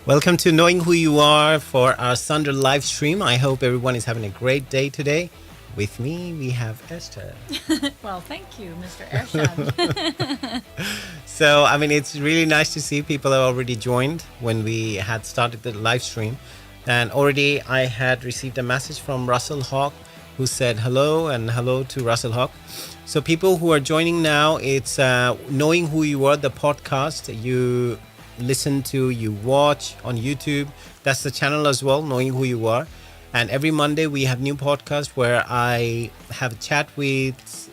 Welcome to Knowing Who You Are for our Sunday live stream. I hope everyone is having a great day today. With me, we have Esther. Well, thank you, Mr. Ershad. So, it's really nice to see people have already joined when we had started the live stream. And already I had received a message from Russell Hawk who said hello, and hello to Russell Hawk. So people who are joining now, it's Knowing Who You Are, the podcast. You listen to, you watch on YouTube. That's the channel as well, Knowing Who You Are. And every Monday we have new podcast where I have a chat with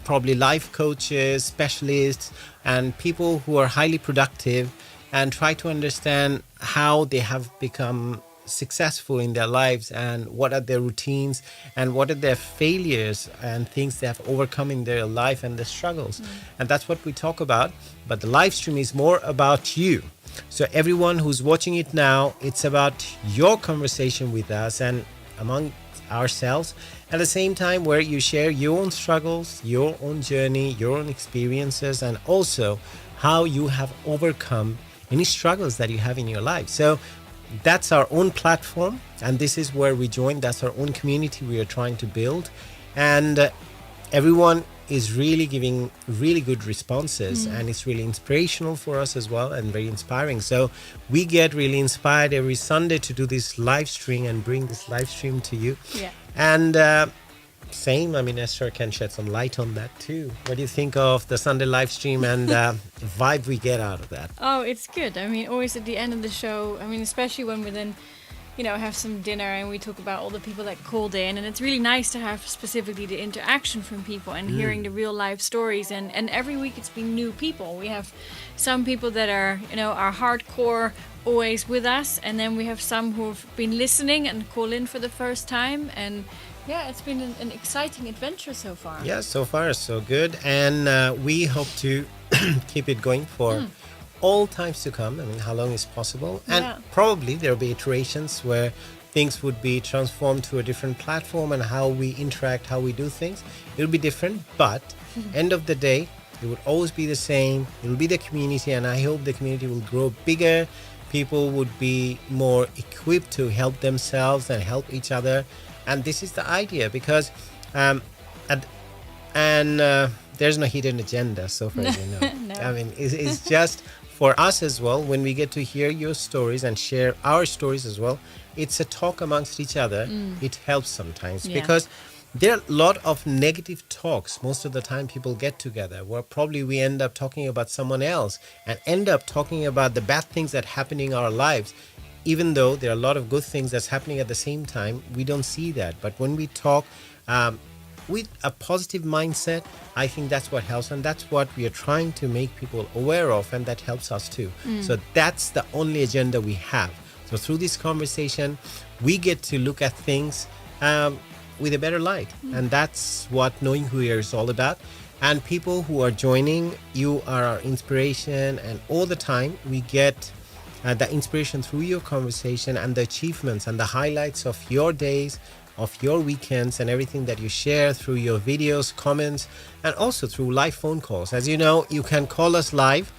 probably life coaches, specialists, and people who are highly productive and try to understand how they have become successful in their lives and what are their routines and what are their failures and things they have overcome in their life and their struggles. And that's what we talk about. But the live stream is more about you. So everyone who's watching it now, it's about your conversation with us and among ourselves. At the same time, where you share your own struggles, your own journey, your own experiences, and also how you have overcome any struggles that you have in your life. So that's our own platform, and this is where we join. That's our own community we are trying to build, and everyone is really giving really good responses, and it's really inspirational for us as well and very inspiring. So we get really inspired every Sunday to do this live stream and bring this live stream to you. And Esther can shed some light on that too. What do you think of the Sunday live stream and vibe we get out of that? Oh, it's good. Always at the end of the show, especially when we then, have some dinner and we talk about all the people that called in. And it's really nice to have specifically the interaction from people and hearing the real life stories. And every week it's been new people. We have some people that are, are hardcore, always with us. And then we have some who've been listening and call in for the first time. And yeah, it's been an exciting adventure so far. Yeah, so far so good. And we hope to keep it going for all times to come. How long is possible? And probably there will be iterations where things would be transformed to a different platform, and how we interact, how we do things. It'll be different, but end of the day, it would always be the same. It will be the community, and I hope the community will grow bigger. People would be more equipped to help themselves and help each other. And this is the idea, because there's no hidden agenda so far as you know. No. It's just for us as well. When we get to hear your stories and share our stories as well, it's a talk amongst each other. It helps sometimes because there are a lot of negative talks. Most of the time people get together where probably we end up talking about someone else and end up talking about the bad things that happen in our lives. Even though there are a lot of good things that's happening at the same time, we don't see that. But when we talk with a positive mindset, I think that's what helps. And that's what we are trying to make people aware of. And that helps us too. So that's the only agenda we have. So through this conversation, we get to look at things with a better light. And that's what Knowing Who You Are is all about. And people who are joining, you are our inspiration. And all the time we get the inspiration through your conversation and the achievements and the highlights of your days, of your weekends, and everything that you share through your videos, comments, and also through live phone calls. As you know, you can call us live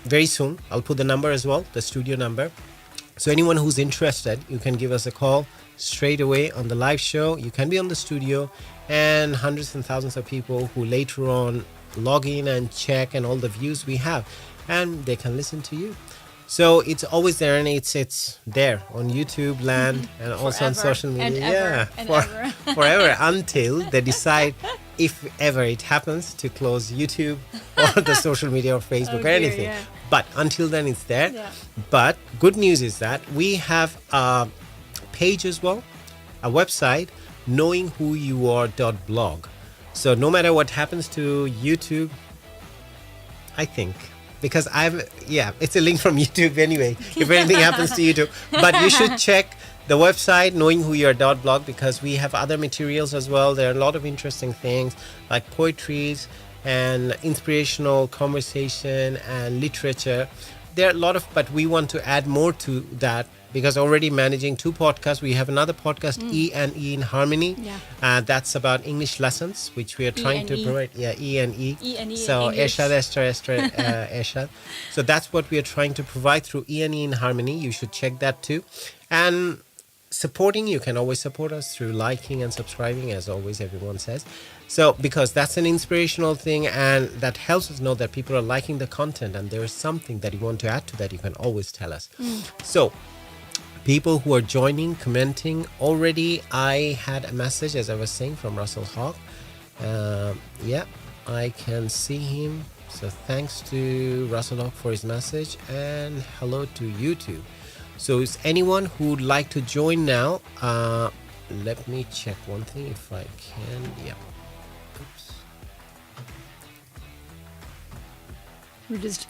very soon. I'll put the number as well, the studio number. So anyone who's interested, you can give us a call straight away on the live show. You can be on the studio, and hundreds and thousands of people who later on log in and check and all the views we have, and they can listen to you. So it's always there, and it's there on YouTube land and also on social media. Forever until they decide, if ever it happens, to close YouTube or the social media or Facebook or anything. But until then, it's there. But good news is that we have a page as well, a website, KnowingWhoYouAre.blog. So no matter what happens to YouTube, I think, because it's a link from YouTube anyway, if anything happens to YouTube. But you should check the website, KnowingWhoYouAre.blog, because we have other materials as well. There are a lot of interesting things like poetries and inspirational conversation and literature. there are a lot of, but we want to add more to that because already managing 2 podcasts. We have another podcast, E&E in Harmony. Yeah. That's about English lessons, which we are trying to E&E. provide. Yeah, E&E. E&E So in English. Ershad, Ershad. So that's what we are trying to provide through E&E in Harmony. You should check that too. And supporting, you can always support us through liking and subscribing, as always everyone says. So because that's an inspirational thing, and that helps us know that people are liking the content, and there is something that you want to add to that, you can always tell us. So people who are joining, commenting already, I had a message, as I was saying, from Russell Hawk. Yeah, I can see him. So thanks to Russell Hawk for his message, and hello to you too. So is anyone who would like to join now? Let me check one thing if I can. Yeah. Oops. We're just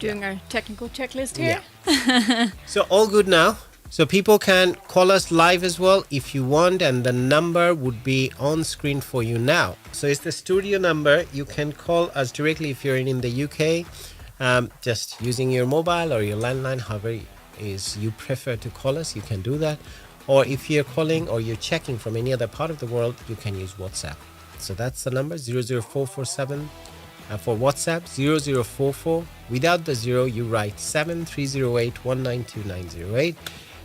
doing our technical checklist here. Yeah. So all good now. So people can call us live as well if you want, and the number would be on screen for you now. So it's the studio number. You can call us directly if you're in the UK, just using your mobile or your landline, however is you prefer to call us, you can do that. Or if you're calling or you're checking from any other part of the world, you can use WhatsApp. So that's the number 00447 for WhatsApp 0044. Without the 0, you write 7308 192908.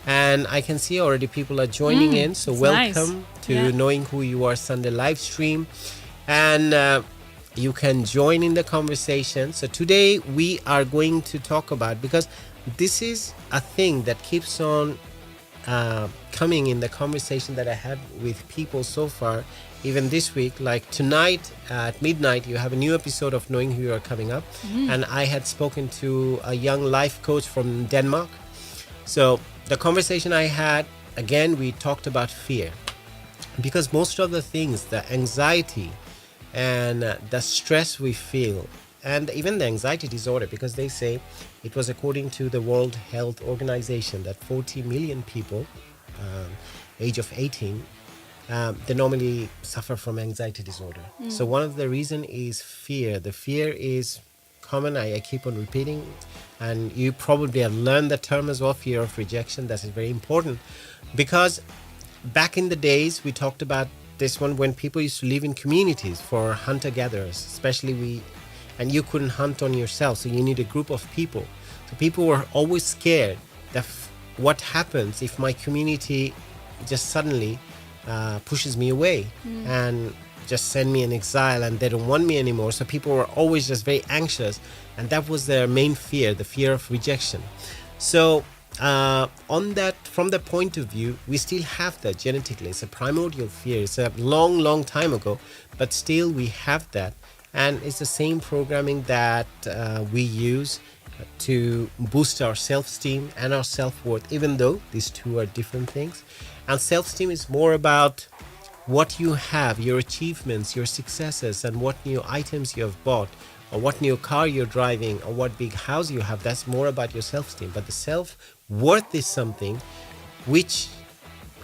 And I can see already people are joining in. So welcome to Knowing Who You Are Sunday live stream. And you can join in the conversation. So today we are going to talk about, because this is a thing that keeps on coming in the conversation that I had with people so far, even this week. Like tonight at midnight, you have a new episode of Knowing Who You Are coming up. And I had spoken to a young life coach from Denmark. So the conversation I had, again, we talked about fear. Because most of the things, the anxiety and the stress we feel, and even the anxiety disorder, because they say it was according to the World Health Organization that 40 million people, age of 18, they normally suffer from anxiety disorder. So one of the reason is fear. The fear is common. I keep on repeating, and you probably have learned the term as well, fear of rejection. That is very important, because back in the days, we talked about this one when people used to live in communities for hunter-gatherers, especially and you couldn't hunt on yourself, so you need a group of people. So people were always scared that what happens if my community just suddenly pushes me away and just send me in exile, and they don't want me anymore. So people were always just very anxious, and that was their main fear, the fear of rejection. So on that, from the point of view, we still have that genetically. It's a primordial fear. It's a long time ago, but still we have that. And it's the same programming that we use to boost our self-esteem and our self-worth, even though these two are different things. And self-esteem is more about what you have, your achievements, your successes, and what new items you have bought, or what new car you're driving, or what big house you have. That's more about your self-esteem. But the self-worth is something which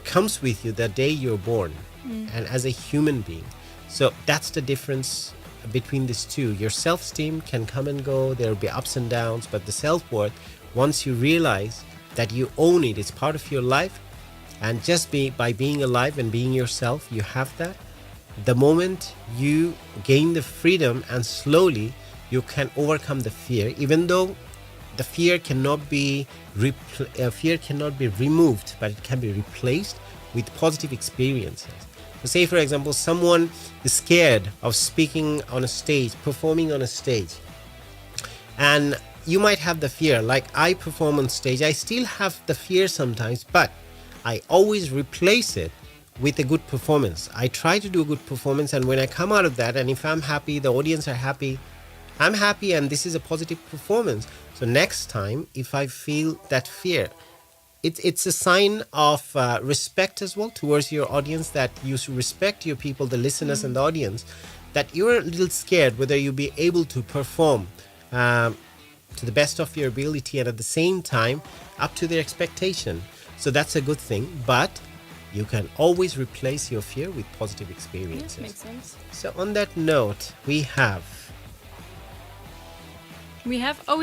comes with you the day you're born and as a human being. So that's the difference between these two. Your self-esteem can come and go, there will be ups and downs, but the self-worth, once you realize that you own it, it's part of your life, and just by being alive and being yourself, you have that. The moment you gain the freedom, and slowly you can overcome the fear, even though the fear cannot be removed, but it can be replaced with positive experiences. So say, for example, someone is scared of speaking on a stage, performing on a stage. And you might have the fear, like I perform on stage. I still have the fear sometimes, but I always replace it with a good performance. I try to do a good performance, and when I come out of that, and if I'm happy, the audience are happy, I'm happy, and this is a positive performance. So next time, if I feel that fear, it's a sign of respect as well towards your audience, that you respect your people, the listeners and the audience, that you're a little scared whether you'll be able to perform to the best of your ability and at the same time up to their expectation. So that's a good thing, but you can always replace your fear with positive experiences. Yeah, makes sense. So on that note, we have We have, oh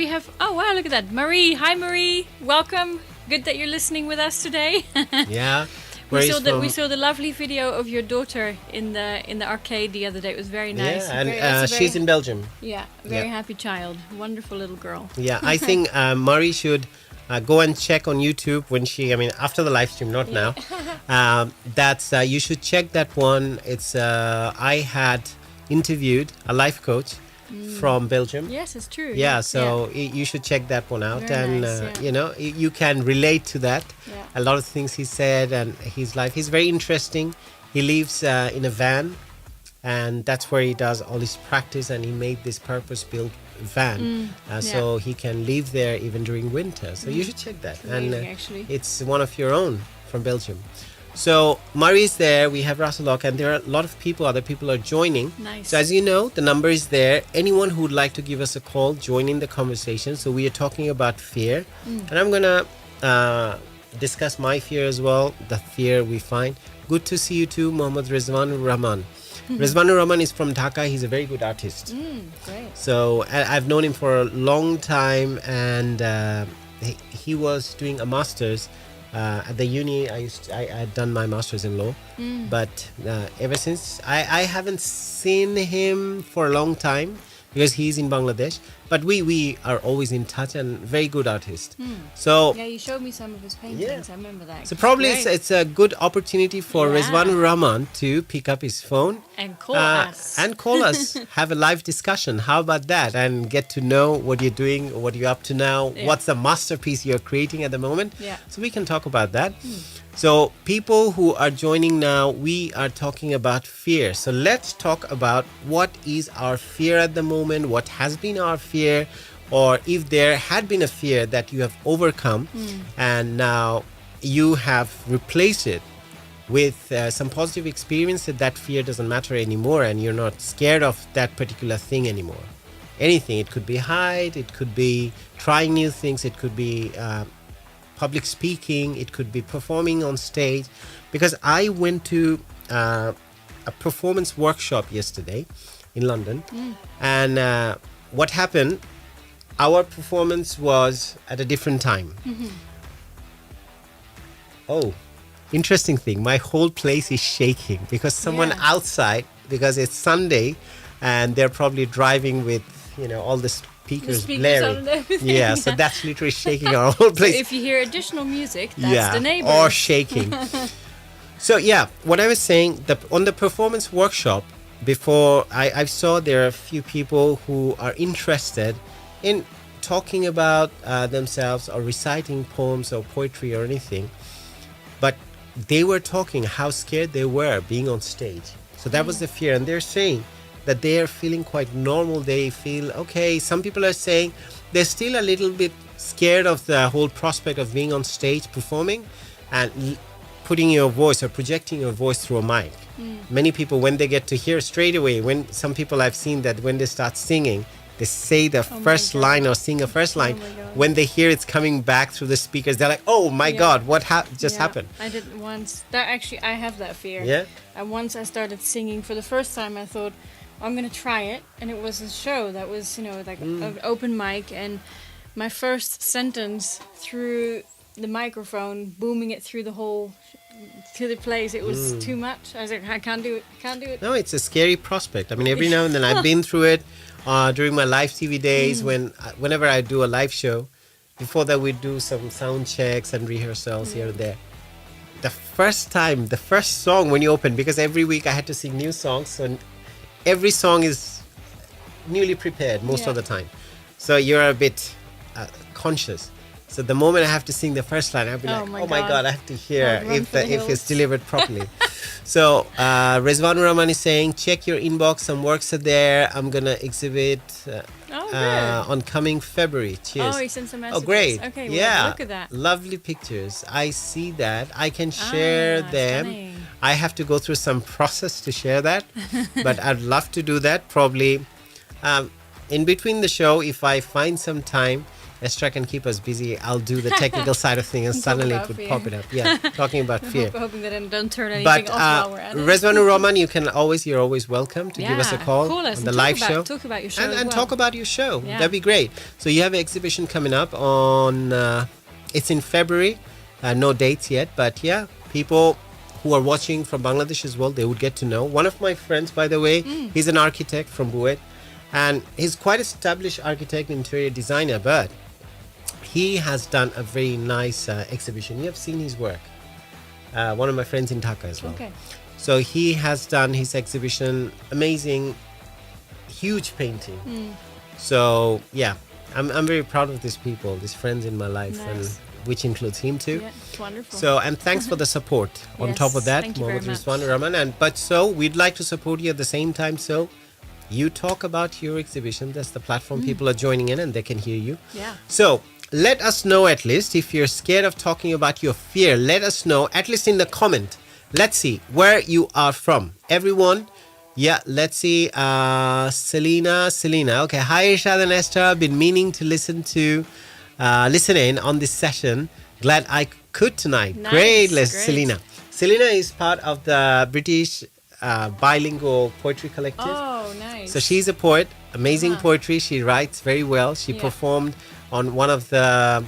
wow, look at that. Marie, hi Marie, welcome. Good that you're listening with us today. Yeah. We saw the lovely video of your daughter in the arcade the other day. It was very nice. Yeah, and she's in Belgium. Yeah, very happy child. Wonderful little girl. Yeah, I think Marie should go and check on YouTube when after the live stream, not now. You should check that one. It's I had interviewed a life coach from Belgium. Yes, it's true. Yeah, so you should check that one out. Very And nice, you can relate to that. Yeah. A lot of things he said and his life. He's very interesting. He lives in a van, and that's where he does all his practice, and he made this purpose-built van so he can live there even during winter. So you should check that. Amazing, actually. It's one of your own from Belgium. So Mari's there, we have Rasalok, and there are a lot of other people are joining. Nice. So as you know, the number is there. Anyone who would like to give us a call, join in the conversation. So we are talking about fear. And I'm going to discuss my fear as well, the fear we find. Good to see you too, Mohammad Rizwanur Rahman. Rizwanur Rahman is from Dhaka. He's a very good artist. Great. So I've known him for a long time, and he was doing a master's at the uni. I had done my master's in law, but ever since I haven't seen him for a long time because he's in Bangladesh. But we are always in touch, and very good artist. So yeah, you showed me some of his paintings. Yeah. I remember that. so probably Great. it's a good opportunity for Yeah. Rizwanur Rahman to pick up his phone And call us. and call us, have a live discussion. How about that? And get to know what you're doing, what you're up to now, Yeah. what's the masterpiece you're creating at the moment. Yeah. So we can talk about that. So people who are joining now, we are talking about fear. So let's talk about what is our fear at the moment, what has been our fear, or if there had been a fear that you have overcome and now you have replaced it with some positive experience, that fear doesn't matter anymore and you're not scared of that particular thing anymore. Anything. It could be height, it could be trying new things, it could be public speaking, it could be performing on stage. Because I went to a performance workshop yesterday in London, and what happened, our performance was at a different time. Oh, interesting thing, my whole place is shaking because someone Yeah. outside, because it's Sunday and they're probably driving with all the speakers speakers blaring. on and everything. Yeah, so that's literally shaking our whole place. If you hear additional music, that's the neighbors. or shaking. So yeah, what I was saying, on the performance workshop, before I saw there are a few people who are interested in talking about themselves or reciting poems or poetry or anything, but they were talking how scared they were being on stage. So that was the fear, and they're saying that they are feeling quite normal. They feel okay. Some people are saying they're still a little bit scared of the whole prospect of being on stage performing and putting your voice or projecting your voice through a mic. Many people, when they get to hear straight away, when some people I've seen that when they start singing, they say the first God. line or sing a first line. my God. When they hear it's coming back through the speakers, they're like, oh my Yeah. God, what just Yeah, happened? I did once. That actually, I have that fear. Yeah? And once I started singing for the first time, I thought, I'm gonna try it. And it was a show that was, like an open mic. And my first sentence through the microphone, booming it through the whole, to the place, it was too much. I was like, I can't do it. Can't do it. No, it's a scary prospect. I mean, every now and then I've been through it during my live TV days whenever I do a live show. Before that, we do some sound checks and rehearsals here and there. The first song when you open, because every week I had to sing new songs, so every song is newly prepared most of the time. So you're a bit conscious. So the moment I have to sing the first line, I'll be like, oh my God, I have to hear Run for the if it's hills. delivered properly. So Rizwanur Rahman is saying, check your inbox, some works are there. I'm going to exhibit on coming February. Cheers. Oh, he sent some messages. Oh, great. Okay, well, yeah. look at that. Lovely pictures. I see that. I can share them. Stunning. I have to go through some process to share that, but I'd love to do that probably in between the show if I find some time. Esther can keep us busy. I'll do the technical side of things and suddenly it would pop it up. Yeah, talking about fear. Hoping that I don't turn anything But off while we're at it. Rezvanu Rahman, you're always welcome to give us a call call us on the and live talk show. Talk about your show And talk about your show. Yeah. That'd be great. So you have an exhibition coming up on, it's in February. No dates yet, but yeah, people who are watching from Bangladesh as well, they would get to know. One of my friends, by the way, he's an architect from Buet, and he's quite established architect, interior designer, but he has done a very nice exhibition. You have seen his work. One of my friends in Dhaka as well. Okay. So he has done his exhibition, amazing, huge painting. So yeah, I'm very proud of these people, these friends in my life, Nice. and which includes him too. Yeah, it's wonderful. So, and thanks for the support on Yes, top of that, thank you very Mohammed much. Rizwan Rahman. But so we'd like to support you at the same time. So you talk about your exhibition. That's the platform. People are joining in and they can hear you. Yeah. So let us know, at least if you're scared of talking about your fear, let us know, at least in the comment. Let's see where you are from. Everyone. Yeah, let's see. Selena. Okay. Hi, Ershad and Esther. I've been meaning to listen in on this session. Glad I could tonight. Nice, Great, great. Selena. Selena is part of the British bilingual poetry collective. Oh, nice. So she's a poet, amazing Uh-huh. poetry. She writes very well. She Yeah. performed on one of the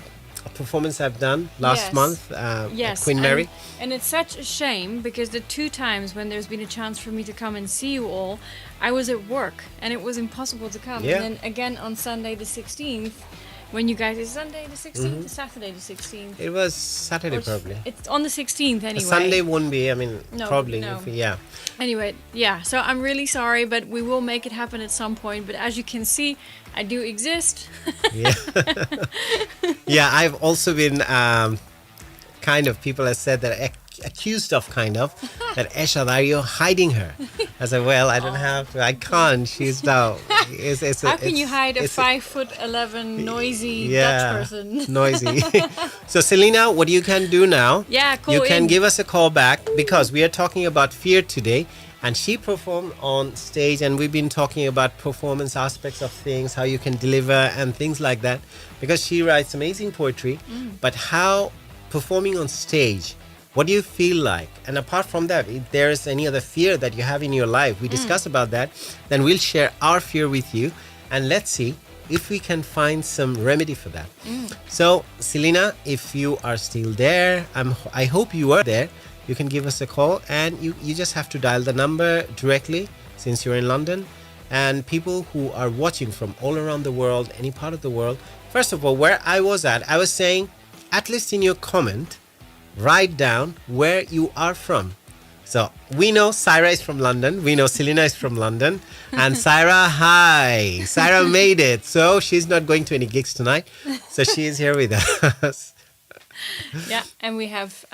performances I've done last Yes. month at Yes, Queen Mary. And it's such a shame because the 2 times when there's been a chance for me to come and see you all, I was at work and it was impossible to come. Yeah. And then again on Sunday the 16th, when you guys, is Sunday the 16th or Saturday the 16th? It was Saturday Or probably. It's on the 16th anyway. Sunday won't be, No, probably. no. Yeah. Anyway, yeah, so I'm really sorry, but we will make it happen at some point. But as you can see, I do exist. Yeah. Yeah, I've also been people have said that accused of that Ershad, are you hiding her? I said, well, I don't have to. I can't. She's now. How can you hide a 5'11" noisy Dutch person? Noisy. So Selena, what you can do now? Yeah, call You can in. give us a call back because we are talking about fear today. And she performed on stage, and we've been talking about performance aspects of things, how you can deliver and things like that. Because she writes amazing poetry, but how performing on stage, what do you feel like? And apart from that, if there is any other fear that you have in your life, we discuss about that, then we'll share our fear with you. And let's see if we can find some remedy for that. So, Selena, if you are still there, I hope you are there. You can give us a call, and you just have to dial the number directly since you're in London. And people who are watching from all around the world, any part of the world, first of all, where I was saying, at least in your comment, write down where you are from. So we know Syra is from London. We know Selena is from London. And Syra, hi. Syra made it. So she's not going to any gigs tonight. So she is here with us. Yeah, and we have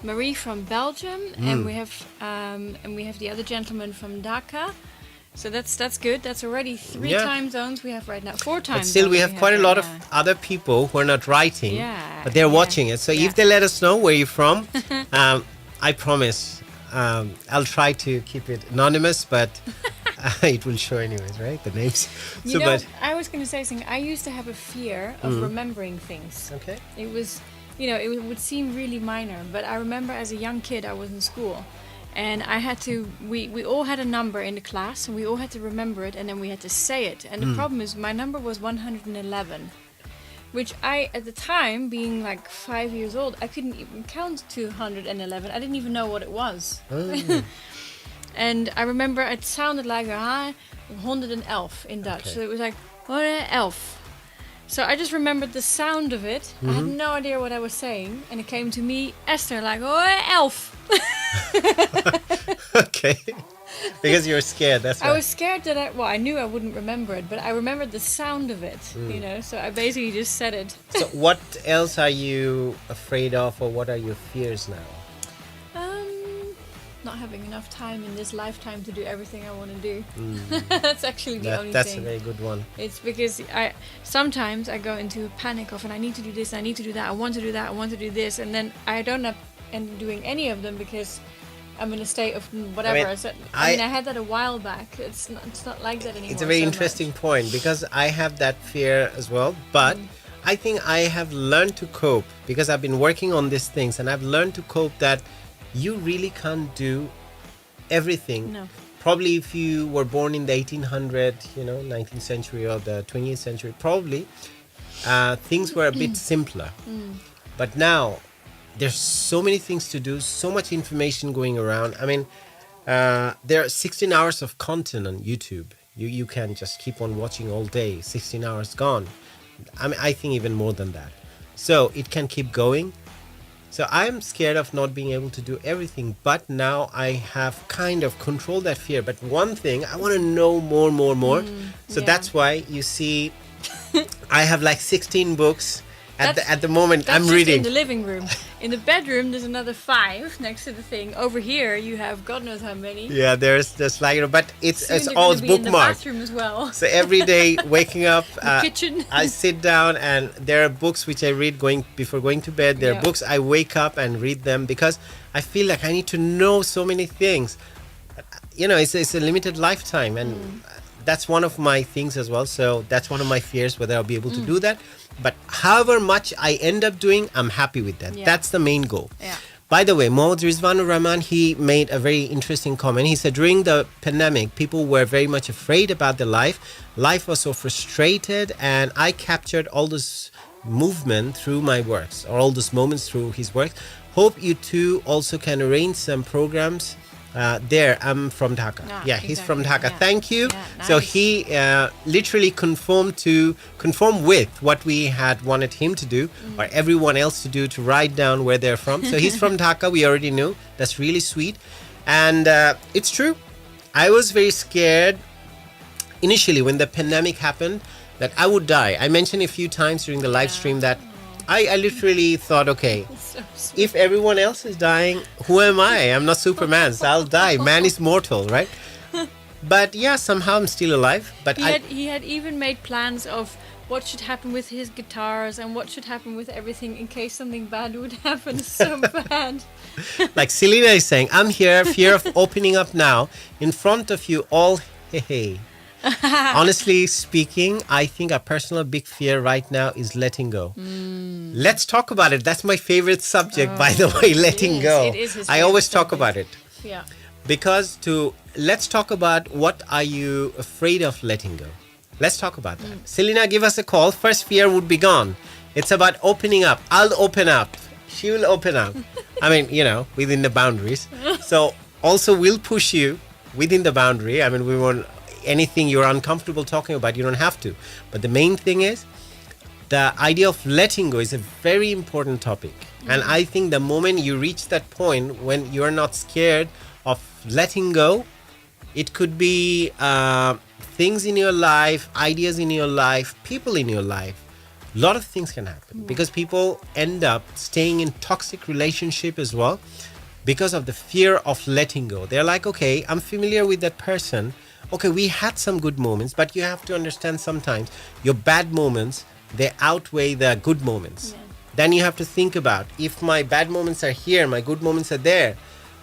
Marie from Belgium, and we have the other gentleman from Dhaka. So that's good. That's already 3 time zones we have right now. 4 time But still, zones we have quite a right lot of now. other people who are not writing, Yeah, but they're yeah, watching it. So yeah. if they let us know where you're from, I promise I'll try to keep it anonymous, but it will show anyways, right? The names. You know, I was going to say something. I used to have a fear of remembering things. Okay. It was, it would seem really minor, but I remember as a young kid, I was in school, and I had to. We all had a number in the class, and we all had to remember it, and then we had to say it. And the problem is, my number was 111, which I, at the time, being like 5 years old, I couldn't even count to 111. I didn't even know what it was. And I remember it sounded like 111 in Dutch. Okay. So it was like 111. So I just remembered the sound of it. I had no idea what I was saying. And it came to me, Esther, like 111. Okay. Because you were scared, that's why. I was scared that I knew I wouldn't remember it, but I remembered the sound of it, so I basically just said it. So what else are you afraid of, or what are your fears now? Not having enough time in this lifetime to do everything I want to do. That's actually the only That's thing. a very good one. It's because sometimes I go into a panic of, and I need to do this, I need to do that, I want to do that, I want to do this, and then I don't end up doing any of them because I'm in a state of whatever. I mean, I had that a while back. It's not like that anymore. It's a very so interesting much. point because I have that fear as well. But I think I have learned to cope because I've been working on these things, and I've learned to cope that you really can't do everything. No. Probably if you were born in the 1800s, 19th century or the 20th century, probably things were a bit simpler. But now there's so many things to do, so much information going around. I mean, there are 16 hours of content on YouTube. You can just keep on watching all day. 16 hours gone. I mean, I think even more than that. So it can keep going. So I'm scared of not being able to do everything. But now I have kind of controlled that fear. But one thing, I want to know more. So that's why you see I have like 16 books. At the moment, That's I'm just reading. in the living room. In the bedroom, there's another 5 next to the thing. Over here, you have God knows how many. Yeah, there's like, but it's Soon they're all gonna be in the bookmarked. bathroom as well. So every day waking up, Kitchen. I sit down and there are books which I read before going to bed. There are books I wake up and read them because I feel like I need to know so many things. It's a limited lifetime, and that's one of my things as well. So that's one of my fears, whether I'll be able to do that. But however much I end up doing, I'm happy with that. Yeah. That's the main goal. Yeah. By the way, Mohammad Rizwanur Rahman, he made a very interesting comment. He said during the pandemic, people were very much afraid about their life. Life was so frustrated, and I captured all this movement through my works, or all those moments through his works. Hope you too also can arrange some programs. There, I'm from Dhaka. Yeah, he's from Dhaka. Yeah. Thank you. Yeah, nice. So he literally conformed with what we had wanted him to do, or everyone else to do, to write down where they're from. So he's from Dhaka. We already knew. That's really sweet. And it's true. I was very scared initially when the pandemic happened that I would die. I mentioned a few times during the live stream that I literally thought, okay, So sweet. if everyone else is dying, who am I? I'm not Superman, so I'll die. Man is mortal, right? But yeah, somehow I'm still alive. But He had even made plans of what should happen with his guitars and what should happen with everything in case something bad would happen. So bad. like Selena is saying, I'm here, fear of opening up now, in front of you all. Hey. Honestly speaking, I think a personal big fear right now is letting go. Let's talk about it. That's my favorite subject, by the way, letting go. It is his I always favorite talk about it. Yeah. Because let's talk about what are you afraid of letting go. Let's talk about that. Selena, give us a call. First fear would be gone. It's about opening up. I'll open up. She will open up. I mean, within the boundaries. So also we'll push you within the boundary. I mean, we won't, anything you're uncomfortable talking about, you don't have to. But the main thing is, the idea of letting go is a very important topic. And I think the moment you reach that point when you're not scared of letting go, it could be things in your life, ideas in your life, people in your life. A lot of things can happen because people end up staying in toxic relationship as well because of the fear of letting go. They're like, okay, I'm familiar with that person. Okay, we had some good moments, but you have to understand sometimes your bad moments, they outweigh the good moments. Yeah. Then you have to think about, if my bad moments are here, my good moments are there.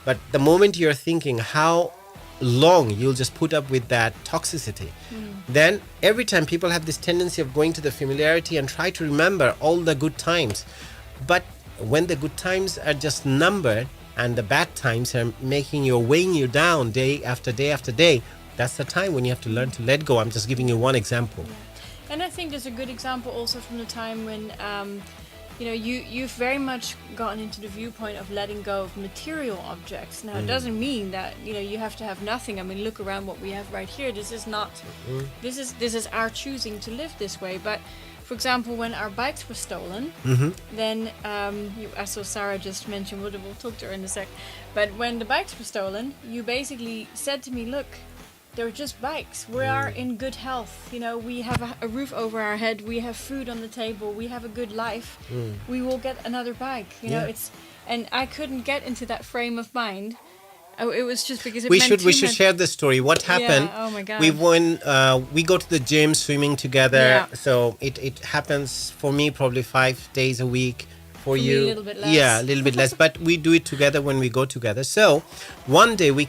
But the moment you're thinking how long you'll just put up with that toxicity, then every time people have this tendency of going to the familiarity and try to remember all the good times. But when the good times are just numbered and the bad times are weighing you down day after day after day, that's the time when you have to learn to let go. I'm just giving you one example. Yeah. And I think there's a good example also from the time when, you've very much gotten into the viewpoint of letting go of material objects. Now, it doesn't mean that, you have to have nothing. I mean, look around what we have right here. This is not, this is our choosing to live this way. But, for example, when our bikes were stolen, then, I saw Sarah just mention, we'll talk to her in a sec. But when the bikes were stolen, you basically said to me, look, they're just bikes. We are in good health. We have a roof over our head. We have food on the table. We have a good life. We will get another bike. And I couldn't get into that frame of mind. It was just because we should share the story. What happened? Yeah, oh my God. We go to the gym swimming together. Yeah. So it happens for me probably 5 days a week, For me, you, a little bit less. yeah, a little bit less. But we do it together when we go together. So one day we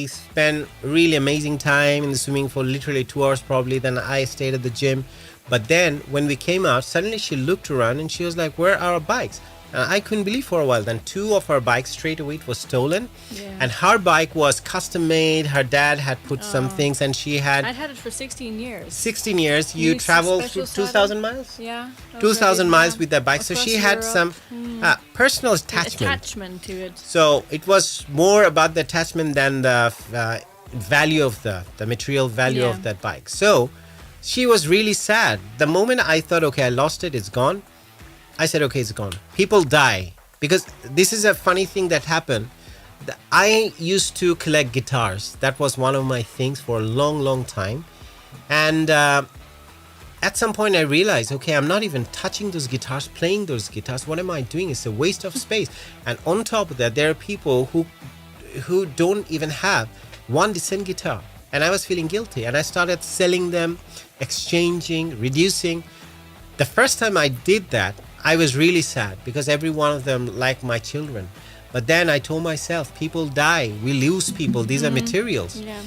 spent really amazing time in the swimming pool, literally 2 hours probably. Then I stayed at the gym. But then when we came out, suddenly she looked around and she was like, "Where are our bikes?" And I couldn't believe for a while. Then 2 of our bikes straight away it was stolen. Yeah. And her bike was custom made. Her dad had put some things, and she had I'd had it for 16 years. 16 years. You Used traveled special through 2,000 miles? Yeah. 2,000 miles with that bike. So Across she had Europe. some personal attachment. Attachment to it. So it was more about the attachment than the value of the material value Yeah. of that bike. So she was really sad. The moment I thought, okay, I lost it, it's gone. I said, okay, it's gone. People die. Because this is a funny thing that happened. I used to collect guitars. That was one of my things for a long, long time. And at some point I realized, okay, I'm not even touching those guitars, playing those guitars. What am I doing? It's a waste of space. And on top of that, there are people who don't even have one decent guitar. And I was feeling guilty. And I started selling them, exchanging, reducing. The first time I did that, I was really sad because every one of them like my children. But then I told myself, people die. We lose people. These are materials. Yeah.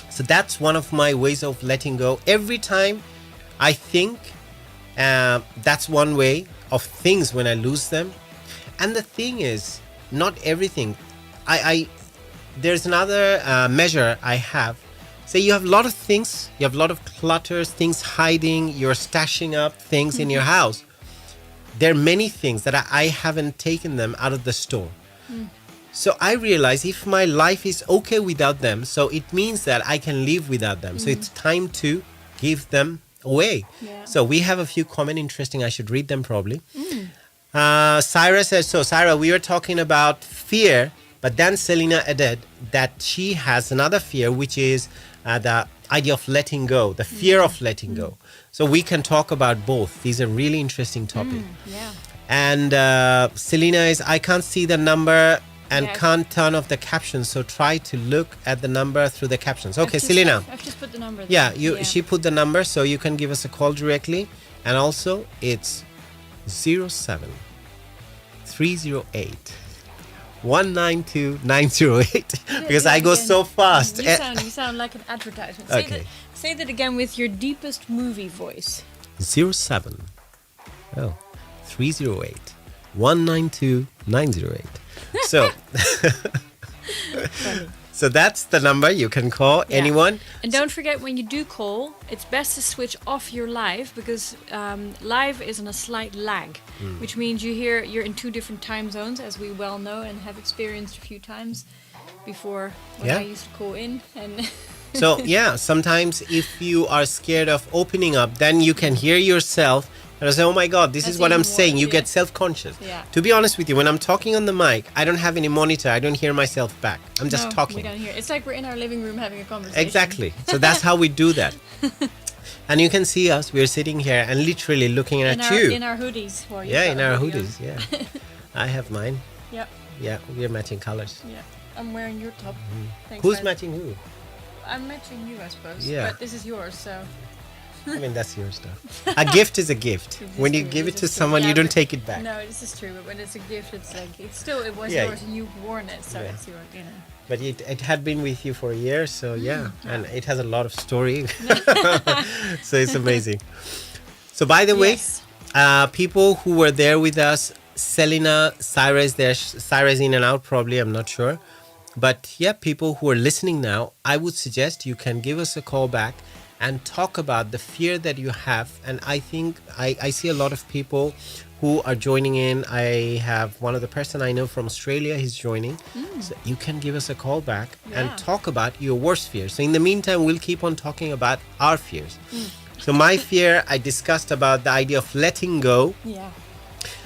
So that's one of my ways of letting go. Every time I think that's one way of things when I lose them. And the thing is, not everything. There's another measure I have. Say you have a lot of things, you have a lot of clutters, things hiding, you're stashing up things in your house. There are many things that I haven't taken them out of the store. So I realize if my life is okay without them, so it means that I can live without them. So it's time to give them away. Yeah. So we have a few comment interesting. I should read them probably. Syra says, so Syra, we were talking about fear, but then Selena added that she has another fear, which is the idea of letting go, the fear of letting go. So we can talk about both. These are really interesting topics. Yeah. And Selena is, I can't see the number and Yeah. can't turn off the captions. So try to look at the number through the captions. Okay, Selena. I've just put the number there. Yeah, she put the number, so you can give us a call directly. And also, it's 07 308 192 908 because I go so fast. You sound like an advertisement. Okay. Say that again with your deepest movie voice. 07 308 192 908. So Funny. so that's the number you can call Yeah. anyone. And don't forget, when you do call, it's best to switch off your live because live is on a slight lag, which means you're in 2 different time zones, as we well know and have experienced a few times before when Yeah. I used to call in. And So yeah, sometimes if you are scared of opening up, then you can hear yourself and I say, oh my God, this That's is what I'm even saying. worse, You yeah. get self-conscious. Yeah. To be honest with you, when I'm talking on the mic, I don't have any monitor. I don't hear myself back. I'm just No, talking. We don't hear. It's like we're in our living room having a conversation. Exactly. So that's how we do that. And you can see us. We're sitting here and literally looking at you. In our hoodies. Well, you've Yeah, got in a our hoodie on. hoodies. Yeah. I have mine. Yep. Yeah, we're matching colors. Yeah. I'm wearing your top. Thanks, Who's guys. matching who? I'm matching you, I suppose. Yeah. But this is yours, so. I mean, that's your stuff. A gift is a gift. This is When you true, give this it to is true. someone, Yeah, you don't but- take it back. No, this is true. But when it's a gift, it's like it was Yeah. yours and you've worn it, so Yeah. it's yours. You know. But it had been with you for a year, so yeah. And it has a lot of story. So it's amazing. So by the way, Yes. people who were there with us, Selena, Syra is there. Syra's in and out probably, I'm not sure. But yeah, people who are listening now, I would suggest you can give us a call back and talk about the fear that you have. And I think I see a lot of people who are joining in. I have one of the person I know from Australia, he's joining. So you can give us a call back and Yeah. talk about your worst fears. So in the meantime, we'll keep on talking about our fears. So my fear, I discussed about the idea of letting go, Yeah.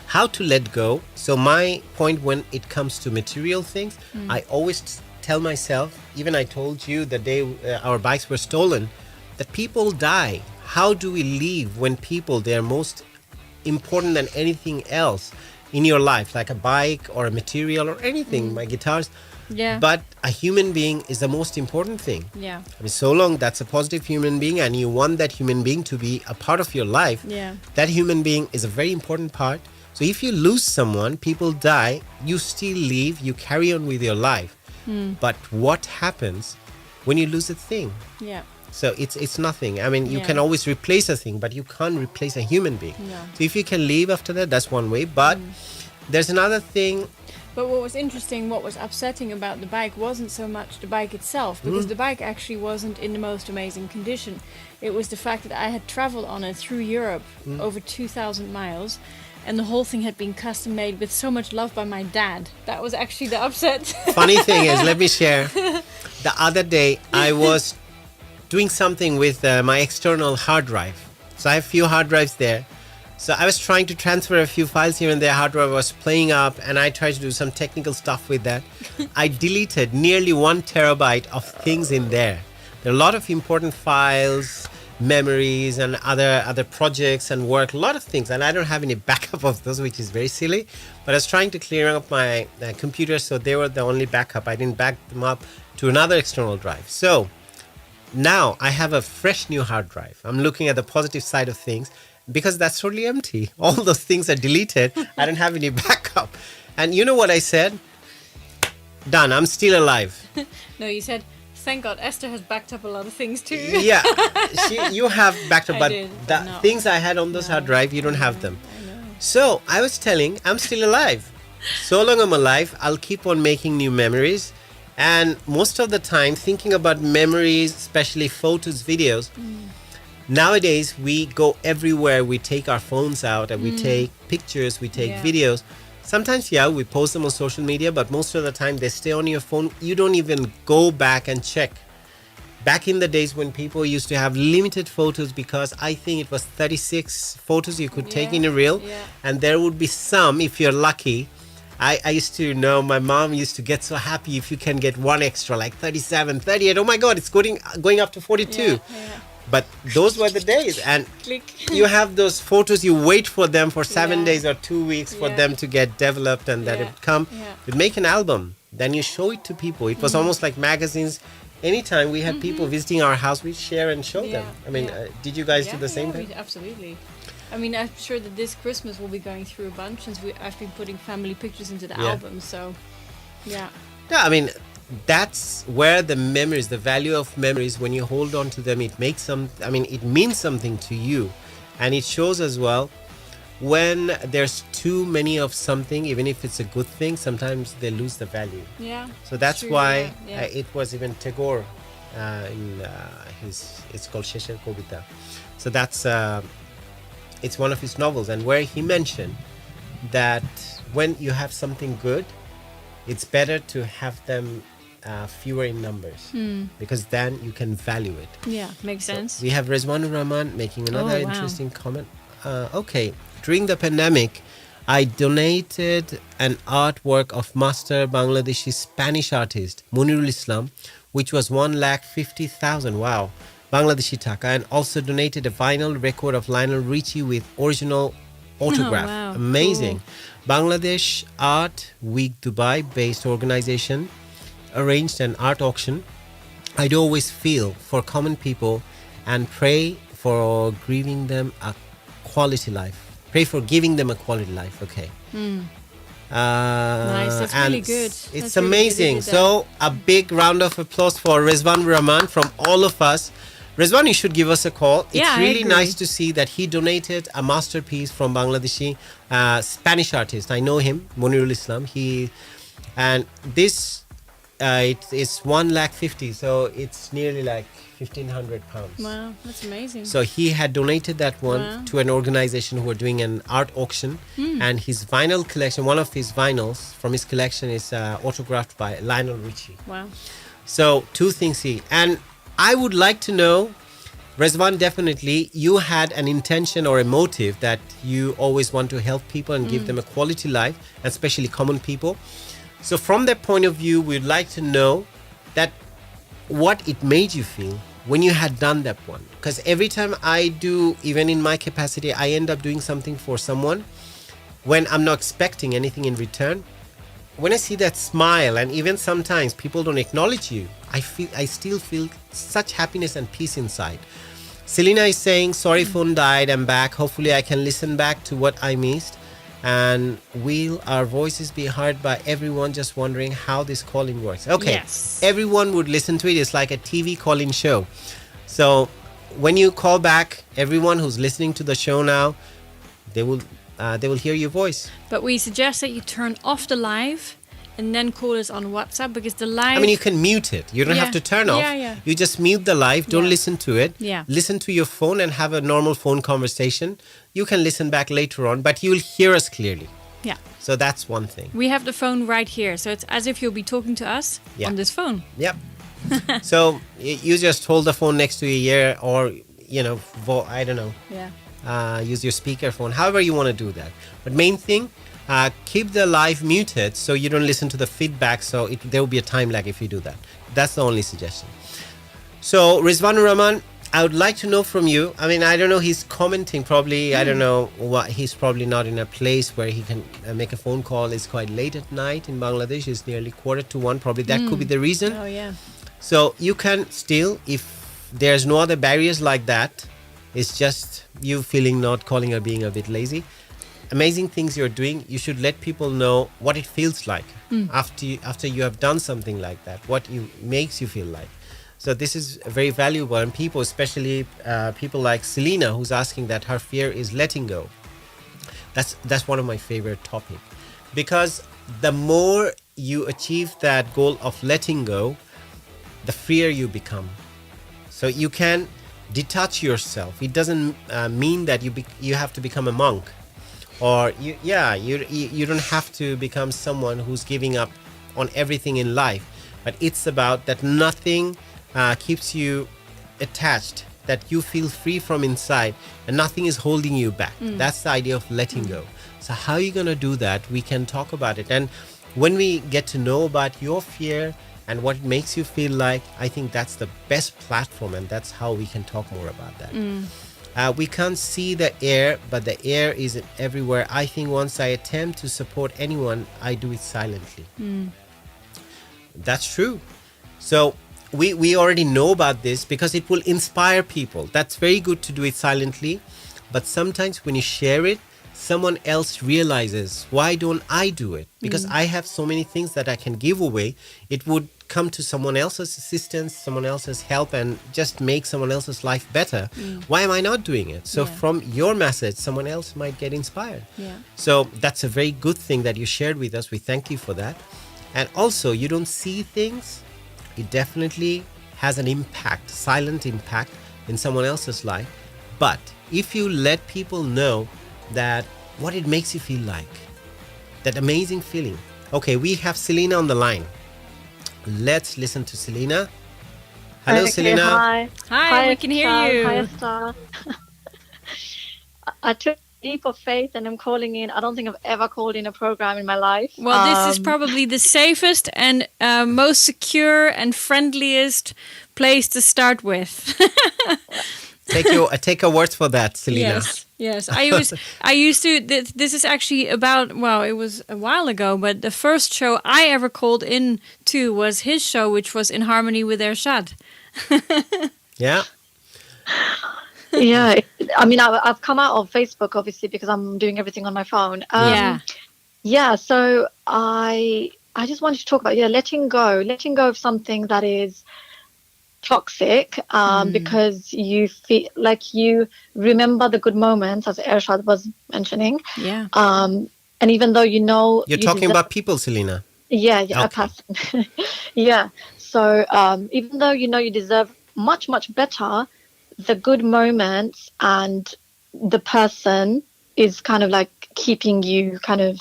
how to let go. So my point when it comes to material things, I always tell myself, even I told you the day our bikes were stolen, that people die. How do we live when people, they're most important than anything else in your life, like a bike or a material or anything, my guitars. Yeah. But a human being is the most important thing. Yeah. I mean, so long that's a positive human being and you want that human being to be a part of your life, Yeah. that human being is a very important part. So if you lose someone, people die, you still live, you carry on with your life. But what happens when you lose a thing? Yeah. So it's nothing. I mean, you Yeah. can always replace a thing, but you can't replace a human being. No. So if you can leave after that, that's one way. But there's another thing. But what was interesting, what was upsetting about the bike wasn't so much the bike itself, because the bike actually wasn't in the most amazing condition. It was the fact that I had traveled on it through Europe over 2,000 miles, and the whole thing had been custom made with so much love by my dad. That was actually the upset. Funny thing is, let me share. The other day, I was doing something with my external hard drive. So I have a few hard drives there. So I was trying to transfer a few files here and there. Hard drive was playing up, and I tried to do some technical stuff with that. I deleted nearly 1 terabyte of things in there. There are a lot of important files, memories, and other projects and work, a lot of things. And I don't have any backup of those, which is very silly. But I was trying to clear up my computer, so they were the only backup. I didn't back them up to another external drive. So now I have a fresh new hard drive. I'm looking at the positive side of things, because that's totally empty. All those things are deleted. I don't have any backup. And you know what I said? Done. I'm still alive. No, you said, thank God Esther has backed up a lot of things too. Yeah. You have backed up, I but did, the but no. things I had on those hard drive, you don't have them. I know. So I was telling, I'm still alive. So long I'm alive, I'll keep on making new memories. And most of the time, thinking about memories, especially photos, videos, nowadays we go everywhere. We take our phones out and we take pictures, we take Yeah. videos. Sometimes, yeah, we post them on social media, but most of the time they stay on your phone. You don't even go back and check. Back in the days when people used to have limited photos, because I think it was 36 photos you could take Yeah, in a reel, yeah. and there would be some, if you're lucky. I used to know, my mom used to get so happy if you can get one extra, like 37, 38. Oh my God, it's going up to 42. Yeah. But those were the days. And Click. you have those photos, you wait for them for 7 Yeah. days or 2 weeks for Yeah. them to get developed, and that Yeah. it would come. Yeah. You'd make an album, then you show it to people. It was almost like magazines. Anytime we had people visiting our house, we'd share and show them. I mean, Yeah. did you guys do the same thing? Absolutely. I mean, I'm sure that this Christmas we'll be going through a bunch, since I've been putting family pictures into the Yeah. album. So, yeah. Yeah, I mean, that's where the memories, the value of memories, when you hold on to them, it makes it means something to you. And it shows as well, when there's too many of something, even if it's a good thing, sometimes they lose the value. Yeah. So that's True, why yeah. it was even Tagore in it's called Shesher Kobita. So that's it's one of his novels, and where he mentioned that when you have something good, it's better to have them fewer in numbers, because then you can value it. Yeah, makes So sense. we have Rezwanur Rahman making another Oh, wow. interesting comment. Okay, during the pandemic, I donated an artwork of master Bangladeshi Spanish artist Munirul Islam, which was 1,50,000. Wow, Bangladeshi taka, and also donated a vinyl record of Lionel Richie with original autograph. wow, Amazing. Bangladesh Art Week Dubai based organization arranged an art auction. I'd always feel for common people and pray for giving them a quality life. Pray for giving them a quality life. Okay. Nice, that's and really good. It's That's really good they amazing. did that. So a big round of applause for Rezwan Rahman from all of us. Rezwan, you should give us a call. It's Yeah, I really agree. nice to see that he donated a masterpiece from Bangladeshi Spanish artist. I know him, Munirul Islam. And this it's 1,50,000, so it's nearly like 1,500 pounds. Wow, that's amazing. So he had donated that one Wow. to an organization who were doing an art auction, and his vinyl collection, one of his vinyls from his collection, is autographed by Lionel Richie. Wow. So two things and I would like to know, Rezwan, definitely you had an intention or a motive that you always want to help people and give them a quality life, especially common people. So from that point of view, we'd like to know that what it made you feel when you had done that one. Because every time I do, even in my capacity, I end up doing something for someone when I'm not expecting anything in return. When I see that smile, and even sometimes people don't acknowledge you, I still feel such happiness and peace inside. Selena is saying, sorry, phone died, I'm back. Hopefully I can listen back to what I missed. And will our voices be heard by everyone just wondering how this calling works? Okay, Yes. everyone would listen to it. It's like a TV calling show. So when you call back, everyone who's listening to the show now, they will hear your voice. But we suggest that you turn off the live and then call us on WhatsApp, because the live... I mean, you can mute it. You don't have to turn off. Yeah. You just mute the live. Don't listen to it. Yeah. Listen to your phone and have a normal phone conversation. You can listen back later on, but you'll hear us clearly. Yeah. So that's one thing. We have the phone right here, so it's as if you'll be talking to us on this phone. Yep. So you just hold the phone next to your ear, or, I don't know. Yeah. Use your speakerphone, however you want to do that. But main thing, keep the live muted so you don't listen to the feedback. So there will be a time lag if you do that. That's the only suggestion. So Rizwanur Rahman, I would like to know from you. I mean, I don't know. He's commenting probably. I don't know what. He's probably not in a place where he can make a phone call. It's quite late at night in Bangladesh. It's nearly 1:45. Probably that could be the reason. Oh yeah. So you can still, if there's no other barriers like that, it's just you feeling not calling or being a bit lazy. Amazing things you're doing. You should let people know what it feels like after you have done something like that. What makes you feel like. So this is very valuable, and people, especially people like Selena, who's asking that her fear is letting go. That's one of my favorite topics, because the more you achieve that goal of letting go, the freer you become. So you can detach yourself. It doesn't mean that you have to become a monk, or you don't have to become someone who's giving up on everything in life. But it's about that nothing keeps you attached, that you feel free from inside and nothing is holding you back. That's the idea of letting go. So how are you going to do that? We can talk about it. And when we get to know about your fear and what it makes you feel like, I think that's the best platform, and that's how we can talk more about that. We can't see the air, but the air is everywhere. I think once I attempt to support anyone, I do it silently. That's true. So we already know about this because it will inspire people. That's very good to do it silently. But sometimes when you share it, someone else realizes, why don't I do it? Because I have so many things that I can give away. It would come to someone else's assistance, someone else's help, and just make someone else's life better. Why am I not doing it? So from your message, someone else might get inspired. So that's a very good thing that you shared with us. We thank you for that. And also, you don't see things. It definitely has an impact, silent impact in someone else's life. But if you let people know that what it makes you feel like, that amazing feeling. Okay, we have Selena on the line. Let's listen to Selena. Hello, Okay, Selena. Hi, we can hear you. Hi, Esther. I took a leap of faith and I'm calling in. I don't think I've ever called in a program in my life. Well, this is probably the safest and most secure and friendliest place to start with. Take your words for that, Selena. Yes. I used to. This is actually about. Well, it was a while ago, but the first show I ever called in to was his show, which was In Harmony with Ershad. Yeah. Yeah, I mean, I've come out of Facebook obviously because I'm doing everything on my phone. Yeah. So I just wanted to talk about letting go of something that is toxic, because you feel like you remember the good moments, as Ershad was mentioning. Yeah. And even though you're talking about people, Selena. Yeah, Okay. a person. Yeah. So even though you deserve much, much better, the good moments and the person is kind of like keeping you kind of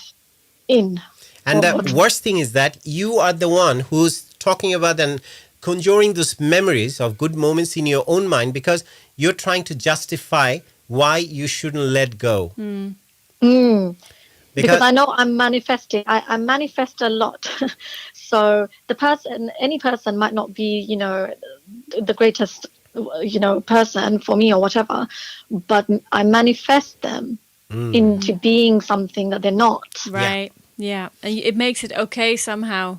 in. And the worst thing is that you are the one who's talking about and conjuring those memories of good moments in your own mind, because you're trying to justify why you shouldn't let go. Because I know I'm manifesting. I manifest a lot. So any person might not be, the greatest, person for me or whatever, but I manifest them into being something that they're not. Right. Yeah. And it makes it okay somehow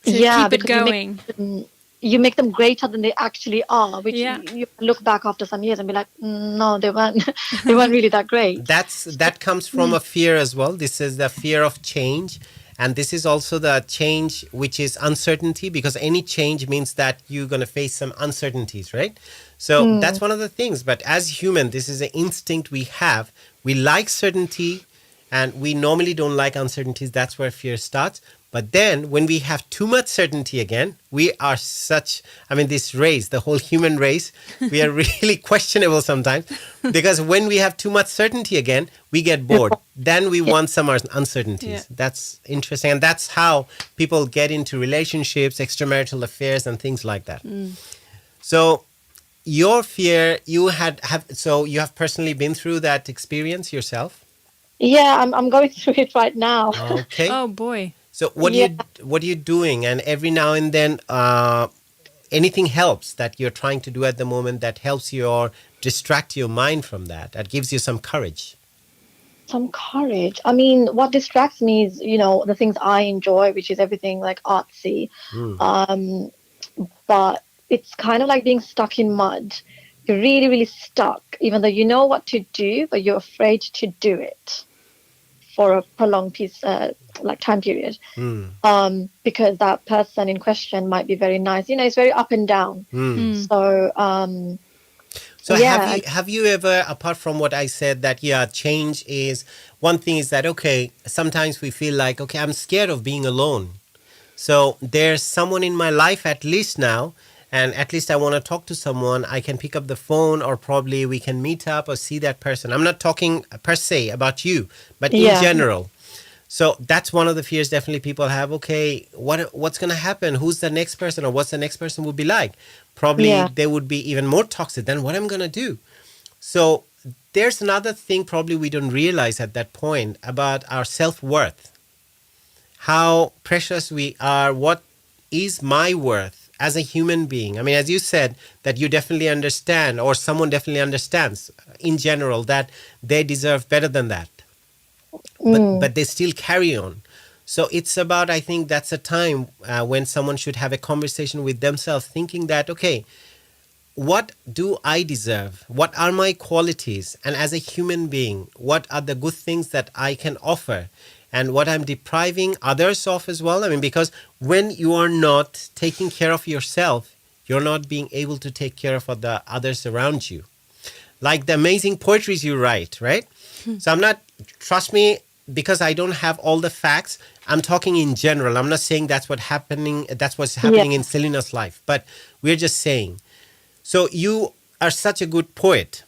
to keep it because going. you make them greater than they actually are, which Yeah. you look back after some years and be like, no, they weren't, they weren't really that great. That comes from a fear as well. This is the fear of change, and this is also the change which is uncertainty, because any change means that you're going to face some uncertainties, right? So that's one of the things. But as human, this is an instinct we have. We like certainty, and we normally don't like uncertainties. That's where fear starts. But then when we have too much certainty again, we are this race, the whole human race, we are really questionable sometimes, because when we have too much certainty again, we get bored. Then we want some uncertainties. Yeah. That's interesting. And that's how people get into relationships, extramarital affairs, and things like that. So your fear, you have personally been through that experience yourself? Yeah, I'm going through it right now. Okay. Oh boy. So what are you doing? And every now and then, anything helps that you're trying to do at the moment that helps you or distract your mind from that. That gives you some courage. Some courage. I mean, what distracts me is, the things I enjoy, which is everything like artsy. But it's kind of like being stuck in mud. You're really, really stuck, even though you know what to do, but you're afraid to do it for a prolonged time period. Because that person in question might be very nice. It's very up and down. So, have you ever, apart from what I said, that change is one thing, is that okay, sometimes we feel like, okay, I'm scared of being alone. So there's someone in my life at least now, and at least I want to talk to someone. I can pick up the phone, or probably we can meet up or see that person. I'm not talking per se about you, but in general. So that's one of the fears definitely people have. Okay, what's going to happen? Who's the next person, or what's the next person would be like? Probably they would be even more toxic than what I'm going to do. So there's another thing probably we don't realize at that point about our self-worth. How precious we are. What is my worth as a human being? I mean, as you said, that you definitely understand, or someone definitely understands in general, that they deserve better than that. But they still carry on. So it's about, I think that's a time when someone should have a conversation with themselves, thinking that, okay, what do I deserve? What are my qualities? And as a human being, what are the good things that I can offer? And what I'm depriving others of as well. I mean, because when you are not taking care of yourself, you're not being able to take care of the others around you. Like the amazing poetries you write, right? So I'm not, trust me, because I don't have all the facts, I'm talking in general. I'm not saying that's what's happening in Selena's life, but we're just saying. So you are such a good poet,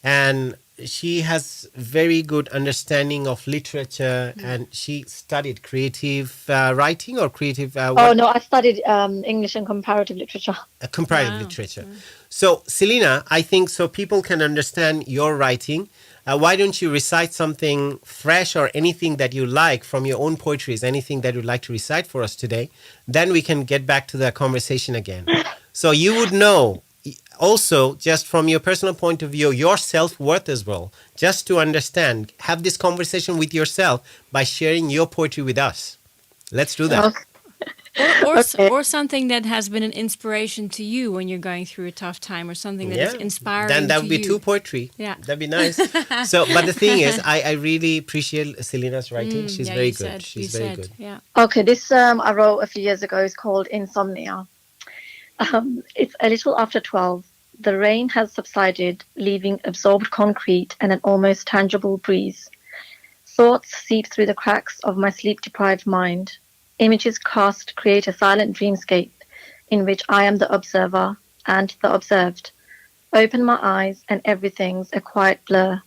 and she has very good understanding of literature, and she studied creative writing or creative... no, I studied English and comparative literature. Comparative literature. So, Selena, I think so people can understand your writing. Why don't you recite something fresh or anything that you like from your own poetries, anything that you'd like to recite for us today? Then we can get back to the conversation again. So you would know, also, just from your personal point of view, your self-worth as well, just to understand, have this conversation with yourself by sharing your poetry with us. Let's do that. Or something that has been an inspiration to you when you're going through a tough time, or something that is inspiring to you. Then that would be two poetry. Yeah. That'd be nice. So, but the thing is, I really appreciate Selena's writing. She's very good. She's very good. Yeah. Okay, this I wrote a few years ago. It's called Insomnia. It's a little after 12. The rain has subsided, leaving absorbed concrete and an almost tangible breeze. Thoughts seep through the cracks of my sleep-deprived mind. Images cast create a silent dreamscape in which I am the observer and the observed. Open my eyes and everything's a quiet blur.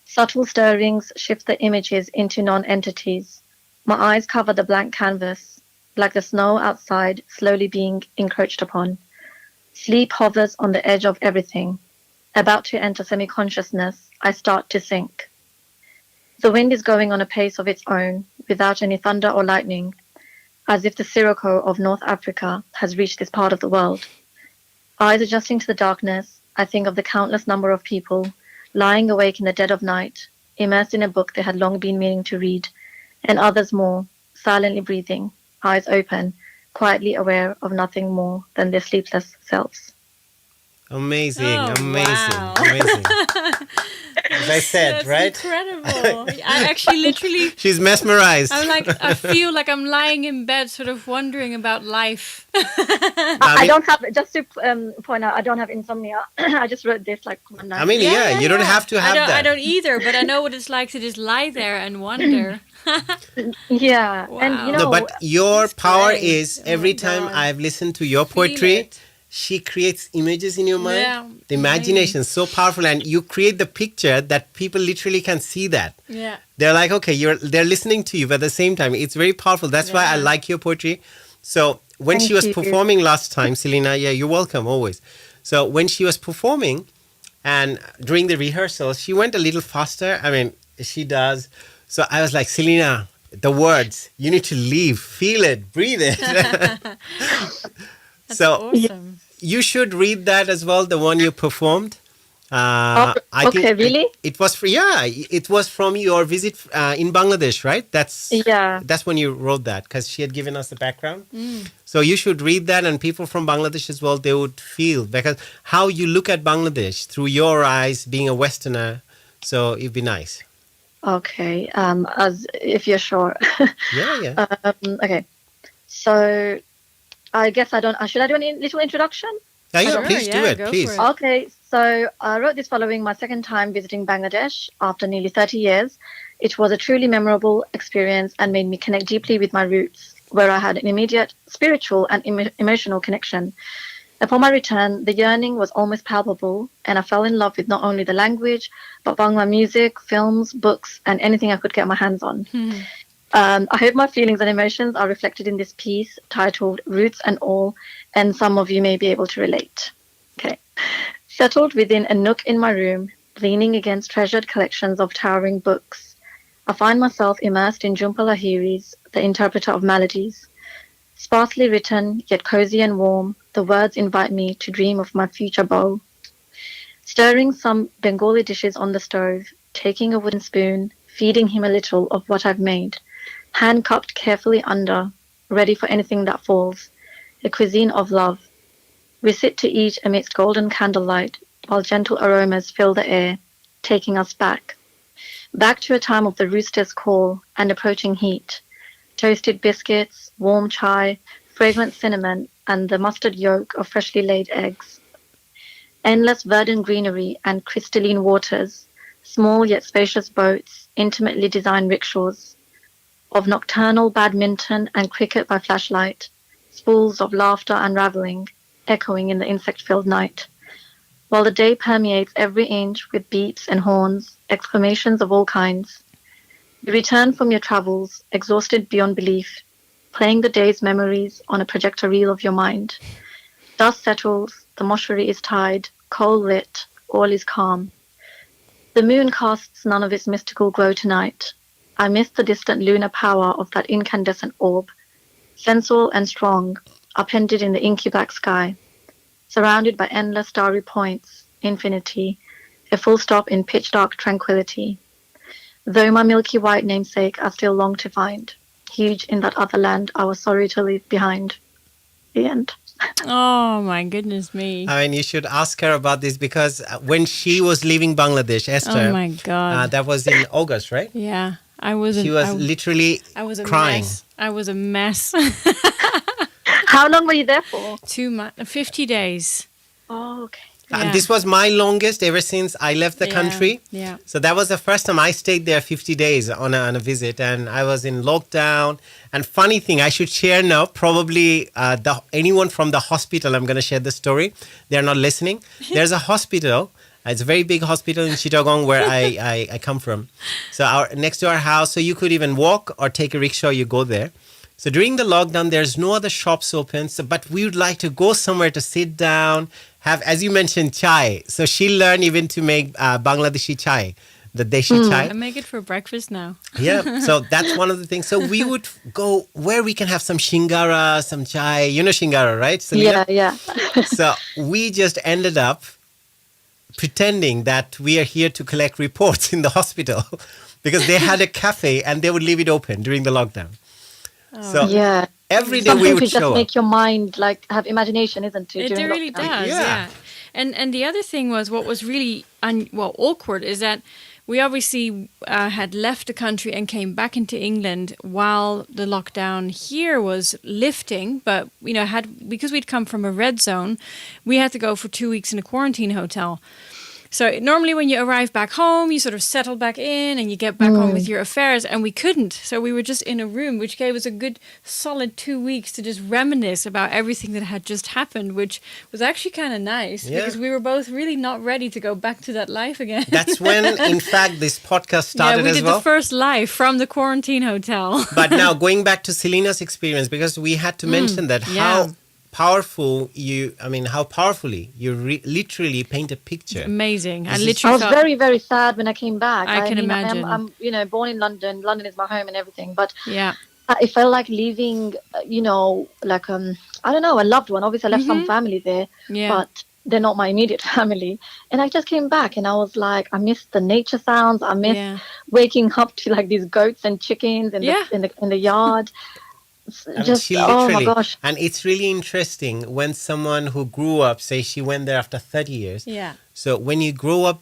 Subtle stirrings shift the images into non-entities. My eyes cover the blank canvas, like the snow outside slowly being encroached upon. Sleep hovers on the edge of everything. About to enter semi-consciousness, I start to sink. The wind is going on a pace of its own, without any thunder or lightning, as if the sirocco of North Africa has reached this part of the world. Eyes adjusting to the darkness, I think of the countless number of people lying awake in the dead of night, immersed in a book they had long been meaning to read, and others more, silently breathing, eyes open, quietly aware of nothing more than their sleepless selves. Amazing, Oh, amazing, wow. amazing. As I said, That's right? incredible. I actually literally, She's mesmerized. I feel like I'm lying in bed sort of wondering about life. I don't have, just to point out, I don't have insomnia. I just wrote this like one night. I mean, yeah, you don't have to have I that. don't either, but I know what it's like to just lie there and wonder. Yeah. Wow. And, you No, know, but your That's power great. is Oh every my time God. I've listened to your Feel poetry, it. she creates images in your mind. Yeah, The imagination is so powerful, and you create the picture that people literally can see that. Yeah. They're like, okay, they're listening to you, but at the same time, it's very powerful. That's why I Yeah. like your poetry. So when she Thank was you. performing last time, Selena, yeah, you're welcome always. So when she was performing and during the rehearsals, she went a little faster. I mean, she does. So I was like, Selena, the words, you need to live, feel it, breathe it. That's So awesome. you should read that as well, the one you performed. I okay, think really? it was it was from your visit in Bangladesh, right? Yeah. That's when you wrote that, because she had given us the background. So you should read that, and people from Bangladesh as well, they would feel, because how you look at Bangladesh through your eyes, being a Westerner. So it'd be nice. Okay. As if you're sure. Yeah. Okay. So I guess should I do a little introduction? Yeah, Sure, please do yeah, it, go please. for it. Okay, so I wrote this following my second time visiting Bangladesh after nearly 30 years. It was a truly memorable experience and made me connect deeply with my roots, where I had an immediate spiritual and emotional connection. Upon my return, the yearning was almost palpable, and I fell in love with not only the language, but Bangla music, films, books, and anything I could get my hands on. I hope my feelings and emotions are reflected in this piece titled Roots and All, and some of you may be able to relate. Okay. Settled within a nook in my room, leaning against treasured collections of towering books, I find myself immersed in Jhumpa Lahiri's The Interpreter of Melodies. Sparsely written, yet cozy and warm, the words invite me to dream of my future beau. Stirring some Bengali dishes on the stove, taking a wooden spoon, feeding him a little of what I've made, hand-cupped carefully under, ready for anything that falls, a cuisine of love. We sit to eat amidst golden candlelight, while gentle aromas fill the air, taking us back to a time of the rooster's call and approaching heat, toasted biscuits, warm chai, fragrant cinnamon, and the mustard yolk of freshly laid eggs. Endless verdant greenery and crystalline waters, small yet spacious boats, intimately designed rickshaws, of nocturnal badminton and cricket by flashlight, spools of laughter unraveling, echoing in the insect-filled night. While the day permeates every inch with beeps and horns, exclamations of all kinds. You return from your travels, exhausted beyond belief, playing the day's memories on a projector reel of your mind. Dust settles, the mortuary is tied, coal lit, all is calm. The moon casts none of its mystical glow tonight. I miss the distant lunar power of that incandescent orb, sensual and strong, upended in the inky black sky, surrounded by endless starry points, infinity, a full stop in pitch-dark tranquility. Though my milky white namesake I still long to find, huge in that other land I was sorry to leave behind. The end. Oh my goodness me. I mean, you should ask her about this, because when she was leaving Bangladesh, Esther, Oh my God. that was in August, right? Yeah. I was Literally I was a crying. mess. I was a mess. How long were you there for? 50 days. Oh, okay. Yeah. This was my longest ever since I left the country. Yeah. So that was the first time I stayed there 50 days on a visit, and I was in lockdown. And funny thing, I should share now, probably anyone from the hospital, I'm going to share the story. They're not listening. There's a hospital. It's a very big hospital in Chittagong where I come from. So next to our house, so you could even walk or take a rickshaw, you go there. So during the lockdown, there's no other shops open. So, but we would like to go somewhere to sit down, have, as you mentioned, chai. So she learned even to make Bangladeshi chai, the deshi chai. I make it for breakfast now. Yeah, so that's one of the things. So we would go where we can have some shingara, some chai. You know shingara, right, Selena? Yeah. So we just ended up pretending that we are here to collect reports in the hospital because they had a cafe and they would leave it open during the lockdown. So Yeah. Every day Something we to would just show up. make your mind like have imagination, isn't it? It during really lockdown? does, Yeah. yeah. And the other thing was what was really awkward is that we obviously had left the country and came back into England while the lockdown here was lifting. But because we'd come from a red zone, we had to go for 2 weeks in a quarantine hotel. So normally when you arrive back home, you sort of settle back in and you get back on with your affairs, and we couldn't. So we were just in a room, which gave us a good solid 2 weeks to just reminisce about everything that had just happened, which was actually kind of nice because we were both really not ready to go back to that life again. That's when, in fact, this podcast started we as did well. the first live from the quarantine hotel. But now going back to Selena's experience, because we had to mention that how powerfully you literally paint a picture. Amazing. I was very, very sad when I came back. I can imagine. I'm born in London. London is my home and everything. But yeah, it felt like leaving, like, I don't know, a loved one. Obviously, I left some family there, but they're not my immediate family. And I just came back and I was like, I miss the nature sounds. I miss waking up to like these goats and chickens in the yard. Oh my gosh. And it's really interesting when someone who grew up, say she went there after 30 years. Yeah. So when you grow up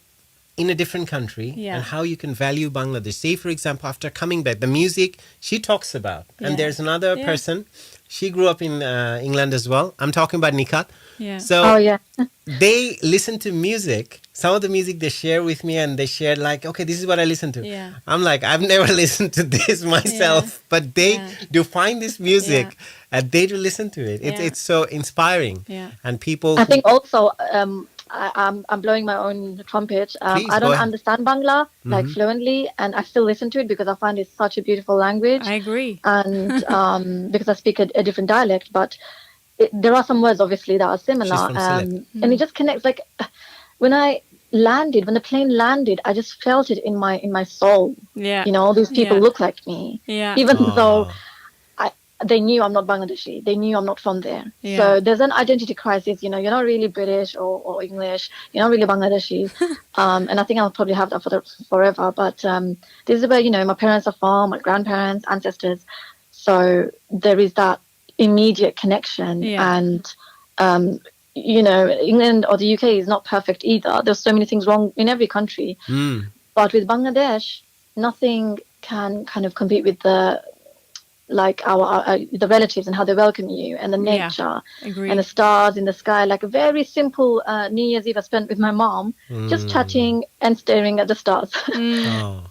in a different country and how you can value Bangladesh. Say, for example, after coming back, the music she talks about. And there's another person, she grew up in England as well. I'm talking about Nikat. Yeah. So they listen to music. Some of the music they share with me and they share like, okay, this is what I listen to. Yeah. I'm like, I've never listened to this myself, but they do find this music and they do listen to it. It's so inspiring. Yeah. And people... I think also, I'm blowing my own trumpet. I don't understand Bangla like fluently, and I still listen to it because I find it such a beautiful language. I agree. And because I speak a different dialect, but there are some words obviously that are similar, and it just connects. Like when the plane landed, I just felt it in my soul. Yeah, all these people look like me. Yeah, even though they knew I'm not Bangladeshi. They knew I'm not from there. Yeah. So there's an identity crisis. You're not really British or English. You're not really Bangladeshi. And I think I'll probably have that forever. But this is where, my parents are from, my grandparents, ancestors. So there is that immediate connection. Yeah. And, England or the UK is not perfect either. There's so many things wrong in every country. But with Bangladesh, nothing can kind of compete with the relatives and how they welcome you, and the nature and the stars in the sky. Like a very simple New Year's Eve I spent with my mom, just chatting and staring at the stars.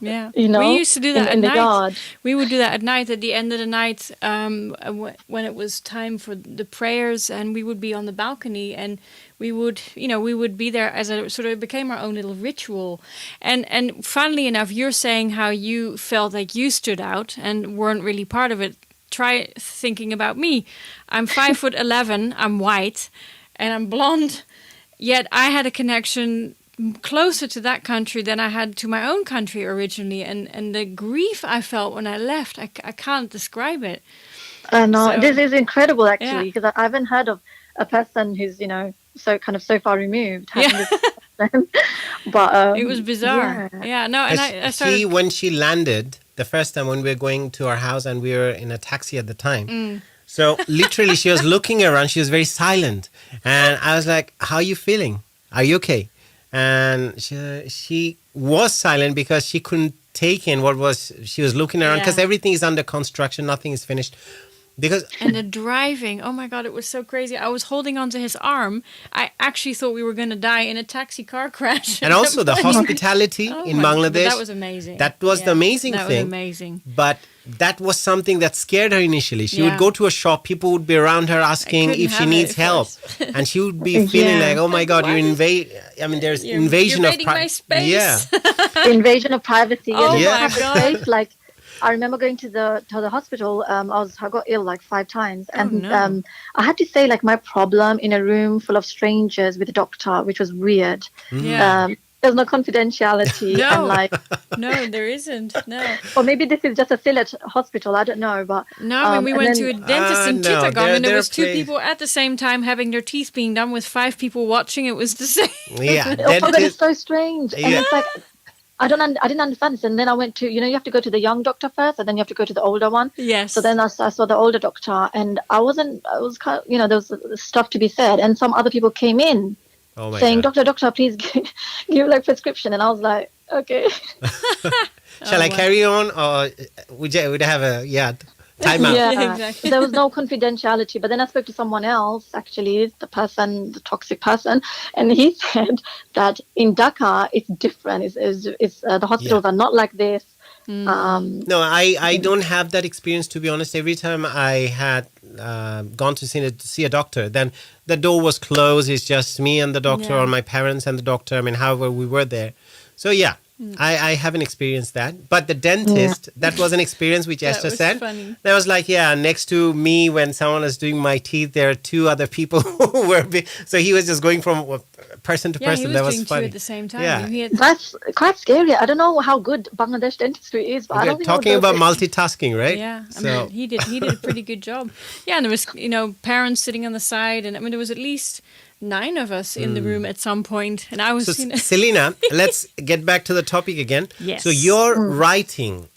Yeah, we used to do that in at the night. yard. We would do that at night, at the end of the night, when it was time for the prayers, and we would be on the balcony, and we would be there as a sort of, it became our own little ritual. And funnily enough, you're saying how you felt like you stood out and weren't really part of it. Try thinking about me. I'm 5'11", I'm white, and I'm blonde. Yet I had a connection closer to that country than I had to my own country originally. And the grief I felt when I left, I can't describe it. No, this is incredible actually, because I haven't heard of a person who's, so far removed. But it was bizarre. Yeah, no, and I started... when she landed the first time, when we were going to our house and we were in a taxi at the time. So literally she was looking around. She was very silent. And I was like, how are you feeling? Are you okay? And she was silent because she couldn't take in she was looking around because everything is under construction. Nothing is finished. And the driving, oh my God, it was so crazy. I was holding onto his arm. I actually thought we were going to die in a taxi car crash. And also the hospitality in Bangladesh. That was amazing. That was the amazing thing. That was amazing. But that was something that scared her initially. She would go to a shop, people would be around her asking if she needs help. And she would be feeling like, oh my God, there's invasion of privacy. Yeah. Invasion of privacy. Oh my God. Like, I remember going to the hospital. I got ill like 5 times, and I had to say like my problem in a room full of strangers with a doctor, which was weird. Yeah. There's no confidentiality. No. And no, there isn't. No. Or maybe this is just a Sylhet hospital. I don't know, but no. We went to a dentist in Chittagong, and there was 2 people at the same time having their teeth being done with 5 people watching. It was the same. Yeah, that is so strange. And it's like, I didn't understand this. And then I went to, you have to go to the young doctor first, and then you have to go to the older one. Yes. So then I saw the older doctor, and I was kind of, there was stuff to be said, and some other people came in saying, God. Doctor, please give like prescription. And I was like, okay. Shall I carry on, or would I have a time out? Yeah, exactly. there was no confidentiality. But then I spoke to someone else, actually, the toxic person, and he said that in Dhaka it's different. It's the hospitals are not like this. No, I don't have that experience, to be honest. Every time I had gone to see a doctor, then the door was closed. It's just me and the doctor, or my parents and the doctor. I mean, however we were there. So yeah, I haven't experienced that. But the dentist, that was an experience which Esther said. Funny. That was like, next to me when someone was doing my teeth, there are two other people who were big. So he was just going from person to person. He that was was doing funny. two at the same time. Yeah. That's quite scary. I don't know how good Bangladesh dentistry is, but I don't think talking about multitasking, right? Yeah, I So mean, he did a pretty good job. Yeah, and there was, parents sitting on the side, and I mean, there was at least 9 of us in the room at some point, and I was. So Selena, let's get back to the topic again. Yes. So your writing,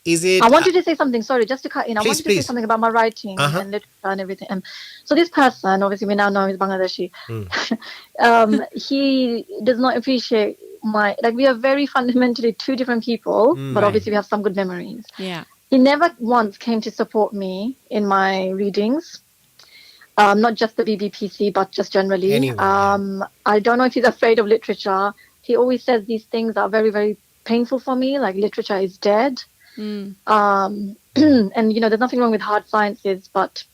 is it? I wanted to say something. Sorry, just to cut in. I wanted to say please. something about my writing and literature and everything. So this person, obviously, we now know he's Bangladeshi. He does not appreciate we are very fundamentally two different people, but obviously we have some good memories. Yeah. He never once came to support me in my readings. Not just the BBPC, but just generally. Anyway, I don't know if he's afraid of literature. He always says these things are very, very painful for me, like literature is dead. And, there's nothing wrong with hard sciences, but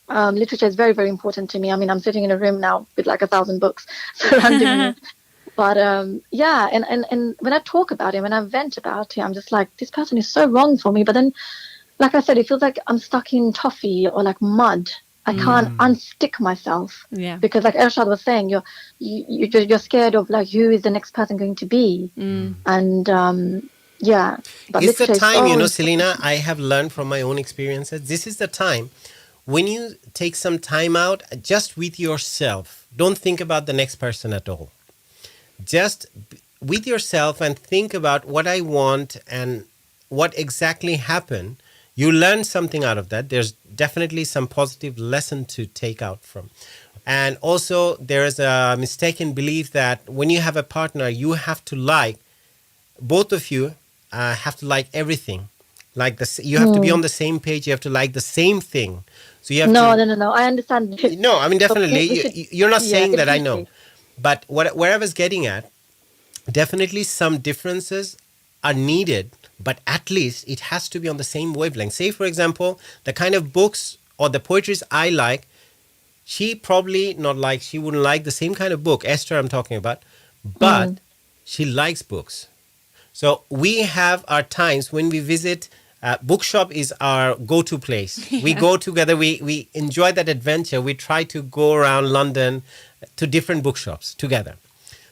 literature is very, very important to me. I mean, I'm sitting in a room now with like 1,000 books surrounding me. But and when I talk about him and I vent about him, I'm just like, this person is so wrong for me. But then, like I said, it feels like I'm stuck in toffee or like mud. I can't unstick myself. Yeah. Because like Ershad was saying, you're scared of like who is the next person going to be. And but it's the time, so Selena, I have learned from my own experiences. This is the time when you take some time out just with yourself. Don't think about the next person at all. Just with yourself and think about what I want and what exactly happened. You learn something out of that. There's definitely some positive lesson to take out from. And also there is a mistaken belief that when you have a partner, you have to both of you have to like everything. Like you have to be on the same page. You have to like the same thing. So you have No. I understand. No, I mean, definitely. You're not saying that, I know. But where I was getting at, definitely some differences are needed, but at least it has to be on the same wavelength. Say, for example, the kind of books or the poetries I like, she probably she wouldn't like the same kind of book, Esther I'm talking about, but she likes books. So we have our times when we visit, bookshop is our go-to place. Yeah. We go together, we enjoy that adventure. We try to go around London to different bookshops together.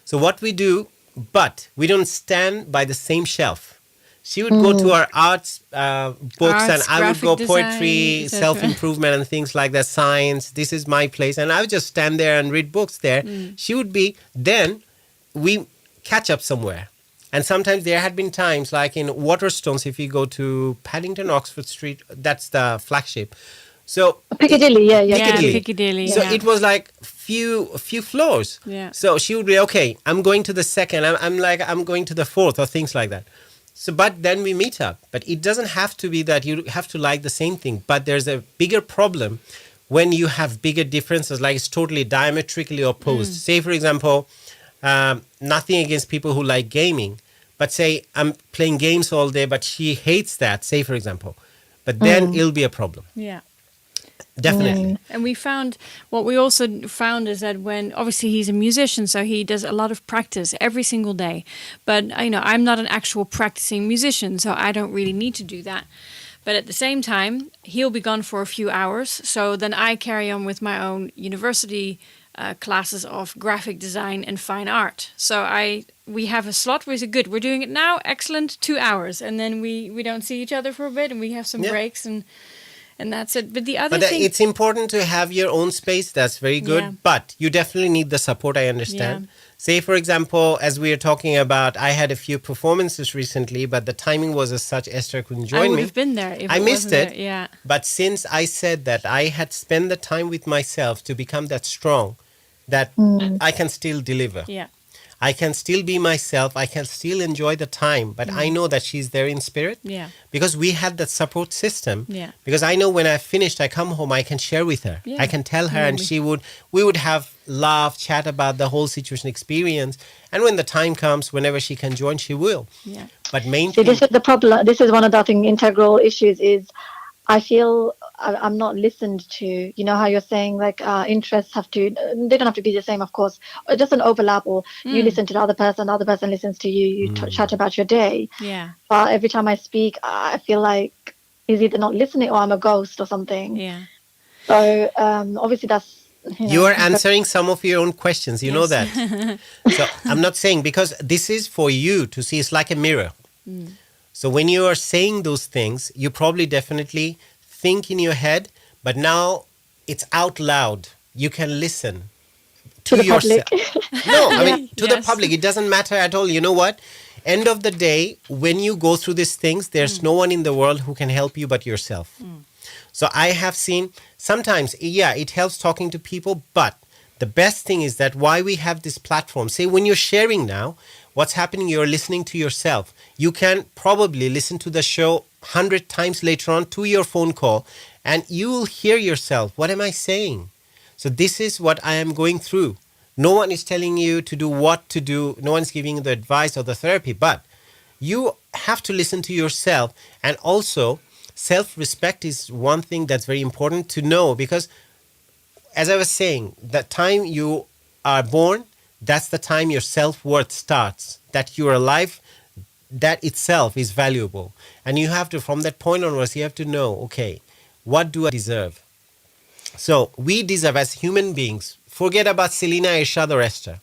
So what we do, but we don't stand by the same shelf. She would go to our arts books, and I would go poetry, design, self-improvement and things like that, science. This is my place. And I would just stand there and read books there. She would be, then we catch up somewhere. And sometimes there had been times like in Waterstones, if you go to Paddington, Oxford Street, that's the flagship. So Piccadilly, Piccadilly. So it was like few floors. Yeah. So she would be, okay, I'm going to the second. I'm going to the fourth or things like that. So, but then we meet up. But it doesn't have to be that you have to like the same thing. But there's a bigger problem when you have bigger differences, like it's totally diametrically opposed. Say, for example, nothing against people who like gaming, but say I'm playing games all day, but she hates that, say, for example. But then it'll be a problem. Yeah. Definitely. And what we also found is that when, obviously he's a musician, so he does a lot of practice every single day. But, I'm not an actual practicing musician, so I don't really need to do that. But at the same time, he'll be gone for a few hours. So then I carry on with my own university classes of graphic design and fine art. So we have a slot where we say, good, we're doing it now, excellent, 2 hours. And then we don't see each other for a bit and we have some breaks and that's it. But the other thing... It's important to have your own space. That's very good. Yeah. But you definitely need the support, I understand. Yeah. Say, for example, as we are talking about, I had a few performances recently, but the timing was as such Esther couldn't join me. I would have been there if I it missed wasn't it. there. Yeah. But since I said that I had spent the time with myself to become that strong, that I can still deliver. Yeah. I can still be myself. I can still enjoy the time, but I know that she's there in spirit. Yeah. Because we had that support system. Yeah. Because I know when I finished, I come home, I can share with her. Yeah. I can tell her, and we would have laugh, chat about the whole situation, experience. And when the time comes, whenever she can join, she will. Yeah. But main See, thing, this is the problem. This is one of the integral issues is I feel I'm not listened to. You know how you're saying like interests they don't have to be the same, of course. It doesn't overlap, or you listen to the other person listens to you, you chat about your day. Yeah. But every time I speak, I feel like he's either not listening or I'm a ghost or something. Yeah. So obviously that's, you are answering some of your own questions. You know that. So I'm not saying, because this is for you to see. It's like a mirror. So when you are saying those things, you probably definitely think in your head, but now it's out loud. You can listen to the yourself. public. No, I mean, to the Yes. public. It doesn't matter at all. You know what? End of the day, when you go through these things, there's no one in the world who can help you but yourself. So I have seen sometimes, it helps talking to people, but the best thing is that why we have this platform. Say when you're sharing now, what's happening, you're listening to yourself. You can probably listen to the show 100 times later on to your phone call, and you will hear yourself. What am I saying? So this is what I am going through. No one is telling you to do what to do. No one's giving you the advice or the therapy, but you have to listen to yourself. And also, self-respect is one thing that's very important to know, because as I was saying, the time you are born, that's the time your self-worth starts. That you're alive, that itself is valuable. And you have to, from that point onwards, you have to know, okay, what do I deserve? So we deserve as human beings, forget about Selena, Ershad or Esther.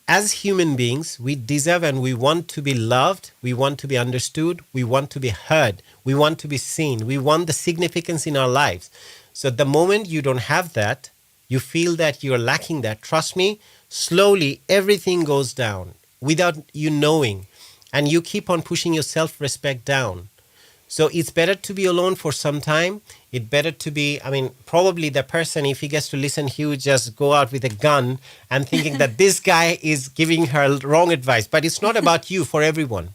As human beings, we deserve and we want to be loved, we want to be understood, we want to be heard, we want to be seen, we want the significance in our lives. So the moment you don't have that, you feel that you're lacking that, trust me, slowly everything goes down without you knowing, and you keep on pushing your self-respect down. So it's better to be alone for some time. It's better to be, probably the person, if he gets to listen, he would just go out with a gun and thinking that this guy is giving her wrong advice. But it's not about you, for everyone.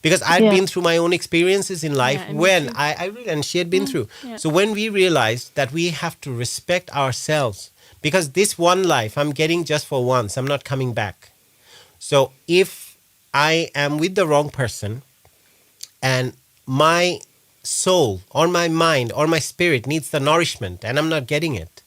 Because I've been through my own experiences in life when I really, and she had been through. Yeah. So when we realized that we have to respect ourselves, because this one life I'm getting just for once, I'm not coming back. So if I am with the wrong person and my soul or my mind or my spirit needs the nourishment and I'm not getting it,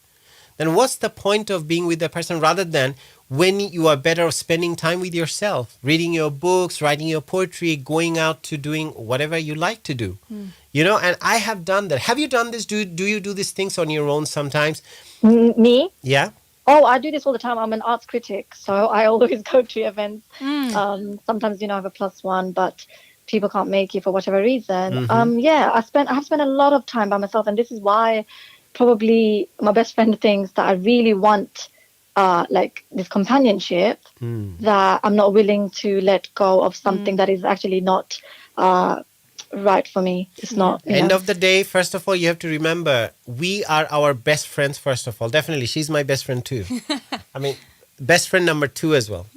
then what's the point of being with the person, rather than when you are better off spending time with yourself, reading your books, writing your poetry, going out to doing whatever you like to do. And I have done that. Have you done this? Do you do these things on your own sometimes? Me? Yeah. Oh, I do this all the time. I'm an arts critic, so I always go to events. Sometimes, I have a +1, but people can't make it for whatever reason. I have spent a lot of time by myself, and this is why probably my best friend thinks that I really want like this companionship, that I'm not willing to let go of something that is actually not right for me. It's not. End of the day, first of all, you have to remember, we are our best friends, first of all. Definitely, she's my best friend too. Best friend number 2 as well.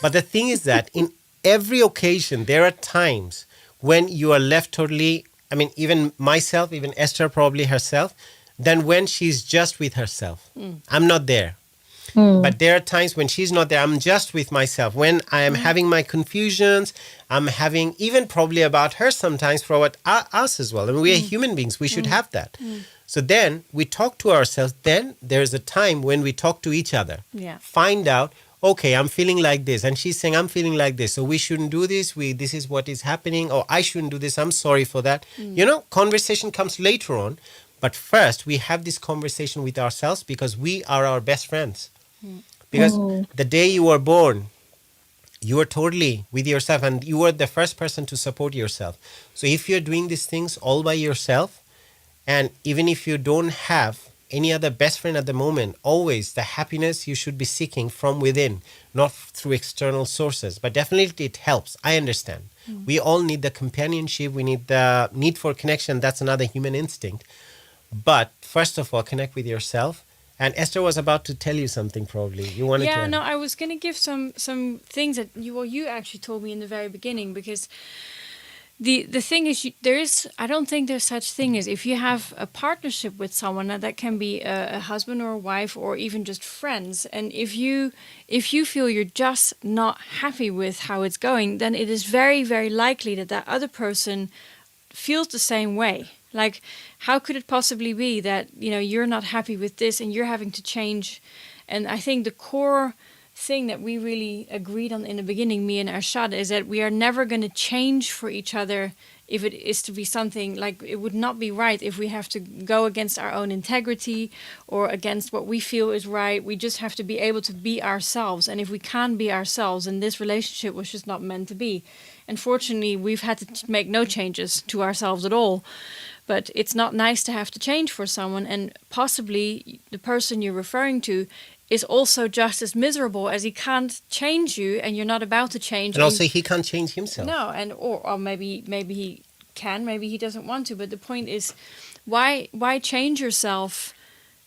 But the thing is that in every occasion, there are times when you are left totally, even myself, even Esther probably herself, than when she's just with herself. I'm not there. But there are times when she's not there. I'm just with myself. When I am having my confusions, I'm having even probably about her sometimes for what us as well. We are human beings. We should have that. So then we talk to ourselves. Then there's a time when we talk to each other. Yeah. Find out, okay, I'm feeling like this. And she's saying, I'm feeling like this. So we shouldn't do this. This is what is happening. Or I shouldn't do this. I'm sorry for that. Conversation comes later on. But first, we have this conversation with ourselves, because we are our best friends. Because the day you were born, you were totally with yourself, and you were the first person to support yourself. So if you're doing these things all by yourself, and even if you don't have any other best friend at the moment, always the happiness you should be seeking from within, not through external sources. But definitely it helps. I understand. We all need the companionship. We need the need for connection. That's another human instinct. But first of all, connect with yourself. And Esther was about to tell you something probably. You wanted to... Yeah, no, I was going to give some things that you actually told me in the very beginning, because the thing is, I don't think there's such thing as, if you have a partnership with someone, that can be a husband or a wife or even just friends, and if you feel you're just not happy with how it's going, then it is very, very likely that other person feels the same way. Like, how could it possibly be that, you're not happy with this and you're having to change? And I think the core thing that we really agreed on in the beginning, me and Ershad, is that we are never going to change for each other if it is to be something like, it would not be right if we have to go against our own integrity or against what we feel is right. We just have to be able to be ourselves. And if we can't be ourselves, then this relationship was just not meant to be. Unfortunately, we've had to make no changes to ourselves at all. But it's not nice to have to change for someone, and possibly the person you're referring to is also just as miserable, as he can't change you and you're not about to change. And also he can't change himself. No, and or maybe he can, maybe he doesn't want to. But the point is, why change yourself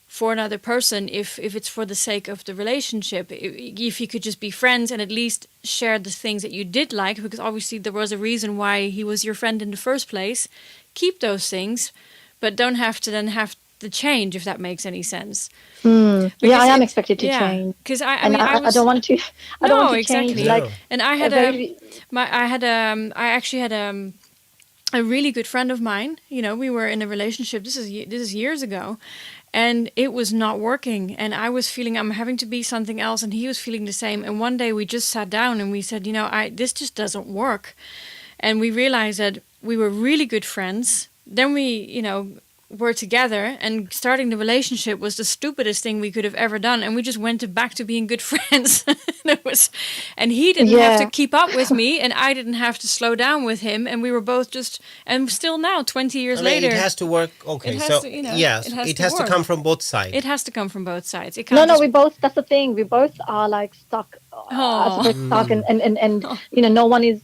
for another person if it's for the sake of the relationship? If you could just be friends and at least share the things that you did like, because obviously there was a reason why he was your friend in the first place. Keep those things, but don't have to then have the change, if that makes any sense. Yeah, I am expected to change, because I don't want to. I don't want to exactly. change. Like, and I actually had a really good friend of mine. We were in a relationship. This is years ago, and it was not working. And I was feeling I'm having to be something else, and he was feeling the same. And one day we just sat down and we said, this just doesn't work. And we realized that we were really good friends. Then we, were together, and starting the relationship was the stupidest thing we could have ever done. And we just went back to being good friends. And he didn't have to keep up with me, and I didn't have to slow down with him. And we were both and still now, 20 years later. It has to work. Okay, it has to come from both sides. It has to come from both sides. It can't we both, that's the thing. We both are like stuck. Stuck, and no one is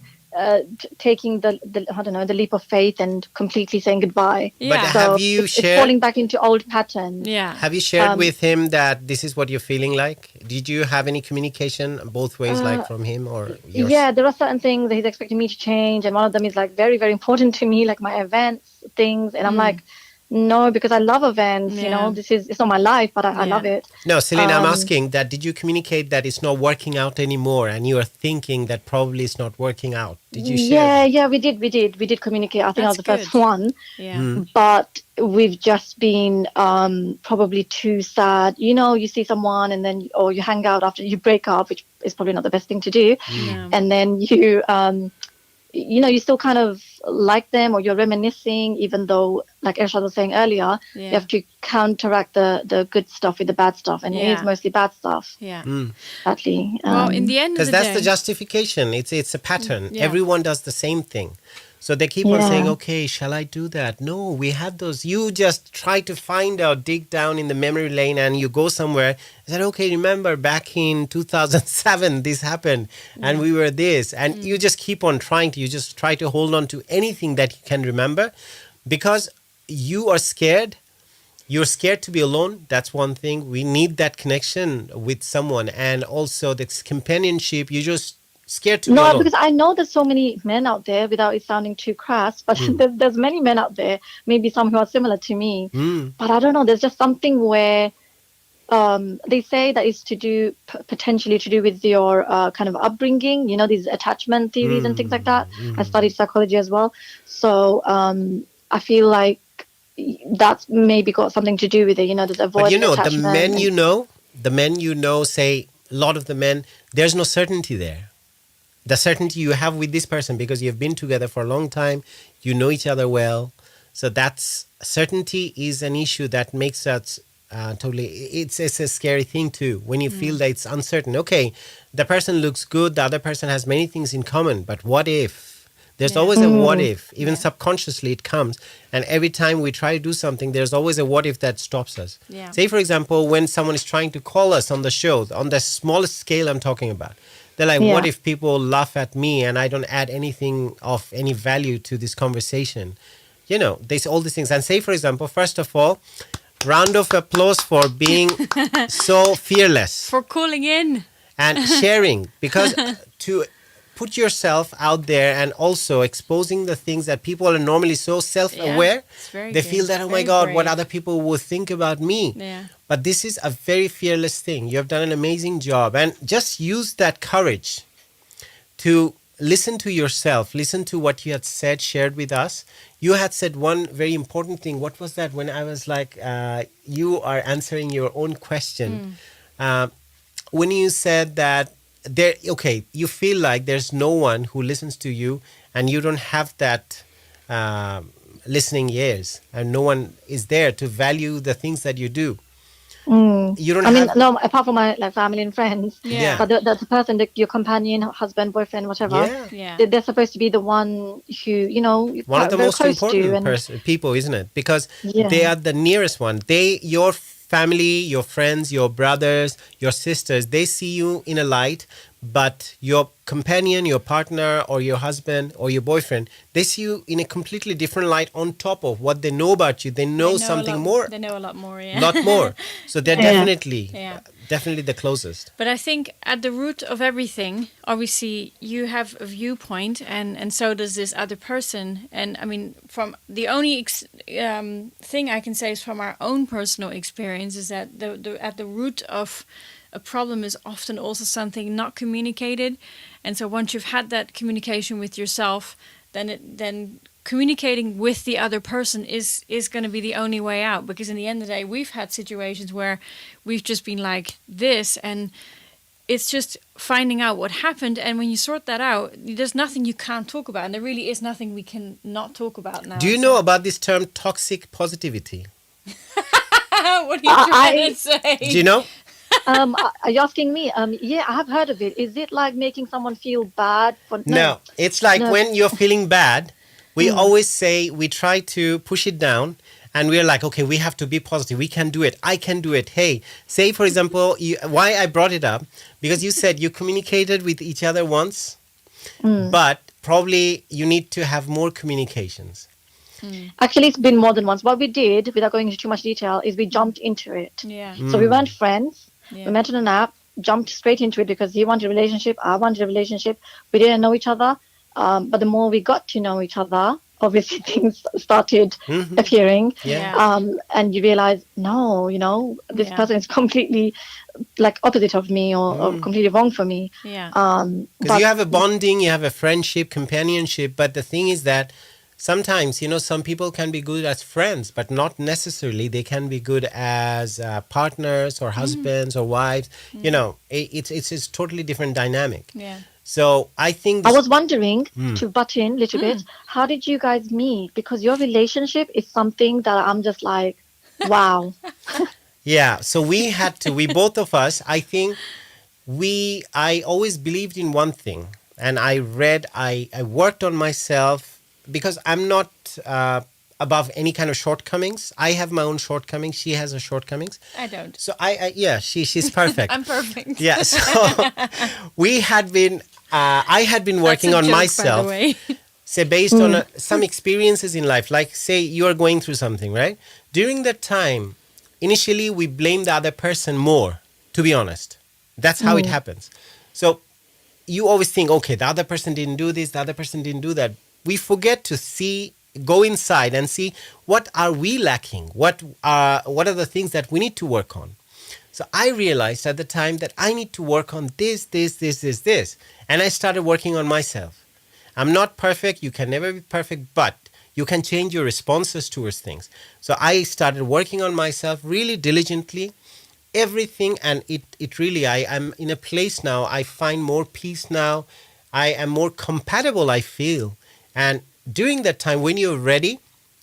taking the leap of faith and completely saying goodbye. Yeah. But so have you shared? It's falling back into old patterns. Yeah. Have you shared with him that this is what you're feeling like? Did you have any communication both ways, like from him or yours? Yeah, there are certain things that he's expecting me to change, and one of them is like very, very important to me, like my events, things, and I'm like, no, because I love events. It's not my life, but I love it. No, Celine, I'm asking that, did you communicate that it's not working out anymore, and you are thinking that probably it's not working out? Did you share? Yeah, we did communicate. I think I was the first one. Yeah. But we've just been probably too sad. You see someone and then, or you hang out after you break up, which is probably not the best thing to do. And then you you still kind of like them, or you're reminiscing, even though, like Ershad was saying earlier, you have to counteract the good stuff with the bad stuff, and it is mostly bad stuff. Yeah. Sadly. Well, in the end of the day, because that's the justification. It's a pattern. Everyone does the same thing. So they keep on saying, okay, shall I do that? No, we had those. You just try to find out, dig down in the memory lane, and you go somewhere. I said, okay, remember back in 2007, this happened, and we were this. And you just keep on trying to, you just try to hold on to anything that you can remember, because you are scared. You're scared to be alone. That's one thing. We need that connection with someone. And also this companionship, you just scared to be alone. Because I know there's so many men out there, without it sounding too crass, but there's many men out there, maybe some who are similar to me. But I don't know, there's just something where they say that it's potentially to do with your kind of upbringing, these attachment theories and things like that. I studied psychology as well. So I feel like that's maybe got something to do with it, there's avoiding attachment. The men say, a lot of the men, there's no certainty there. The certainty you have with this person, because you've been together for a long time, you know each other well. So that's certainty is an issue that makes us totally. It's a scary thing too, when you feel that it's uncertain. Okay, the person looks good, the other person has many things in common, but what if There's Yeah. always a what if. Even subconsciously it comes. And every time we try to do something, there's always a what if that stops us. Yeah. Say, for example, when someone is trying to call us on the show, on the smallest scale I'm talking about, they're like, Yeah. what if people laugh at me and I don't add anything of any value to this conversation? You know, there's all these things. And say, for example, first of all, round of applause for being so fearless For calling in. and sharing, because to put yourself out there and also exposing the things that people are normally so self-aware, it's very they good. feel that, oh my Very God, what brave. other people will think about me. Yeah. But this is a very fearless thing. You have done an amazing job, and just use that courage to listen to yourself, listen to what you had said, shared with us. You had said one very important thing. What was that? When I was like, you are answering your own question. When you said that you feel like there's no one who listens to you, and you don't have that listening ears, and no one is there to value the things that you do. You don't I mean, have. no, apart from my like family and friends. Yeah. But the person, your companion, husband, boyfriend, whatever. Yeah. Yeah. They're supposed to be the one who, you know, you're One of the very most close to. important And people, isn't it? Because Yeah. they are the nearest one. Your family, your friends, your brothers, your sisters, they see you in a light, but your companion, your partner, or your husband, or your boyfriend, they see you in a completely different light on top of what they know about you. They know, something more, They know a lot more, yeah. lot more. So they're Yeah. definitely the closest. But I think at the root of everything, obviously, you have a viewpoint, and so does this other person. And I mean, from the only thing I can say is from our own personal experience is that at the root of a problem is often also something not communicated. And so once you've had that communication with yourself, then communicating with the other person is going to be the only way out. Because in the end of the day, we've had situations where we've just been like this, and it's just finding out what happened. And when you sort that out, there's nothing you can't talk about, and there really is nothing we can not talk about now. Do you know about this term toxic positivity? What are you trying to say? Do you know? are you asking me? Yeah, I have heard of it. Is it like making someone feel bad for? No, it's like when you're feeling bad, we always say, we try to push it down, and we're like, okay, we have to be positive. We can do it. I can do it. Hey, say, for example, why I brought it up, because you said you communicated with each other once, but probably you need to have more communications. Actually, it's been more than once. What we did, without going into too much detail, is we jumped into it. Yeah. So we weren't friends. Yeah. We met on an app, jumped straight into it because he wanted a relationship, I wanted a relationship. We didn't know each other. But the more we got to know each other, obviously things started appearing. Yeah. And you realize, no, you know, this person is completely like opposite of me or completely wrong for me. Yeah. Because you have a bonding, you have a friendship, companionship. But the thing is that sometimes, you know, some people can be good as friends, but not necessarily they can be good as partners or husbands or wives. You know, it's a totally different dynamic. Yeah. So I think I was wondering, to butt in a little bit, how did you guys meet? Because your relationship is something that I'm just like, wow. Yeah, so we both of us, I think I always believed in one thing, and I worked on myself, because I'm not above any kind of shortcomings. I have my own shortcomings. She has her shortcomings. I don't. So she's perfect. I'm perfect. Yeah, so I had been working on myself. By the way. Say based on some experiences in life, like say you are going through something, right? During that time, initially we blame the other person more, to be honest. That's how it happens. So you always think, okay, the other person didn't do this, the other person didn't do that. We forget to go inside and see what are we lacking, what are the things that we need to work on. So I realized at the time that I need to work on this. And I started working on myself. I'm not perfect. You can never be perfect, but you can change your responses towards things. So I started working on myself really diligently, everything. And it really, I am in a place now. I find more peace now. I am more compatible, I feel. And during that time, when you're ready,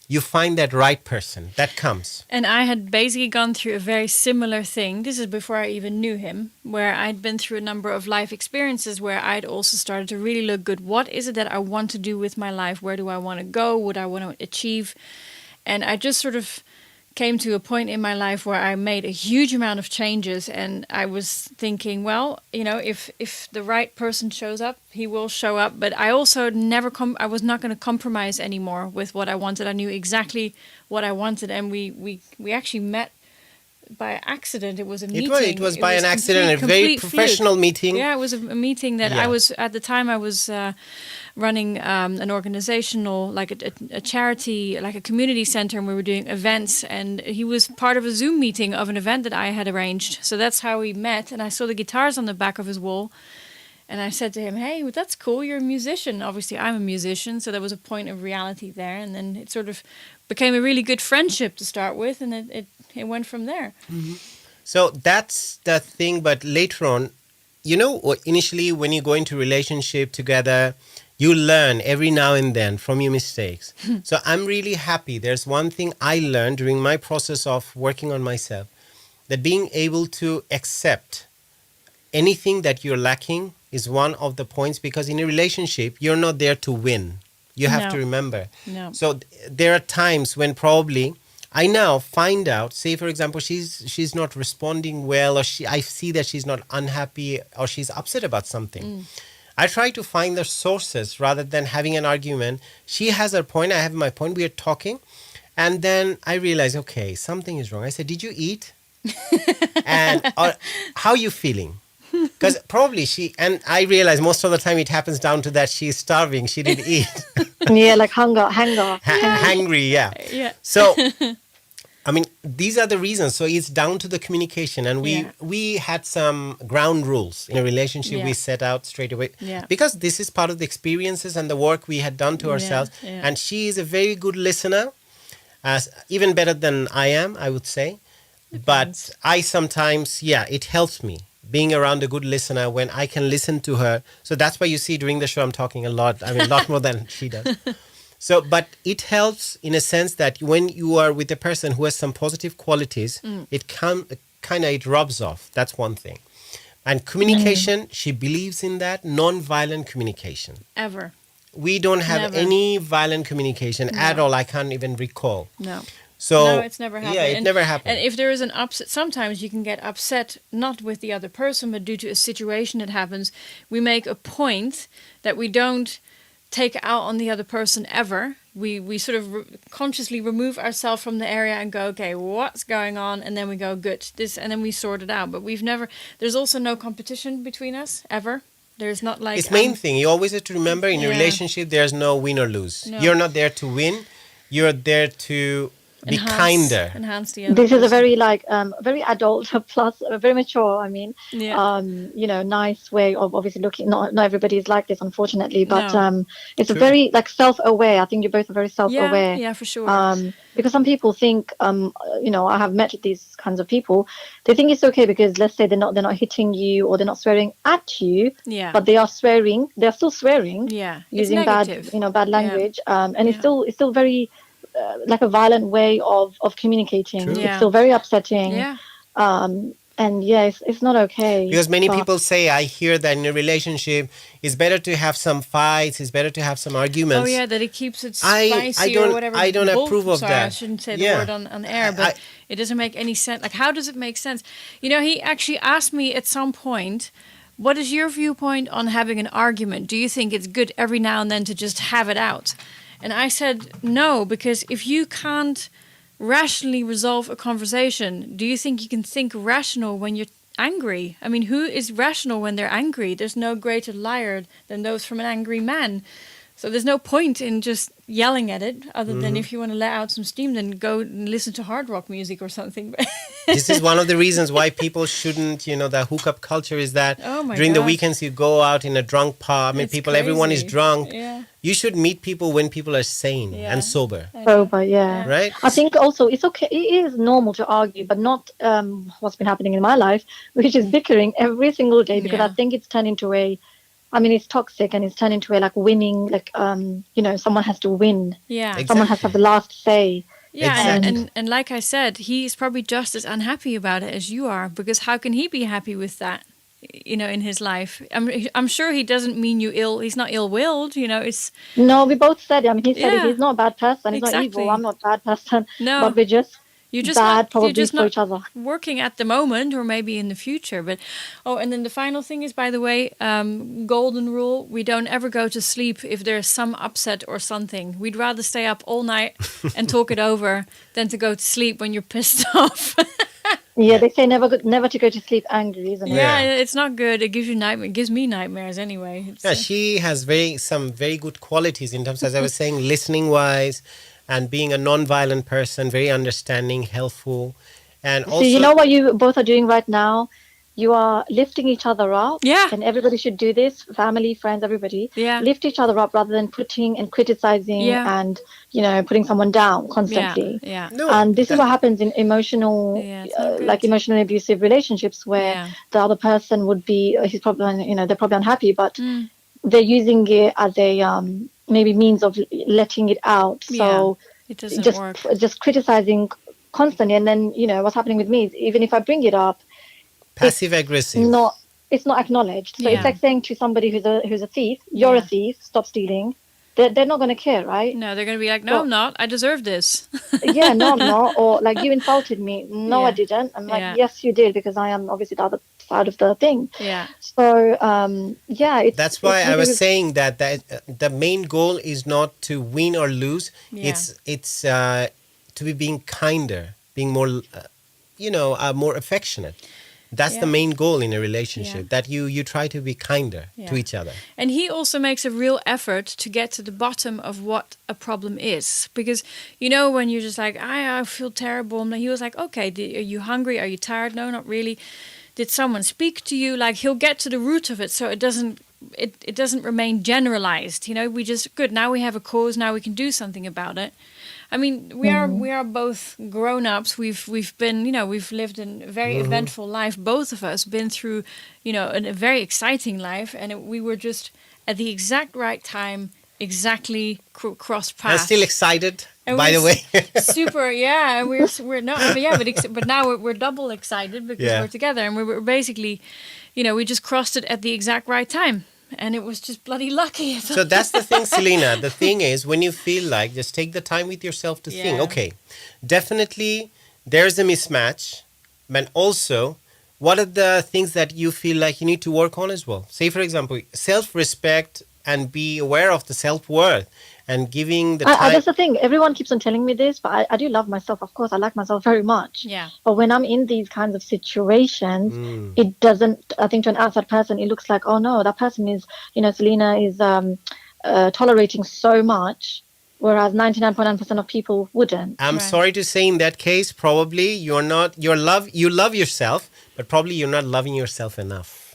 you find that right person that comes. And I had basically gone through a very similar thing. This is before I even knew him, where I'd been through a number of life experiences where I'd also started to really look good. What is it that I want to do with my life? Where do I want to go? What I want to achieve? And I just sort of came to a point in my life where I made a huge amount of changes, and I was thinking, well, you know, if the right person shows up, he will show up. But I also I was not going to compromise anymore with what I wanted. I knew exactly what I wanted, and we actually met by accident. It was a meeting. It was by an accident, a very professional meeting. Yeah, it was a meeting that I was, at the time I was running an organizational, like a charity, like a community center, and we were doing events, and he was part of a Zoom meeting of an event that I had arranged. So that's how we met, and I saw the guitars on the back of his wall, and I said to him, hey, that's cool, you're a musician. Obviously I'm a musician, so there was a point of reality there, and then it sort of became a really good friendship to start with, and it went from there. Mm-hmm. So that's the thing, but later on, you know, initially when you go into relationship together, you learn every now and then from your mistakes. So I'm really happy. There's one thing I learned during my process of working on myself, that being able to accept anything that you're lacking is one of the points, because in a relationship, you're not there to win. You have to remember. No. So there are times when probably I now find out, say for example, she's not responding well, or I see that she's not unhappy or she's upset about something. I try to find the sources rather than having an argument. She has her point, I have my point, we are talking. And then I realize, okay, something is wrong. I said, did you eat? And how are you feeling? Because probably and I realize most of the time it happens down to that she's starving, she didn't eat. Yeah, like hunger. Hungry, yeah. Yeah. So, I mean, these are the reasons. So it's down to the communication. And we had some ground rules in a relationship we set out straight away. Yeah. Because this is part of the experiences and the work we had done to ourselves. Yeah. And she is a very good listener, even better than I am, I would say. But I sometimes, it helps me being around a good listener when I can listen to her. So that's why you see during the show I'm talking a lot. I mean, a lot more than she does. So, but it helps in a sense that when you are with a person who has some positive qualities, it rubs off. That's one thing. And communication, she believes in that, non-violent communication. Ever. We don't have any violent communication at all. I can't even recall. No. So, no, it's never happened. Yeah, it never happened. And if there is an upset, sometimes you can get upset not with the other person, but due to a situation that happens. We make a point that we don't take out on the other person ever. We sort of consciously remove ourselves from the area and go, okay, what's going on? And then we go, good, this, and then we sort it out. But there's also no competition between us ever. There's not like... It's main thing. You always have to remember in a relationship, there's no win or lose. No. You're not there to win. You're there to be kinder. Enhance the other This person. is a very very adult plus very mature. I mean, nice way of obviously looking. Not everybody is like this, unfortunately, but it's a very self-aware. I think you both are very self-aware. Yeah, for sure. Because some people think, I have met these kinds of people. They think it's okay because let's say they're not hitting you or they're not swearing at you. Yeah. But they are swearing. They're still swearing. Yeah. Using bad language. And it's still very. Like a violent way of communicating. True. It's still very upsetting. Yeah. And it's not okay. Because many people say, I hear that in a relationship, it's better to have some fights, it's better to have some arguments. Oh yeah, that it keeps it spicy or whatever. I don't approve of that. I shouldn't say the word on air, but it doesn't make any sense. Like, how does it make sense? He actually asked me at some point, what is your viewpoint on having an argument? Do you think it's good every now and then to just have it out? And I said, no, because if you can't rationally resolve a conversation, do you think you can think rational when you're angry? I mean, who is rational when they're angry? There's no greater liar than those from an angry man. So there's no point in just yelling at it, other than if you want to let out some steam, then go and listen to hard rock music or something. This is one of the reasons why people shouldn't, the hookup culture is that during the weekends you go out in a drunk pub. I mean, everyone is drunk. Yeah. You should meet people when people are sane and sober. Sober, yeah. Right? I think also it's okay. It is normal to argue, but not what's been happening in my life, which is bickering every single day, because I think it's turned into a I mean, it's toxic and it's turned into a like winning, like, someone has to win. Yeah. Someone has to have the last say. Yeah, Exactly. and like I said, he's probably just as unhappy about it as you are, because how can he be happy with that, in his life? I'm sure he doesn't mean you ill. He's not ill-willed, It's No, we both said it. I mean, he said it. yeah, He's not a bad person. He's not evil. exactly. I'm not a bad person. No, But we're just bad you're probably just for not each other. working at the moment, or maybe in the future. But and then the final thing is, by the way, golden rule: we don't ever go to sleep if there's some upset or something. We'd rather stay up all night and talk it over than to go to sleep when you're pissed off. Yeah, they say never to go to sleep angry, isn't it? Yeah, it's not good. It gives you nightmare. It gives me nightmares anyway. Yeah, she has some very good qualities in terms, as I was saying, listening wise, and being a non-violent person, very understanding, helpful, and also. So you know what you both are doing right now? You are lifting each other up. Yeah. And everybody should do this. Family, friends, everybody. Yeah. Lift each other up rather than putting and criticizing and, putting someone down constantly. Yeah. No, And this is what happens in emotional, it's not good. like emotionally abusive relationships where the other person would be, he's probably, they're probably unhappy, but they're using it as a maybe means of letting it out. So it doesn't work. Just criticizing constantly. And then, what's happening with me is even if I bring it up, passive aggressive. It's not acknowledged. So it's like saying to somebody who's a thief, you're a thief, stop stealing. They're not going to care, right? No, they're going to be like, no, I'm not. I deserve this. Yeah, no, I'm not. Or like, you insulted me. No, I didn't. I'm like, yes, you did, because I am obviously the other side of the thing. Yeah. So, that's why I was saying that the main goal is not to win or lose. Yeah. It's to be being kinder, being more, more affectionate. That's the main goal in a relationship, that you try to be kinder to each other. And he also makes a real effort to get to the bottom of what a problem is. Because, when you're just like, I feel terrible. And he was like, okay, are you hungry? Are you tired? No, not really. Did someone speak to you? Like, he'll get to the root of it so it doesn't remain generalized. We just, good, now we have a cause, now we can do something about it. I mean, we are both grown-ups. We've been, we've lived a very eventful life. Both of us been through, a very exciting life, and we were just at the exact right time, exactly crossed paths. I'm still excited, by the way. Super, yeah. We're not, yeah, but now we're double excited because we're together, and we were basically, we just crossed it at the exact right time. And it was just bloody lucky. So that's the thing, Selena. The thing is, when you feel like, just take the time with yourself to think, okay, definitely there's a mismatch. But also, what are the things that you feel like you need to work on as well? Say, for example, self-respect and be aware of the self-worth and giving the time. That's the thing. Everyone keeps on telling me this, but I do love myself. Of course, I like myself very much. Yeah. But when I'm in these kinds of situations, it doesn't, I think to an outside person, it looks like, oh no, that person is, Selena is tolerating so much, whereas 99.9% of people wouldn't. I'm sorry to say, in that case, probably you love yourself, but probably you're not loving yourself enough.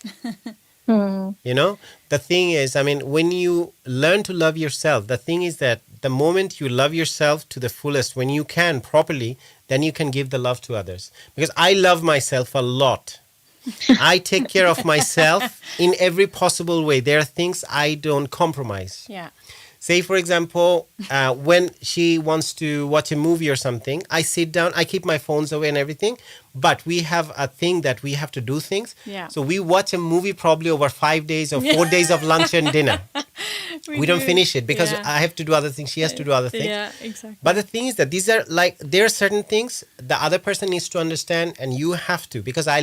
The thing is, I mean, when you learn to love yourself, the thing is that the moment you love yourself to the fullest, when you can properly, then you can give the love to others. Because I love myself a lot. I take care of myself in every possible way. There are things I don't compromise. Yeah. Say, for example, when she wants to watch a movie or something, I sit down, I keep my phones away and everything, but we have a thing that we have to do things. Yeah. So we watch a movie probably over 5 days or 4 days of lunch and dinner. We don't finish it because I have to do other things, she has to do other things. Yeah, exactly. But the thing is that these are there are certain things the other person needs to understand, and you have to, because I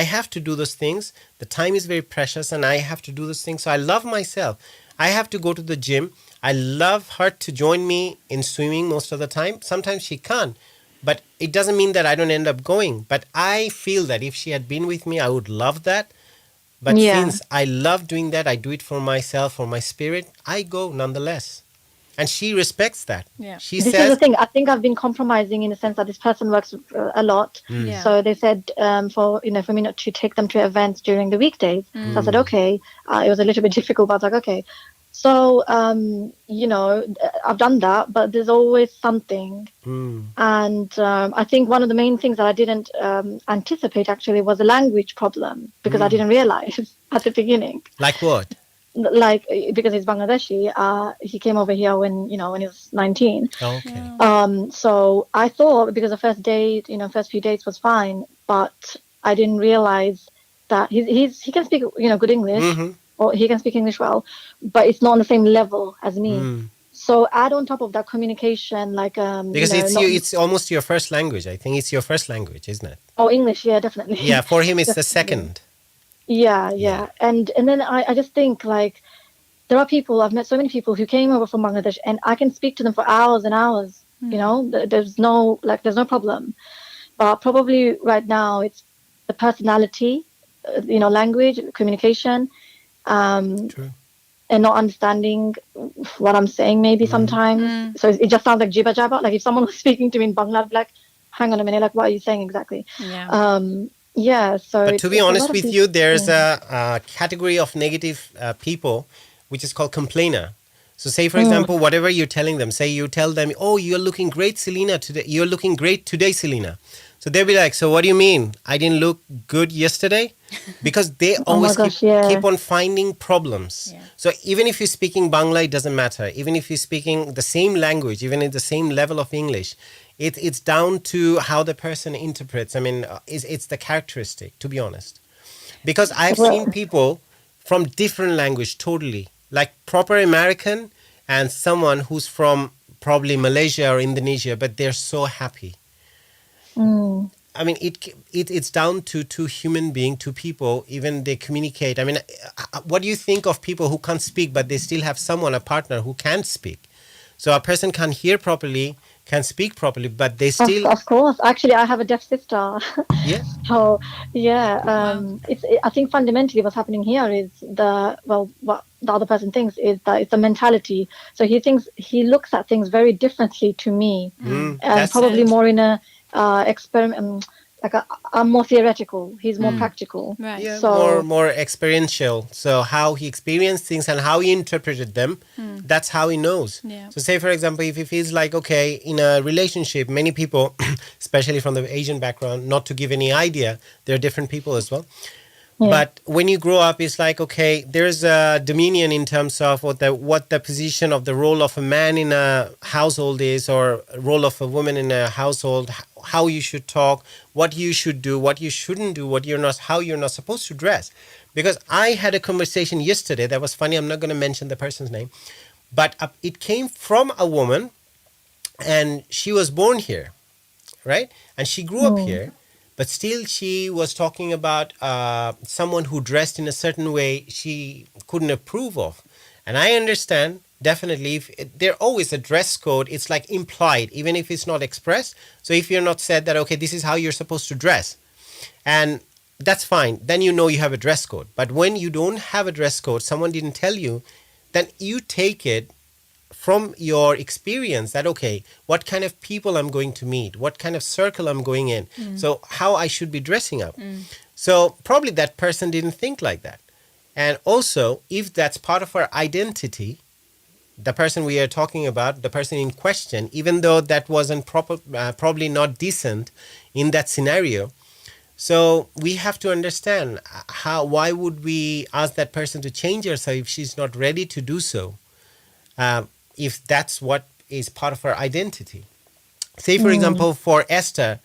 have to do those things. The time is very precious and I have to do those things. So I love myself. I have to go to the gym. I love her to join me in swimming most of the time. Sometimes she can't, but it doesn't mean that I don't end up going. But I feel that if she had been with me, I would love that. But since I love doing that, I do it for myself, for my spirit, I go nonetheless. And she respects that. Yeah. She this says, is the thing. I think I've been compromising in the sense that this person works a lot. Yeah. So they said for me not to take them to events during the weekdays. So I said, okay. It was a little bit difficult, but I was like, okay. So, I've done that, but there's always something. And I think one of the main things that I didn't anticipate actually was a language problem, because I didn't realize at the beginning. Like what? Like, because he's Bangladeshi, he came over here when he was 19. Okay. So I thought, because the first few dates was fine, but I didn't realize that he can speak, good English, or he can speak English well, but it's not on the same level as me. So add on top of that communication, like because it's almost your first language. I think it's your first language, isn't it? Oh, English, yeah, definitely. Yeah, for him it's the Definitely. second. Yeah. And then I just think, like, there are people, I've met so many people who came over from Bangladesh, and I can speak to them for hours and hours. There's no problem. But probably right now it's the personality, language, communication, True. and not understanding what I'm saying maybe sometimes. So it just sounds like jibba jabba. Like if someone was speaking to me in Bangla, I'd be like, hang on a minute, like, what are you saying exactly? Yeah. So But to be honest with you, there's yeah. a category of negative people which is called complainer. So say, for example, whatever you're telling them, say you tell them, oh, you're looking great, Selena, today. You're looking great today, Selena. So they'll be like, so what do you mean? I didn't look good yesterday? Because they always keep on finding problems. Yeah. So even if you're speaking Bangla, it doesn't matter. Even if you're speaking the same language, even in the same level of English, it's down to how the person interprets. I mean, it's the characteristic, to be honest. Because I've seen people from different language totally, like proper American and someone who's from probably Malaysia or Indonesia, but they're so happy. I mean, it's down to two human beings, two people, even they communicate. I mean, what do you think of people who can't speak, but they still have someone, a partner, who can speak? So a person can hear properly, can speak properly, but they still... Of course. Actually, I have a deaf sister. Yeah. So, yeah, I think fundamentally what's happening here is what the other person thinks is that it's a mentality. So he looks at things very differently to me, and probably more in a experiment, I'm more theoretical. He's more practical. Right. Yeah, so, more experiential. So how he experienced things and how he interpreted them, that's how he knows. Yeah. So say, for example, if he feels like, okay, in a relationship, many people, especially from the Asian background, not to give any idea, there are different people as well. Yeah. But when you grow up, it's like, okay, there's a dominion in terms of what the position of the role of a man in a household is, or role of a woman in a household, how you should talk, what you should do, what you shouldn't do, how you're not supposed to dress. Because I had a conversation yesterday that was funny. I'm not going to mention the person's name, but it came from a woman, and she was born here, right? And she grew up here. But still, she was talking about someone who dressed in a certain way she couldn't approve of. And I understand, definitely, if there's always a dress code, it's like implied, even if it's not expressed. So if you're not said that, okay, this is how you're supposed to dress, and that's fine, then you know you have a dress code. But when you don't have a dress code, someone didn't tell you, then you take it from your experience that, okay, what kind of people I'm going to meet, what kind of circle I'm going in, so how I should be dressing up. So probably that person didn't think like that. And also, if that's part of our identity, the person we are talking about, the person in question, even though that wasn't probably not decent in that scenario, so we have to understand why would we ask that person to change herself if she's not ready to do so? If that's what is part of her identity. Say, for example, for Esther,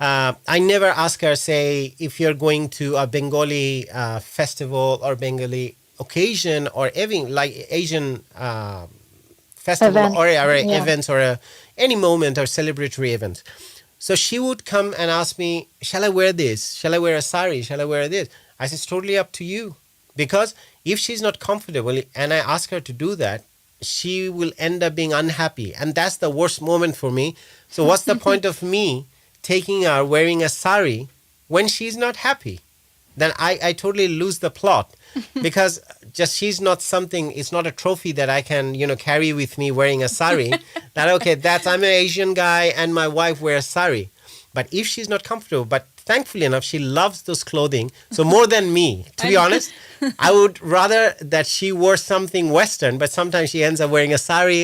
I never ask her, say, if you're going to a Bengali festival or Bengali occasion or even like Asian festival or events or any moment or celebratory event. So she would come and ask me, shall I wear this? Shall I wear a sari? Shall I wear this? I said, it's totally up to you. Because if she's not comfortable and I ask her to do that, she will end up being unhappy. And that's the worst moment for me. So what's the point of me taking her wearing a sari when she's not happy? Then I totally lose the plot. Because just she's not something, it's not a trophy that I can, carry with me wearing a sari. That, okay, I'm an Asian guy and my wife wears sari. But if she's not comfortable, but thankfully enough, she loves those clothing. So more than me, to be honest, I would rather that she wore something Western, but sometimes she ends up wearing a sari,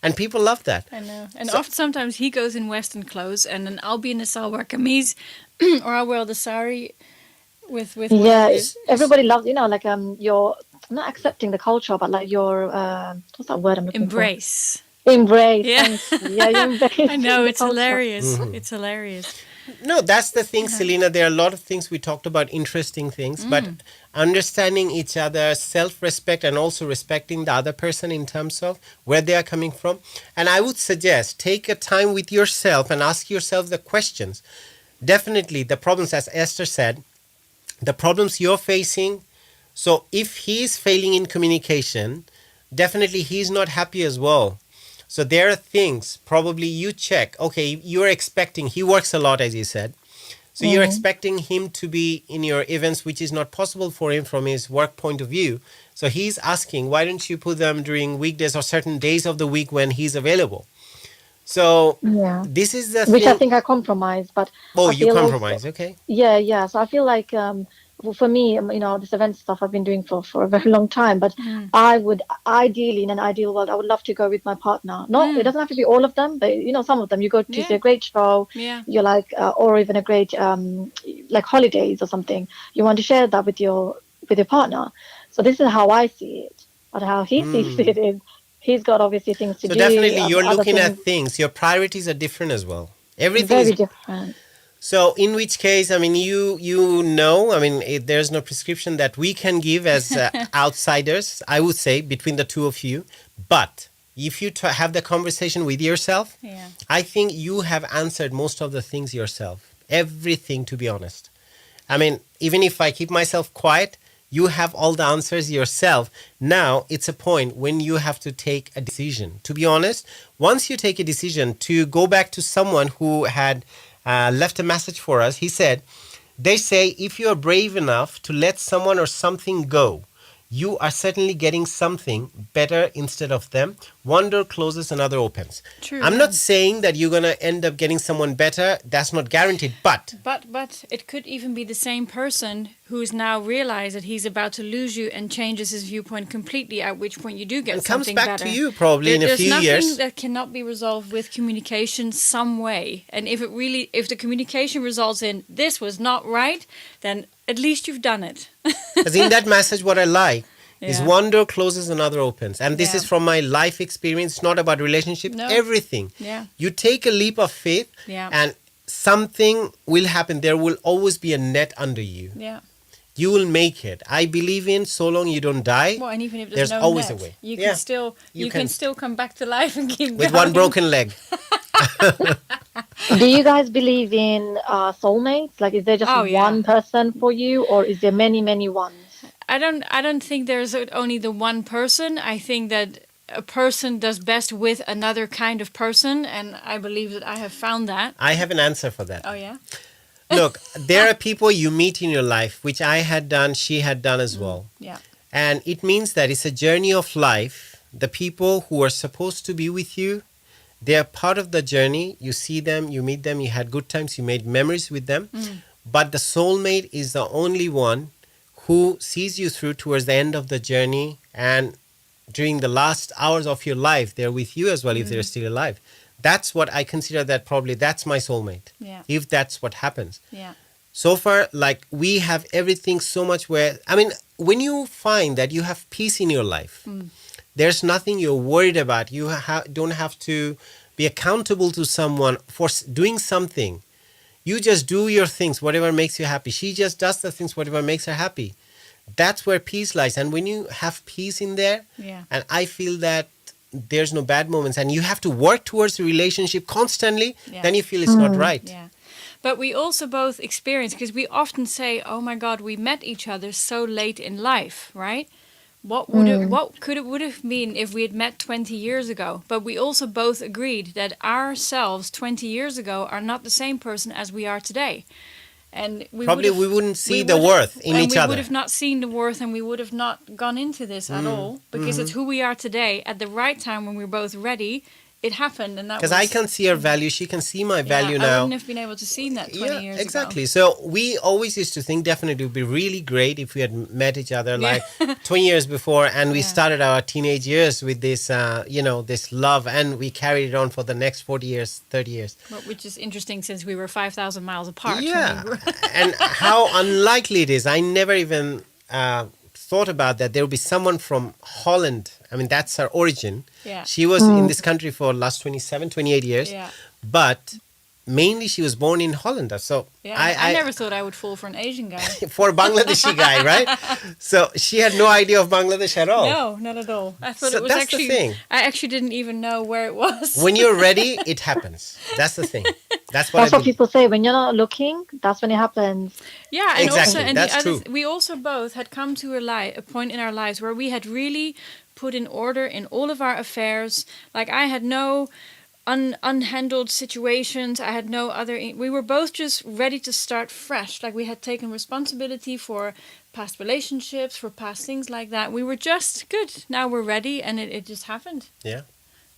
and people love that. I know. And often sometimes he goes in Western clothes, and then I'll be in the salwar kameez, or I'll wear the sari with Yeah, what everybody loves, like you're not accepting the culture, but like your what's that word I'm looking embrace. for? Embrace. Yeah. Thank you. Yeah, you embrace. I know, the it's culture. hilarious. It's hilarious. No, that's the thing, Selena. There are a lot of things we talked about, interesting things, but understanding each other, self-respect, and also respecting the other person in terms of where they are coming from. And I would suggest take a time with yourself and ask yourself the questions. Definitely the problems, as Esther said, the problems you're facing. So if he's failing in communication, definitely he's not happy as well. So there are things probably you check. Okay, you're expecting, he works a lot, as you said. So you're expecting him to be in your events, which is not possible for him from his work point of view. So he's asking, why don't you put them during weekdays or certain days of the week when he's available? So this is the Which thing. I think I compromise, but Oh, I you feel compromise, also, okay. Yeah. So I feel like for me, this event stuff I've been doing for a very long time, but I would ideally, in an ideal world, I would love to go with my partner. It doesn't have to be all of them, but some of them you go to see a great show, you're like, or even a great like holidays or something. You want to share that with your partner. So this is how I see it, but how he sees it is he's got obviously things to So do. definitely you're other looking at things, things. Your priorities are different as well. Everything very is different. So in which case, I mean, there's no prescription that we can give as outsiders, I would say, between the two of you. But if you have the conversation with yourself, I think you have answered most of the things yourself. Everything, to be honest. I mean, even if I keep myself quiet, you have all the answers yourself. Now it's a point when you have to take a decision. To be honest, once you take a decision to go back to someone who had left a message for us, he said, they say if you are brave enough to let someone or something go, you are certainly getting something better instead of them. One door closes, another opens. True. I'm not saying that you're going to end up getting someone better. That's not guaranteed, but it could even be the same person who's now realized that he's about to lose you and changes his viewpoint completely, at which point you do get something better. Comes back to you probably in a few years. There's nothing that cannot be resolved with communication some way. And if the communication results in this was not right, then at least you've done it. Because in that message, what I like is one door closes, another opens. And this is from my life experience. It's not about relationship, everything. Yeah. You take a leap of faith and something will happen. There will always be a net under you. Yeah. You will make it. I believe in so long you don't die. Well, and even if there's no always net, a way. You can still come back to life and keep with going. one broken leg. Do you guys believe in soulmates? Like, is there just one person for you, or is there many, many ones? I don't think there's only the one person. I think that a person does best with another kind of person, and I believe that I have found that. I have an answer for that. Oh, yeah? Look, there are people you meet in your life, which I had done, she had done as well. Yeah. And it means that it's a journey of life. The people who are supposed to be with you, they are part of the journey. You see them, you meet them, you had good times, you made memories with them. But the soulmate is the only one who sees you through towards the end of the journey, and during the last hours of your life, they're with you as well if they're still alive. That's what I consider that probably that's my soulmate. Yeah. If that's what happens. Yeah. So far, like, we have everything so much where, I mean, when you find that you have peace in your life, there's nothing you're worried about. You don't have to be accountable to someone for doing something. You just do your things, whatever makes you happy. She just does the things, whatever makes her happy. That's where peace lies. And when you have peace in there, and I feel that there's no bad moments, and you have to work towards the relationship constantly, then you feel it's not right. Yeah. But we also both experience, because we often say, oh my God, we met each other so late in life, right? What would have been if we had met 20 years ago? But we also both agreed that ourselves 20 years ago are not the same person as we are today. And we wouldn't see the worth in each other. We would have not seen the worth, and we would have not gone into this at all, because it's who we are today at the right time when we're both ready. it happened, and that Because was... I can see her value, she can see my value I now. wouldn't have been able to see that 20 years exactly. ago. So we always used to think definitely it would be really great if we had met each other like 20 years before, and we started our teenage years with this, this love, and we carried it on for the next 40 years, 30 years. Which is interesting since we were 5,000 miles apart. Yeah, and how unlikely it is. I never even thought about that. There will be someone from Holland. I mean, that's her origin. Yeah. She was in this country for the last 28 years. Yeah. But mainly she was born in Holland. So I never thought I would fall for an Asian guy. For a Bangladeshi guy, right? So she had no idea of Bangladesh at all. No, not at all. I thought So it was that's actually... the thing. I actually didn't even know where it was. When you're ready, it happens. That's the thing. That's what people say. When you're not looking, that's when it happens. Yeah, and Exactly, also, and that's the other, true. we also both had come to a point in our lives where we had really put in order in all of our affairs. Like, I had no unhandled situations. I had no other... We were both just ready to start fresh. Like, we had taken responsibility for past relationships, for past things like that. We were just good. Now we're ready, and it just happened. Yeah.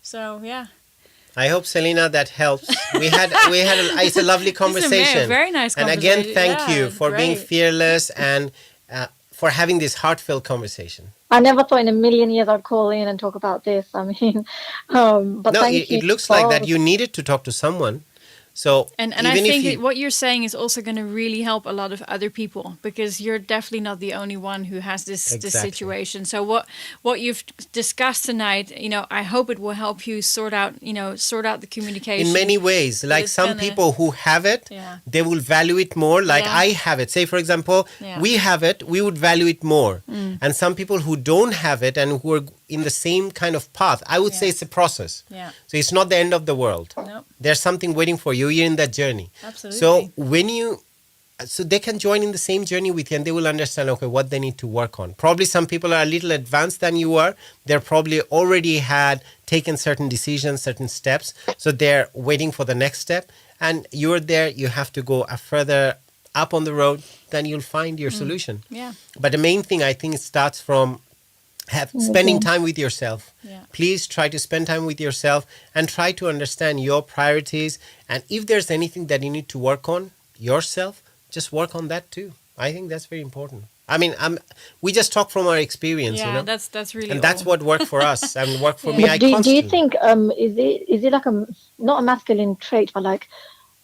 So, yeah. I hope, Selena, that helps. It's a lovely conversation. Very nice and conversation. again, thank Yeah, you for being great. fearless and for having this heartfelt conversation. I never thought in a million years I'd call in and talk about this. I mean, but No, thank you. it looks like that you needed to talk to someone. So And even I think if what you're saying is also going to really help a lot of other people, because you're definitely not the only one who has this Exactly. situation. So what you've discussed tonight, I hope it will help you sort out the communication. in many ways, like It's some gonna- people who have it, Yeah. they will value it more. Like Yeah. I have it. Say, for example, Yeah. we have it, we would value it more. And some people who don't have it and who are in the same kind of path, I would say Yeah. it's a process. Yeah. So it's not the end of the world. No, There's something waiting for you. You're in that journey. absolutely. So they can join in the same journey with you, and they will understand, okay, what they need to work on. Probably some people are a little advanced than you are. They're probably already had taken certain decisions, certain steps. So they're waiting for the next step. And you're there, you have to go a further up on the road, then you'll find your solution. Yeah. But the main thing, I think, it starts from spending time with yourself. Yeah. Please try to spend time with yourself and try to understand your priorities. And if there's anything that you need to work on yourself, just work on that too. I think that's very important. I mean, we just talk from our experience, Yeah, that's really and that's all. what worked for us and worked for me. But I do you constantly. think is it like not a masculine trait, but like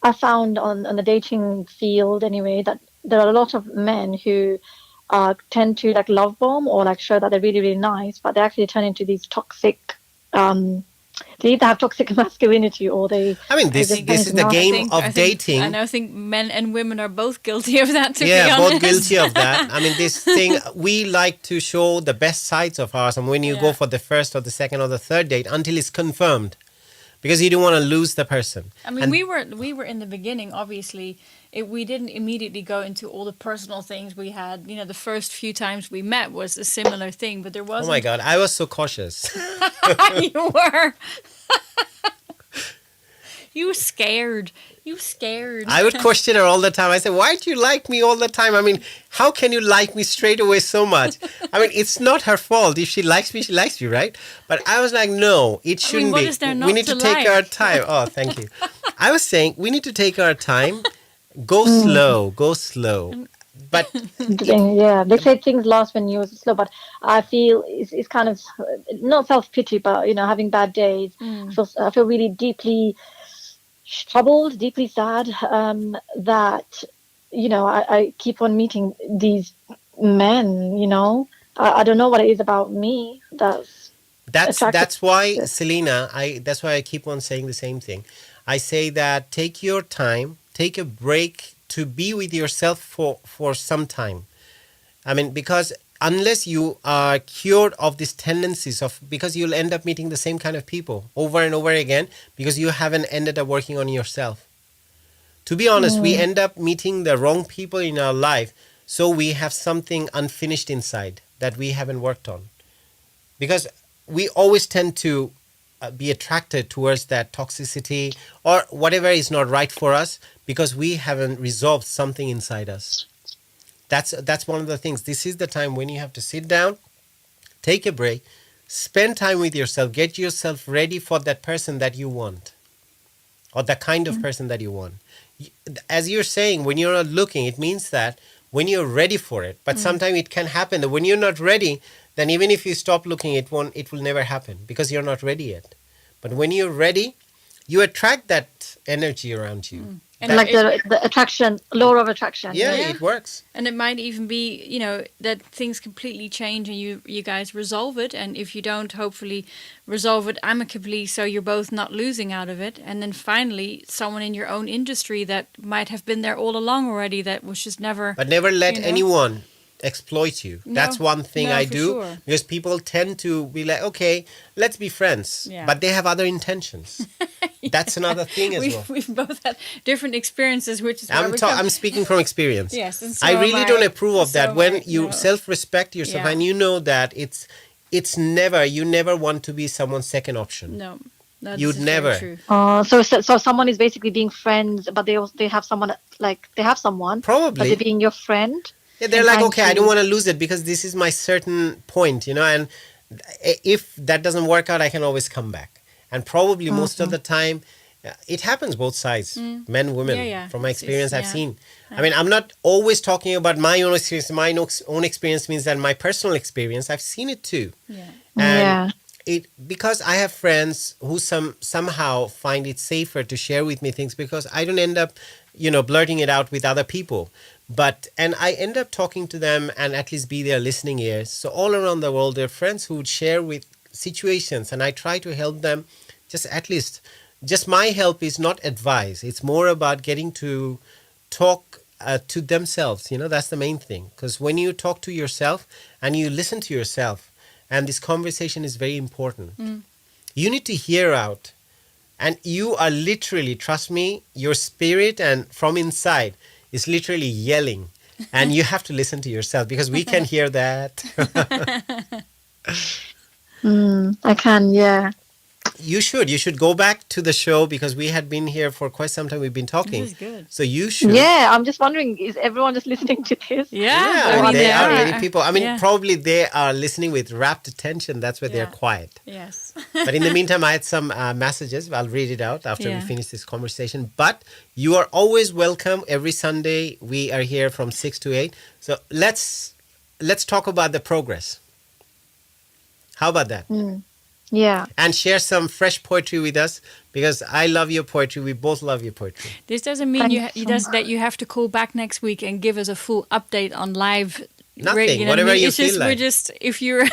I found on the dating field anyway that there are a lot of men who tend to like love bomb or like show that they're really, really nice, but they actually turn into these toxic. They either have toxic masculinity or they. I mean, this is the game of dating. I think men and women are both guilty of that, to be Yeah, honest. both guilty of that. I mean, this thing, we like to show the best sides of ours. And when you go for the first or the second or the third date, until it's confirmed, because you don't want to lose the person. I mean, And we were in the beginning, obviously. We didn't immediately go into all the personal things we had. The first few times we met was a similar thing, but there oh wasn't. my God, I was so cautious. You were. You scared. You scared. I would question her all the time. I said, why do you like me all the time? I mean, how can you like me straight away so much? I mean, it's not her fault. If she likes me, right? But I was like, no, it shouldn't what be. is there We not need to to take like? our time. Oh, thank you. I was saying, we need to take our time. Go slow. But Yeah, they say things last when you're slow, but I feel it's kind of not self-pity, but having bad days. I feel really deeply troubled, deeply sad that I keep on meeting these men. I don't know what it is about me that's why, Selena, that's why I keep on saying the same thing. I say that take your time, take a break to be with yourself for some time. I mean, because unless you are cured of these tendencies because you'll end up meeting the same kind of people over and over again because you haven't ended up working on yourself. To be honest, we end up meeting the wrong people in our life, so we have something unfinished inside that we haven't worked on. Because we always tend to be attracted towards that toxicity or whatever is not right for us because we haven't resolved something inside us. That's one of the things. This is the time when you have to sit down, take a break, spend time with yourself, get yourself ready for that person that you want, or the kind of person that you want. As you're saying, when you're not looking, it means that when you're ready for it, but sometimes it can happen that when you're not ready, then even if you stop looking, it will never happen because you're not ready yet. But when you're ready, you attract that energy around you. And like the attraction, law of attraction. Yeah, it works. And it might even be, you know, that things completely change and you guys resolve it. And if you don't, hopefully resolve it amicably so you're both not losing out of it. And then finally, someone in your own industry that might have been there all along already that was just never... But never let anyone exploit you. That's one thing I do. Sure. Because people tend to be like, okay, let's be friends. Yeah. But they have other intentions. That's another thing as well. We've both had different experiences, which is why I'm speaking from experience. Yes, and so I really don't approve of that. When you no. self-respect yourself and you know that it's never, you never want to be someone's second option. No, that's You'd never. very true. So someone is basically being friends, but they have someone, like they have someone, Probably. but they're being your friend. Yeah, they're like, okay, I don't want to lose it because this is my certain point, you know, and if that doesn't work out, I can always come back. And probably most of the time, it happens both sides, men, women. From my experience, I've seen. I mean, I'm not always talking about my own experience. My own experience means that my personal experience, I've seen it too. Yeah. And because I have friends who somehow find it safer to share with me things because I don't end up, you know, blurting it out with other people. And I end up talking to them and at least be their listening ears. So all around the world, there are friends who would share with situations and I try to help them just my help is not advice. It's more about getting to talk to themselves. You know, that's the main thing. Because when you talk to yourself and you listen to yourself, and this conversation is very important, you need to hear out. And you are literally, trust me, your spirit and from inside is literally yelling. And you have to listen to yourself because we can hear that. I can, yeah. You should go back to the show because we had been here for quite some time. We've been talking. This is good. So you should. Yeah, I'm just wondering, is everyone just listening to this? I mean, there are many people. I mean, probably they are listening with rapt attention. That's why they're quiet. Yes. But in the meantime, I had some messages. I'll read it out after we finish this conversation. But you are always welcome. Every Sunday, we are here from 6 to 8. So let's talk about the progress. How about that? Yeah. And share some fresh poetry with us because I love your poetry. We both love your poetry. This doesn't mean that you have to call back next week and give us a full update on live. Nothing, you know whatever you it's feel just, like. We're just, if you're...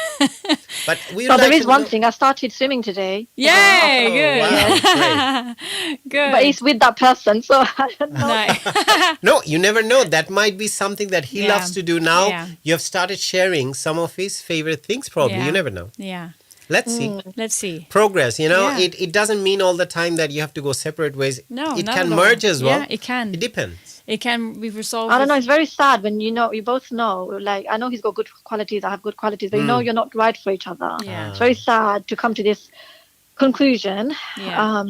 But there is one thing. I started swimming today. Yay, good. Wow, Good. But it's with that person, so I don't know. Nice. No, you never know. That might be something that he loves to do now. Yeah. You have started sharing some of his favorite things probably. Yeah. You never know. Yeah. Let's see. Let's see. Progress, you know, Yeah. it doesn't mean all the time that you have to go separate ways. No, it not can at all. merge as well. Yeah, it can. It depends. It can be resolved. I don't know. It's very sad when you both know. Like, I know he's got good qualities. I have good qualities, but you know you're not right for each other. Yeah. It's very sad to come to this conclusion. Yeah.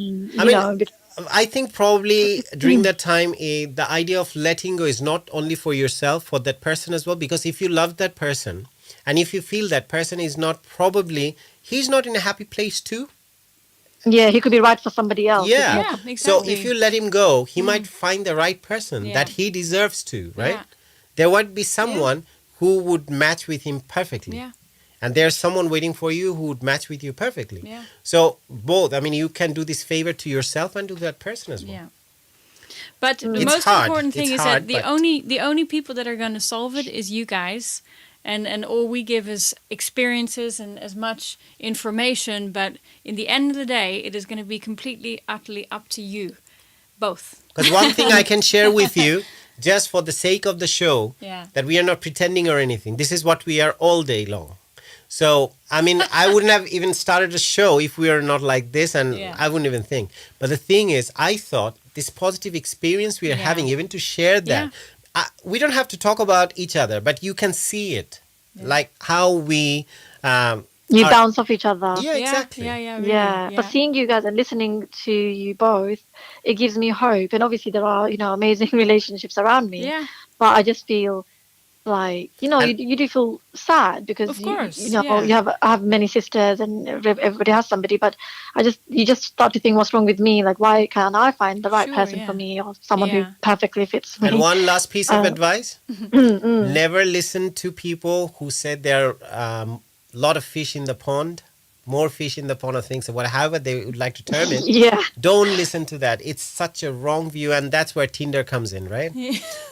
I think probably during that time, the idea of letting go is not only for yourself, for that person as well. Because if you love that person, and if you feel that person is not he's not in a happy place too. Yeah, he could be right for somebody else. Yeah, exactly. So if you let him go, he might find the right person that he deserves to, right? Yeah. There might be someone who would match with him perfectly. Yeah. And there's someone waiting for you who would match with you perfectly. Yeah. So both, I mean, you can do this favor to yourself and to that person as well. Yeah. But the It's most hard. important thing It's is hard, that but- the only people that are going to solve it is you guys. And all we give is experiences and as much information. But in the end of the day, it is going to be completely, utterly up to you. Both. Because one thing I can share with you, just for the sake of the show, that we are not pretending or anything. This is what we are all day long. So, I mean, I wouldn't have even started a show if we were not like this, and I wouldn't even think. But the thing is, I thought this positive experience we are having, even to share that, we don't have to talk about each other, but you can see it, like how we... you bounce off each other. Yeah, exactly. Yeah. But seeing you guys and listening to you both, it gives me hope. And obviously there are, amazing relationships around me. Yeah. But I just feel like And you do feel sad because Of course, I have many sisters and everybody has somebody, but you just start to think, what's wrong with me? Like, why can't I find the right Sure, person for yeah. me, or someone who Yeah. perfectly fits and me? one last piece of uh, advice: never listen to people who said there are a lot of fish in the pond, more fish in the pond, or things, or however they would like to term it. yeah. Don't listen to that. It's such a wrong view, and that's where Tinder comes in, right?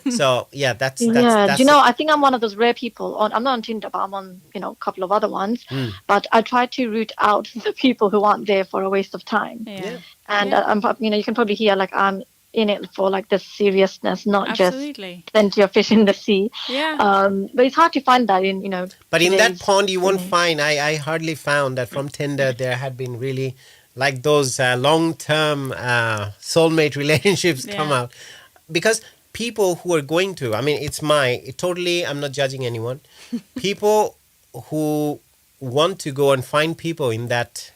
So yeah, Yeah, do you that's know, I think I'm one of those rare people I'm not on Tinder, but I'm on, a couple of other ones. But I try to root out the people who aren't there for a waste of time. Yeah. yeah. And Yeah. you can probably hear like I'm in it for like the seriousness, not just Absolutely. plenty of fish in the sea. Yeah. But it's hard to find that in, But in that today's pond, you won't day. find. I hardly found that from Tinder there had been really like those long-term soulmate relationships come Yeah. out, because people who are going to. I mean, totally. I'm not judging anyone. People who want to go and find people in that,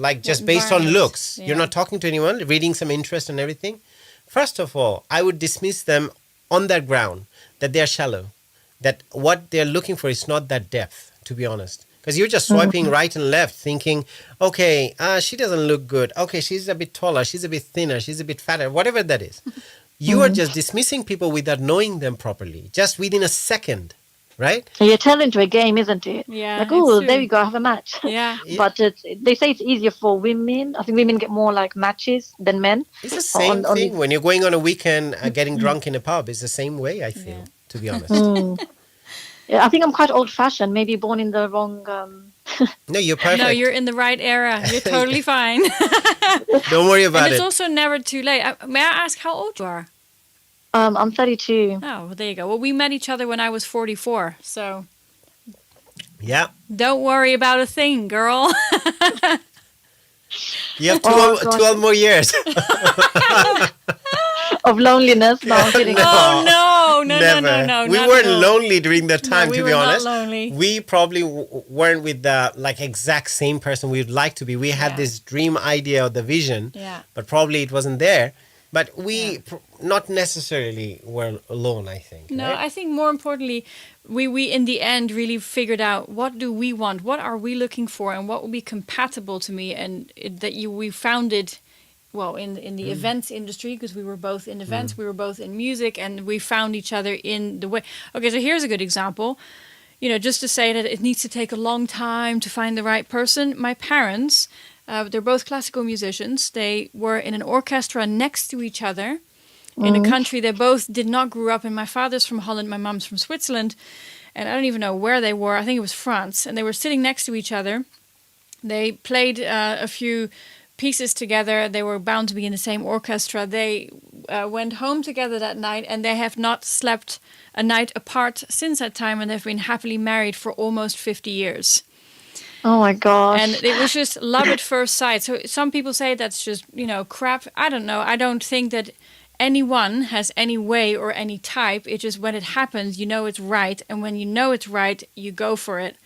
like just based on Environment. looks. Yeah. You're not talking to anyone, reading some interest and everything. First of all, I would dismiss them on that ground that they're shallow, that what they're looking for is not that depth, to be honest. Because you're just swiping right and left, thinking, okay, she doesn't look good. Okay, she's a bit taller, she's a bit thinner, she's a bit fatter, whatever that is. You are just dismissing people without knowing them properly, just within a second, right? You're turned into a game, isn't it? Yeah, Like, it's oh, true. there you go, have a match. Yeah. But they say it's easier for women. I think women get more like matches than men. It's the same on thing the- when you're going on a weekend getting drunk in a pub. It's the same way, I feel, Yeah. to be honest. Yeah, I think I'm quite old-fashioned, maybe born in the wrong. No, you're perfect. No, you're in the right era. You're totally fine. Don't worry about And it's it. also never too late. May I ask how old you are? I'm 32. Oh, well, there you go. Well, we met each other when I was 44. So Yeah. don't worry about a thing, girl. You have Oh, gosh. 12 more years. Of loneliness. No, I'm kidding. Oh, no. Never. No. We not weren't at all. lonely during that time, we to were be not honest. lonely. We probably weren't with the exact same person we'd like to be. We had Yeah. this dream idea of the vision, Yeah. but probably it wasn't there. But we not necessarily were alone, I think. No, right? I think more importantly, we in the end really figured out what do we want, what are we looking for, and what will be compatible to me, and we found it. Well, in the events industry, because we were both in events, we were both in music, and we found each other in the way. Okay, so here's a good example. Just to say that it needs to take a long time to find the right person. My parents, they're both classical musicians. They were in an orchestra next to each other in a country they both did not grow up in. My father's from Holland, my mom's from Switzerland, and I don't even know where they were. I think it was France, and they were sitting next to each other. They played a few pieces together. They were bound to be in the same orchestra. They went home together that night, and they have not slept a night apart since that time, and they've been happily married for almost 50 years. Oh my gosh. And it was just love at first sight. So some people say that's just, crap. I don't know. I don't think that anyone has any way or any type. It's just when it happens, you know it's right. And when you know it's right, you go for it.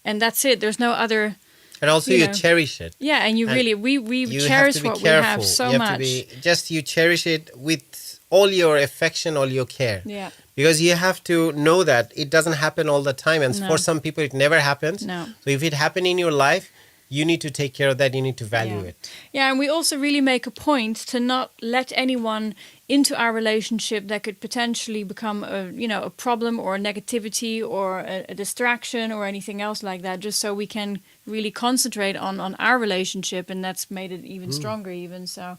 And that's it. There's no other... And also you cherish it. Yeah, and you And really, we You cherish have to be what careful. we have so you have much. you cherish it with all your affection, all your care. Yeah. Because you have to know that it doesn't happen all the time. And No. for some people, it never happens. No. So if it happened in your life, you need to take care of that. You need to value Yeah. it. Yeah, and we also really make a point to not let anyone into our relationship that could potentially become a problem or a negativity or a distraction or anything else like that, just so we can really concentrate on our relationship, and that's made it even stronger even so.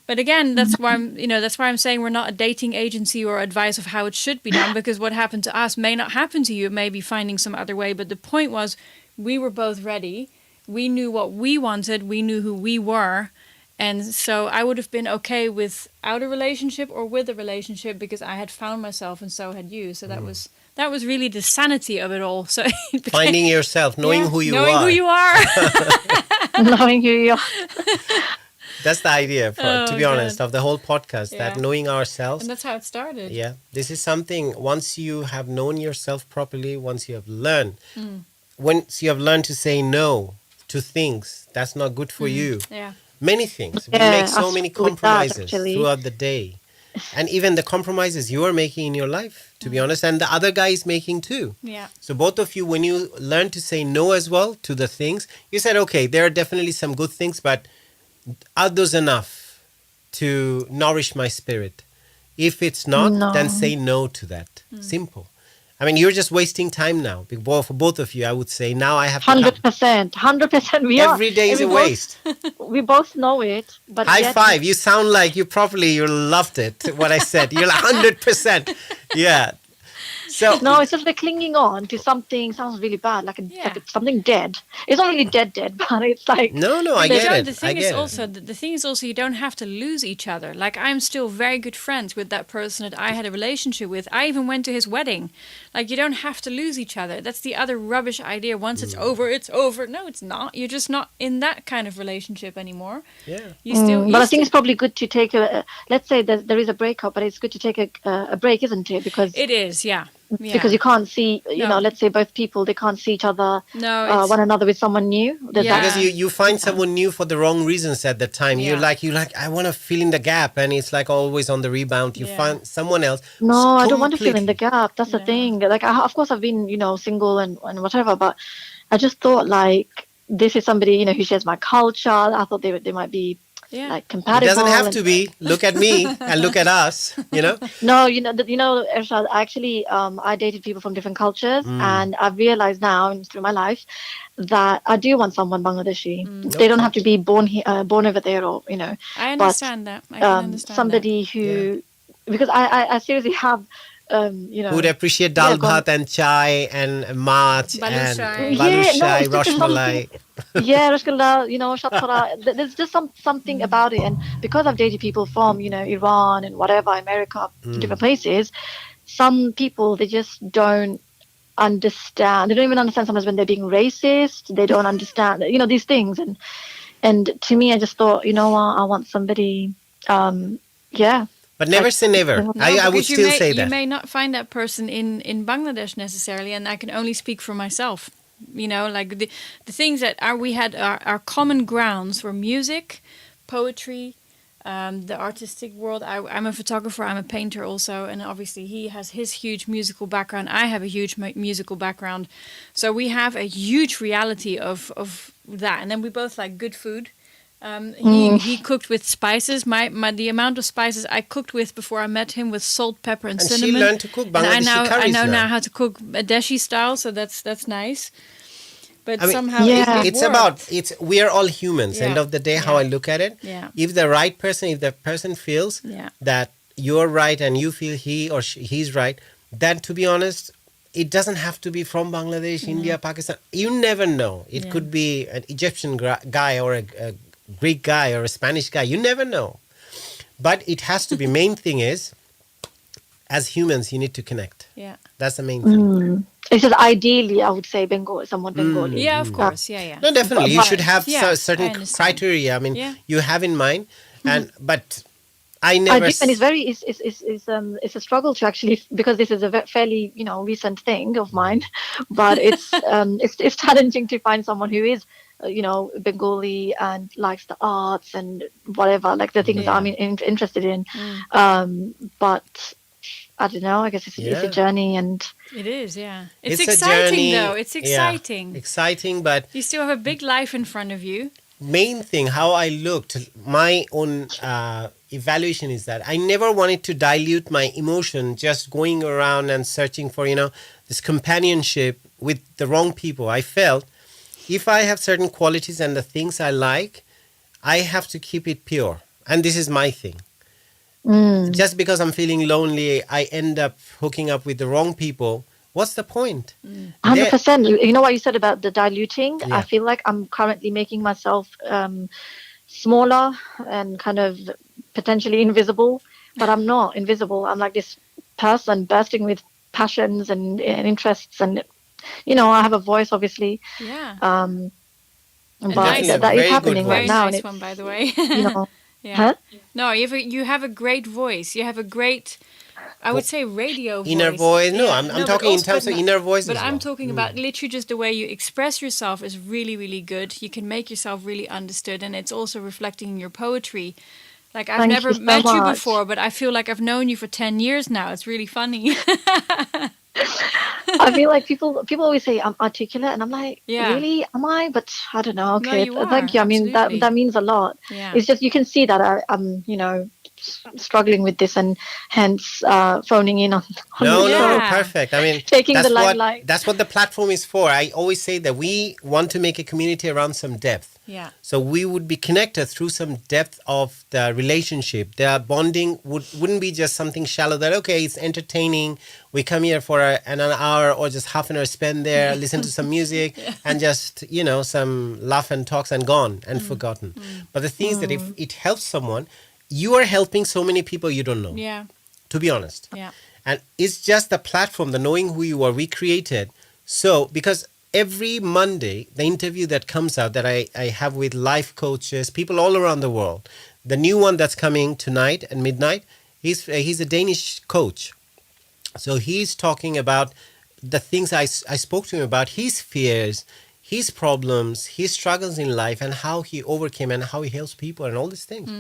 But again, that's why I'm saying we're not a dating agency or advice of how it should be done, because what happened to us may not happen to you. It may be finding some other way, but the point was we were both ready. We knew what we wanted. We knew who we were. And so I would have been okay without a relationship or with a relationship, because I had found myself and so had you. So that was really the sanity of it all. So it became- Finding yourself, knowing who you knowing are. who you are. Knowing who you are. That's the idea, to be honest, God. of the whole podcast, that Yeah. knowing ourselves. And that's how it started. Yeah, this is something, once you have known yourself properly, once you have learned to say no to things that's not good for you. Yeah. Many things. We Yeah, make so many absolutely, with that, compromises actually. throughout the day. and even the compromises you are making in your life, to be honest, and the other guy is making too. Yeah. So both of you, when you learn to say no as well to the things, you said, okay, there are definitely some good things, but are those enough to nourish my spirit? If it's not, then No. say no to that. Simple. I mean, you're just wasting time now. For both of you, I would say now I have to come. 100%. 100%. We are. Every day is And a we both, waste. we both know it, but High yet five. You sound like you loved it, what I said. You're like 100%. Yeah. So no, it's just like clinging on to something sounds really bad, like something dead. It's not really dead, but it's like no, I But get John, it. the thing is also the thing is also you don't have to lose each other. Like I'm still very good friends with that person that I had a relationship with. I even went to his wedding. Like you don't have to lose each other. That's the other rubbish idea. Once it's over, it's over. No, it's not. You're just not in that kind of relationship anymore. Yeah. You still. but I think it's probably good to take let's say there is a breakup, but it's good to take a break, isn't it? Because It is, yeah. because you can't see, you No. know, let's say both people, they can't see each other, No, it's- one another with someone new. There's Yeah. that. Because you find someone new for the wrong reasons at the time. Yeah. You're like, I want to fill in the gap, and it's like always on the rebound. You Yeah. find someone else. No, I don't want to fill in the completely- gap. That's the Yeah. thing. Like, of course, I've been, you know, single and whatever, but I just thought like this is somebody, you know, who shares my culture. I thought they might be Yeah. like It compatible. doesn't have and- to be. Look at me and look at us. You know. No, Ershad, actually, I dated people from different cultures, and I've realized now through my life that I do want someone Bangladeshi. They don't have to be born here, born over there, or you know. I but, understand that. I can understand somebody who, because I seriously have, you know, Who would appreciate dal Yeah, go on. bhat and chai and mach and Balushai. balushai, it's just rashmalai. yeah, Rashgullah, you know, Shatara. There's just something about it, and because I've dated people from, you know, Iran and whatever, America, different places, some people they just don't understand. They don't even understand sometimes when they're being racist. They don't understand, you know, these things. And to me, I just thought, you know what, I want somebody, yeah. But never say never. No, I would because still say you that. may not find that person in Bangladesh necessarily, and I can only speak for myself. You know, like the things that we had our common grounds were music, poetry, the artistic world. I'm a photographer, I'm a painter also, and obviously he has his huge musical background. I have a huge musical background, so we have a huge reality of that. And then we both like good food. He cooked with spices. The amount of spices I cooked with before I met him was salt, pepper, and And cinnamon. she learned to cook And Bangladeshi I curries know now now. how to cook a Deshi style, so that's nice. But I mean, somehow Yeah. it it's worked. about we are all humans. Yeah. End of the day, how Yeah. I look at it. Yeah. If the person feels Yeah. that you're right and you feel he or he's right, then to be honest, it doesn't have to be from Bangladesh, India, Pakistan. You never know. It Yeah. could be an Egyptian guy or a Greek guy or a Spanish guy. You never know. But it has to be. Main thing is, as humans, you need to connect. Yeah. That's the main thing. It's just ideally, I would say someone Bengali. Yeah, of course. Yeah. No, definitely. You should have Yeah, I certain understand. criteria. I mean, Yeah. you have in mind, but I I never. do, and it's a struggle to actually, because this is a fairly, you know, recent thing of mine, but it's challenging to find someone who is, you know, Bengali and likes the arts and whatever, like the things that I'm interested in. But I don't know. I guess it's a journey, and It is, yeah. It's a exciting journey. though. It's Yeah, exciting. exciting, but You still have a big life in front of you. main thing, how I looked, my own evaluation is that I never wanted to dilute my emotion just going around and searching for, this companionship with the wrong people. I felt if I have certain qualities and the things I like, I have to keep it pure. And this is my thing. Just because I'm feeling lonely, I end up hooking up with the wrong people. What's the point? 100%. You know what you said about the diluting? Yeah. I feel like I'm currently making myself smaller and kind of potentially invisible, but I'm not invisible. I'm like this person bursting with passions and interests, and I have a voice, obviously. Yeah. But nice- that very is good happening voice. right now, and nice it's, one, by the way. Yeah. Huh? No, you have a great voice. You have a great, I would say, radio Inner voice. voice? No, Yeah. I'm but talking in also- terms of inner voice But as I'm well. talking about literally just the way you express yourself is really, really good. You can make yourself really understood, and it's also reflecting in your poetry. Like, I've Thank never you so met you much. before, but I feel like I've known you for 10 years now. It's really funny. I feel like people always say I'm articulate, and I'm like, Yeah. really, am I? But I don't know. No, Okay, you are. thank you. I mean, Absolutely. that means a lot. Yeah. It's just you can see that I'm struggling with this, and hence phoning in on the No, no, no, show, Yeah. perfect. I mean, taking the limelight. that's what the platform is for. I always say that we want to make a community around some depth. Yeah. So we would be connected through some depth of the relationship. The bonding wouldn't be just something shallow that, okay, it's entertaining. We come here for an hour or just half an hour spend there, listen to some music and just, some laugh and talks and gone and forgotten. But the thing is that if it helps someone, you are helping so many people you don't know, Yeah. to be honest. Yeah. And it's just the platform, the Knowing Who You Are, we created. So, because every Monday, the interview that comes out that I have with life coaches, people all around the world, the new one that's coming tonight at midnight, he's a Danish coach. So he's talking about the things I spoke to him about, his fears, his problems, his struggles in life, and how he overcame and how he helps people and all these things.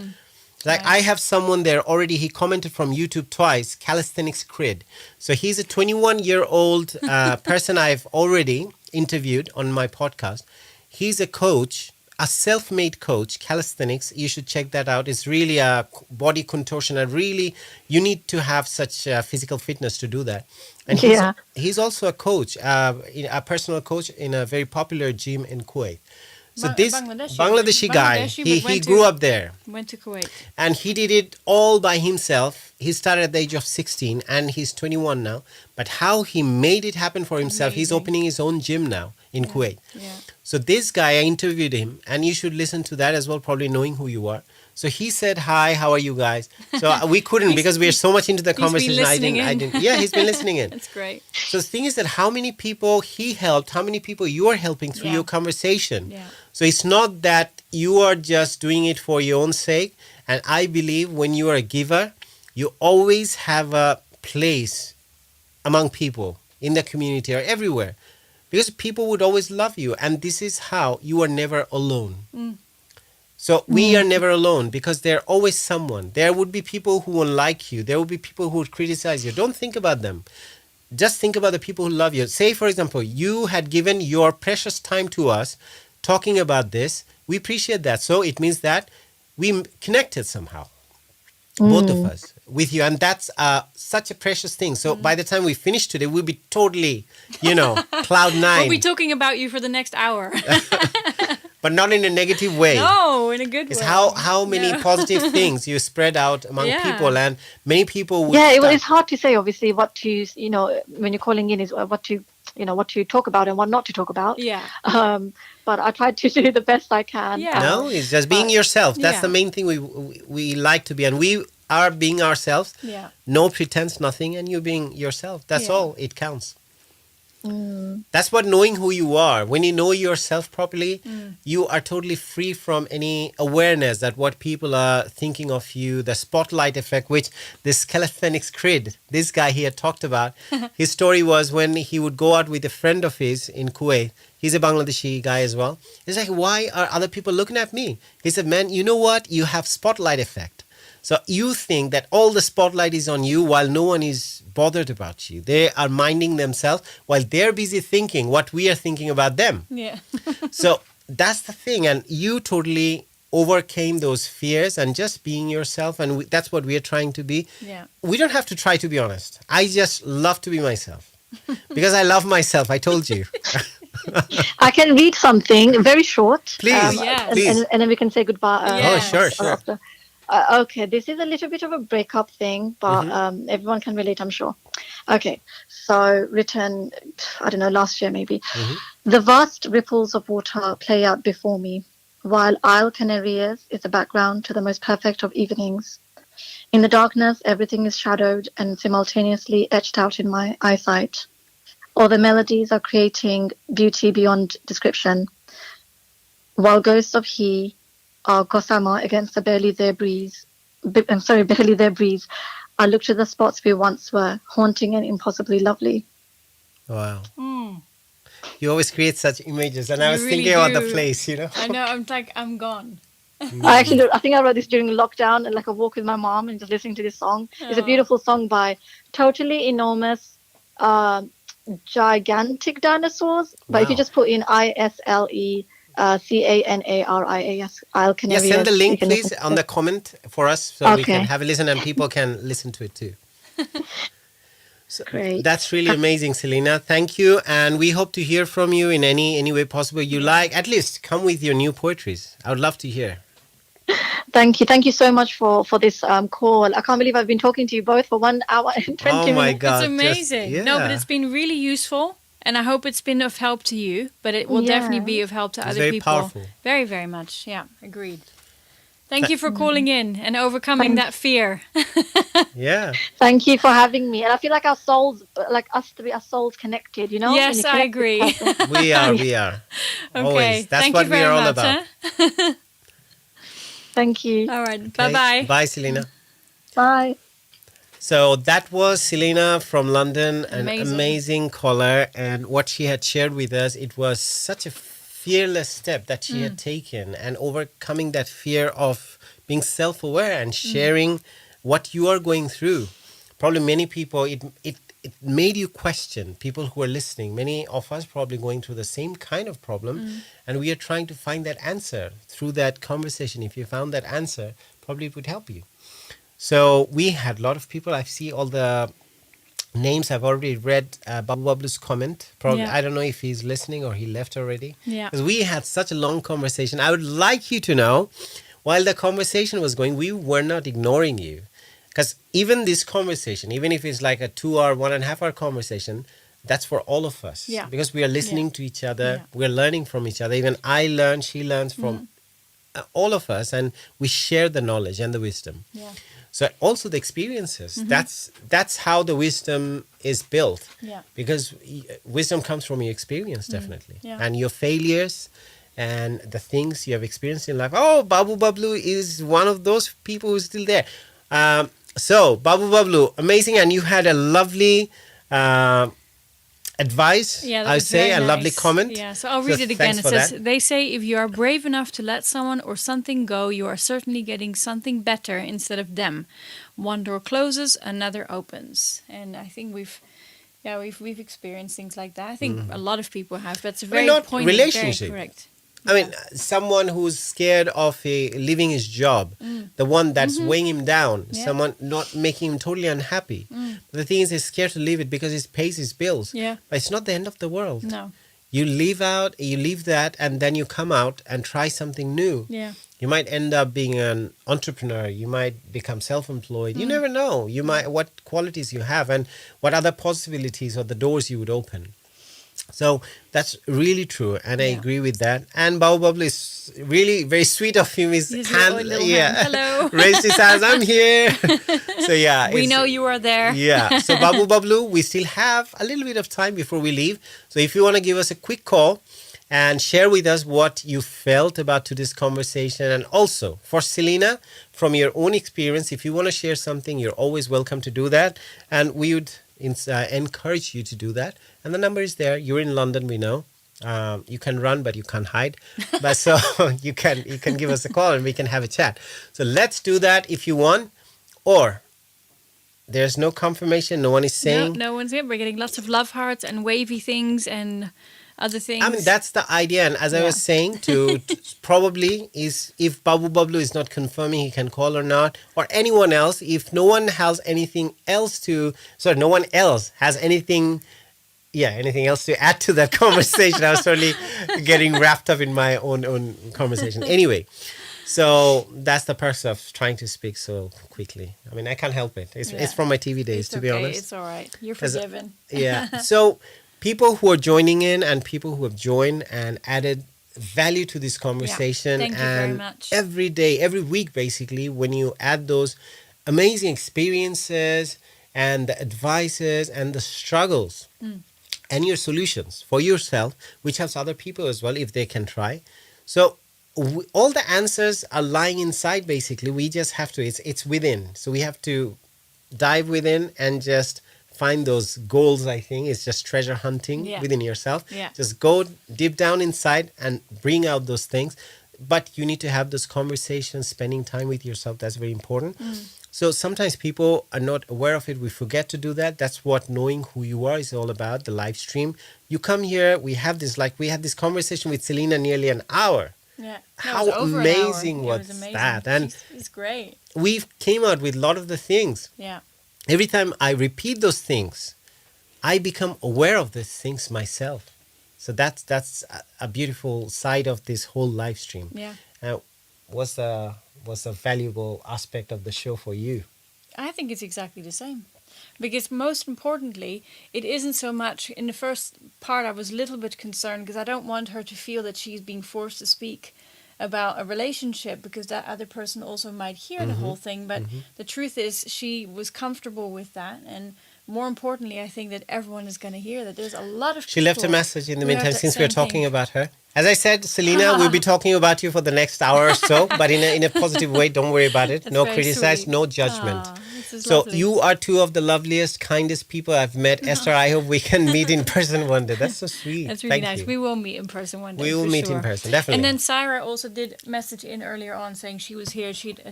Like, I have someone there already, he commented from YouTube twice, Calisthenics Crid. So he's a 21-year-old person I've already interviewed on my podcast. He's a coach, a self-made coach, calisthenics. You should check that out. It's really a body contortion. And really, you need to have such physical fitness to do that. And he's also a coach, a personal coach in a very popular gym in Kuwait. So this Bangladeshi guy, he grew up there. Went to Kuwait. And he did it all by himself. He started at the age of 16 and he's 21 now. But how he made it happen for himself, he's opening his own gym now in Kuwait. Yeah. So this guy, I interviewed him, and you should listen to that as well, probably Knowing Who You Are. So he said, hi, how are you guys? So we couldn't because we are so much into the conversation. I didn't. Yeah, he's been listening in. That's great. So the thing is that how many people he helped, how many people you are helping through your conversation. Yeah. So it's not that you are just doing it for your own sake. And I believe when you are a giver, you always have a place among people in the community or everywhere. Because people would always love you. And this is how you are never alone. So we are never alone because there's always someone. There would be people who won't like you. There will be people who would criticize you. Don't think about them. Just think about the people who love you. Say, for example, you had given your precious time to us talking about this. We appreciate that. So it means that we connected somehow, both of us, with you. And that's such a precious thing. So by the time we finish today, we'll be totally, cloud nine. We'll be talking about you for the next hour. But not in a negative way. No, in a good way. It's how many positive things you spread out among people, and many people would it's hard to say, obviously, what to, when you're calling in, is what to talk about and what not to talk about. Yeah. But I tried to do the best I can. Yeah. No, it's just being yourself. That's the main thing we like to be, and we are being ourselves. Yeah. No pretense, nothing, and you being yourself. That's all. It counts. That's what knowing who you are. When you know yourself properly, you are totally free from any awareness that what people are thinking of you, the spotlight effect, which this calisthenics Crid, this guy here talked about. His story was when he would go out with a friend of his in Kuwait. He's a Bangladeshi guy as well. He's like, why are other people looking at me? He said, man, you know what? You have spotlight effect. So you think that all the spotlight is on you while no one is bothered about you. They are minding themselves while they're busy thinking what we are thinking about them. Yeah. So that's the thing. And you totally overcame those fears and just being yourself. And that's what we are trying to be. Yeah. We don't have to try to be honest. I just love to be myself because I love myself. I told you. I can read something very short. Please, please. And then we can say goodbye. Sure. After. Okay, this is a little bit of a breakup thing, but everyone can relate, I'm sure. Okay, so written, I don't know, last year maybe. The vast ripples of water play out before me, while Isle Canaries is the background to the most perfect of evenings. In the darkness, everything is shadowed and simultaneously etched out in my eyesight. All the melodies are creating beauty beyond description, while ghosts of he are gossamer against the barely there breeze. I look to the spots we once were, haunting and impossibly lovely. Wow. You always create such images, and I was thinking about the place, I know, I'm gone. I think I wrote this during lockdown, like a walk with my mom and just listening to this song. It's a beautiful song by Totally Enormous, Gigantic Dinosaurs. But if you Wow. just put in ISLE, CANARIAS, Isle Yeah, Canarias, send the you link, can listen please, to on it. the comment for us so we can Okay, have a listen and people can listen to it too. So great. that's really amazing, Selena. Thank you. And we hope to hear from you in any way possible you like. At least come with your new poetries. I would love to hear. Thank you. Thank you so much for this call. I can't believe I've been talking to you both for 1 hour and Oh 20 my minutes. It's God. amazing. No, but it's been really useful. And I hope it's been of help to you. But it will definitely Yeah. be of help to It's other very people. powerful. Very, very much. Yeah, agreed. Thank you for calling in and overcoming Thank, that fear. Yeah. thank you for having me. And I feel like our souls, like us three, our souls connected, you know? When you Yes, I connect with agree. person. We are. Yeah. We are. Okay. Always. That's Thank what you we very are all much. about. Huh? Thank you. All right. Okay. Bye-bye. Bye, Selena. Bye. So that was Selena from London, an Amazing. amazing caller. And what she had shared with us, it was such a fearless step that she had taken, and overcoming that fear of being self-aware and sharing what you are going through. Probably many people, it made you question people who are listening. Many of us probably going through the same kind of problem, and we are trying to find that answer through that conversation. If you found that answer, probably it would help you. So we had a lot of people. I see all the names. I've already read Babu Bablu's comment. Probably Yeah. I don't know if he's listening or he left already. Yeah. Because we had such a long conversation. I would like you to know, while the conversation was going, we were not ignoring you. Because even this conversation, even if it's like a 2 hour, 1.5 hour conversation, that's for all of us. Yeah. Because we are listening to each other. Yeah. We're learning from each other. Even I learn, she learns from all of us. And we share the knowledge and the wisdom. Yeah. So also the experiences. That's how the wisdom is built. Yeah. Because wisdom comes from your experience, definitely. Yeah. And your failures and the things you have experienced in life. Oh, Babu Bablu is one of those people who's still there. So Babu Bablu, amazing, and you had a lovely advice. Yeah, that I would was say very a lovely nice. comment. Yeah, so I'll read it again. thanks It for says, that. they say if you are brave enough to let someone or something go, you are certainly getting something better instead of them. One door closes, another opens. And I think we've experienced things like that. I think a lot of people have. That's a very not pointed, relationship. very correct. I mean, someone who's scared of leaving his job, the one that's weighing him down, Yeah. someone not making him totally unhappy. But the thing is, he's scared to leave it because it pays his bills. Yeah. But it's not the end of the world. No. You leave that, and then you come out and try something new. Yeah. You might end up being an entrepreneur. You might become self-employed. You never know. You might what qualities you have and what other possibilities or the doors you would open. So that's really true, and I Yeah. agree with that. And Babu Bablu is really very sweet of him. His His hand, little hand. Hello. raised his hands. I'm here. So yeah, We it's- know you are there. Yeah. So Babu Bablu, we still have a little bit of time before we leave. So if you want to give us a quick call and share with us what you felt about today's conversation, and also for Selena, from your own experience, if you want to share something, you're always welcome to do that, and we would encourage you to do that. And the number is there. You're in London, we know. You can run, but you can't hide. But so you can give us a call and we can have a chat. So let's do that if you want. Or there's no confirmation. No one is saying. No one's here. We're getting lots of love hearts and wavy things and other things. I mean, that's the idea. And as I was saying, to probably is if Babu Bablu is not confirming he can call or not, or anyone else, if no one has anything else no one else has anything else to add to that conversation. I was totally getting wrapped up in my own conversation. Anyway, so that's the purpose of trying to speak so quickly. I mean, I can't help it. It's from my TV days, It's to be okay, honest. It's all right. You're As a- forgiven. Yeah. So people who are joining in and people who have joined and added value to this conversation. Thank you very and much. every day, every week, basically, when you add those amazing experiences and the advices and the struggles and your solutions for yourself, which helps other people as well if they can try. So all the answers are lying inside, basically. We just have to, it's within. So we have to dive within and just find those goals. I think it's just treasure hunting Yeah. within yourself. Yeah. Just go deep down inside and bring out those things. but you need to have those conversations, spending time with yourself. That's very important. So sometimes people are not aware of it. We forget to do that. That's what Knowing Who You Are is all about, the live stream. You come here, we had this conversation with Selena nearly an hour. Yeah. How amazing was that? And it's great. We came out with a lot of the things. Yeah. Every time I repeat those things, I become aware of these things myself. So that's a beautiful side of this whole live stream. Yeah. What's a valuable aspect of the show for you? I think it's exactly the same. Because most importantly, it isn't so much, in the first part I was a little bit concerned because I don't want her to feel that she's being forced to speak about a relationship because that other person also might hear the whole thing. But the truth is she was comfortable with that. And more importantly, I think that everyone is going to hear that there's a lot of people. She left a message in the meantime since we're talking about her. As I said, Selena, we'll be talking about you for the next hour or so, but in a positive way. Don't worry about it. That's no very criticize, sweet. no judgment. So lovely. You are two of the loveliest, kindest people I've met. Esther, I hope we can meet in person one day. That's so sweet. That's really Thank nice. you. We will meet in person one day. We will meet in person, definitely. And then Syra also did message in earlier on saying she was here. She'd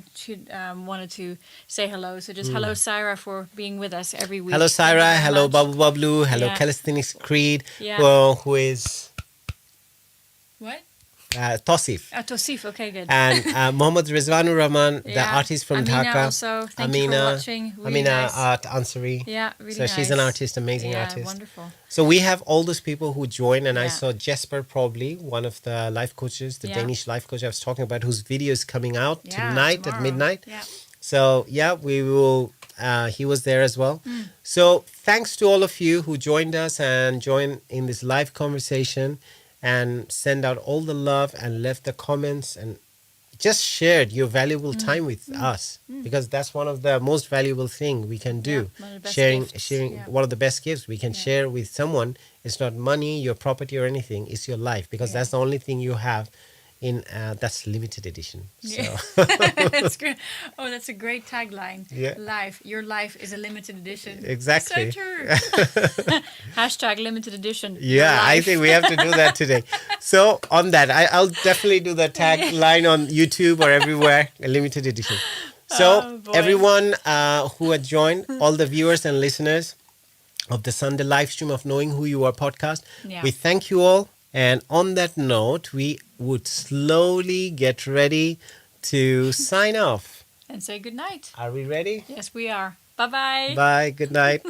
wanted to say hello. So just hello, Syra, for being with us every week. Hello, Syra. Hello, much. Babu Bablu. Hello, Yeah. Calisthenics Creed. Yeah. Who is What? Tosif. Tosif, okay, good. And Mohammad Rizwanur Rahman, the Yeah. artist from Amina Dhaka. also, thank you for watching. Really Amina nice. Art Ansari. Yeah, really So nice. she's an artist, amazing Yeah, artist. wonderful. So we have all those people who join, and I Yeah. saw Jesper probably, one of the life coaches, the Yeah. Danish life coach I was talking about, whose video is coming out Yeah, tonight tomorrow. at midnight. Yeah. So yeah, we will. He was there as well. So thanks to all of you who joined us and joined in this live conversation, and send out all the love and left the comments and just shared your valuable time with us, because that's one of the most valuable thing we can do. Yeah, one of the best sharing gifts. Yeah. one of the best gifts we can share with someone. It's not money, your property or anything. It's your life, because that's the only thing you have in that's limited edition. So That's good. Oh, that's a great tagline. Yeah. Your life is a limited edition. Exactly. So true. Hashtag limited edition. Your yeah, I life. think we have to do that today. So on that, I'll definitely do the tagline on YouTube or everywhere, a limited edition. So boy. everyone who had joined, all the viewers and listeners of the Sunday live stream of Knowing Who You Are podcast, Yeah. we thank you all. And on that note, we would slowly get ready to sign off. And say goodnight. Are we ready? Yes, we are. Bye-bye. Bye. Good night.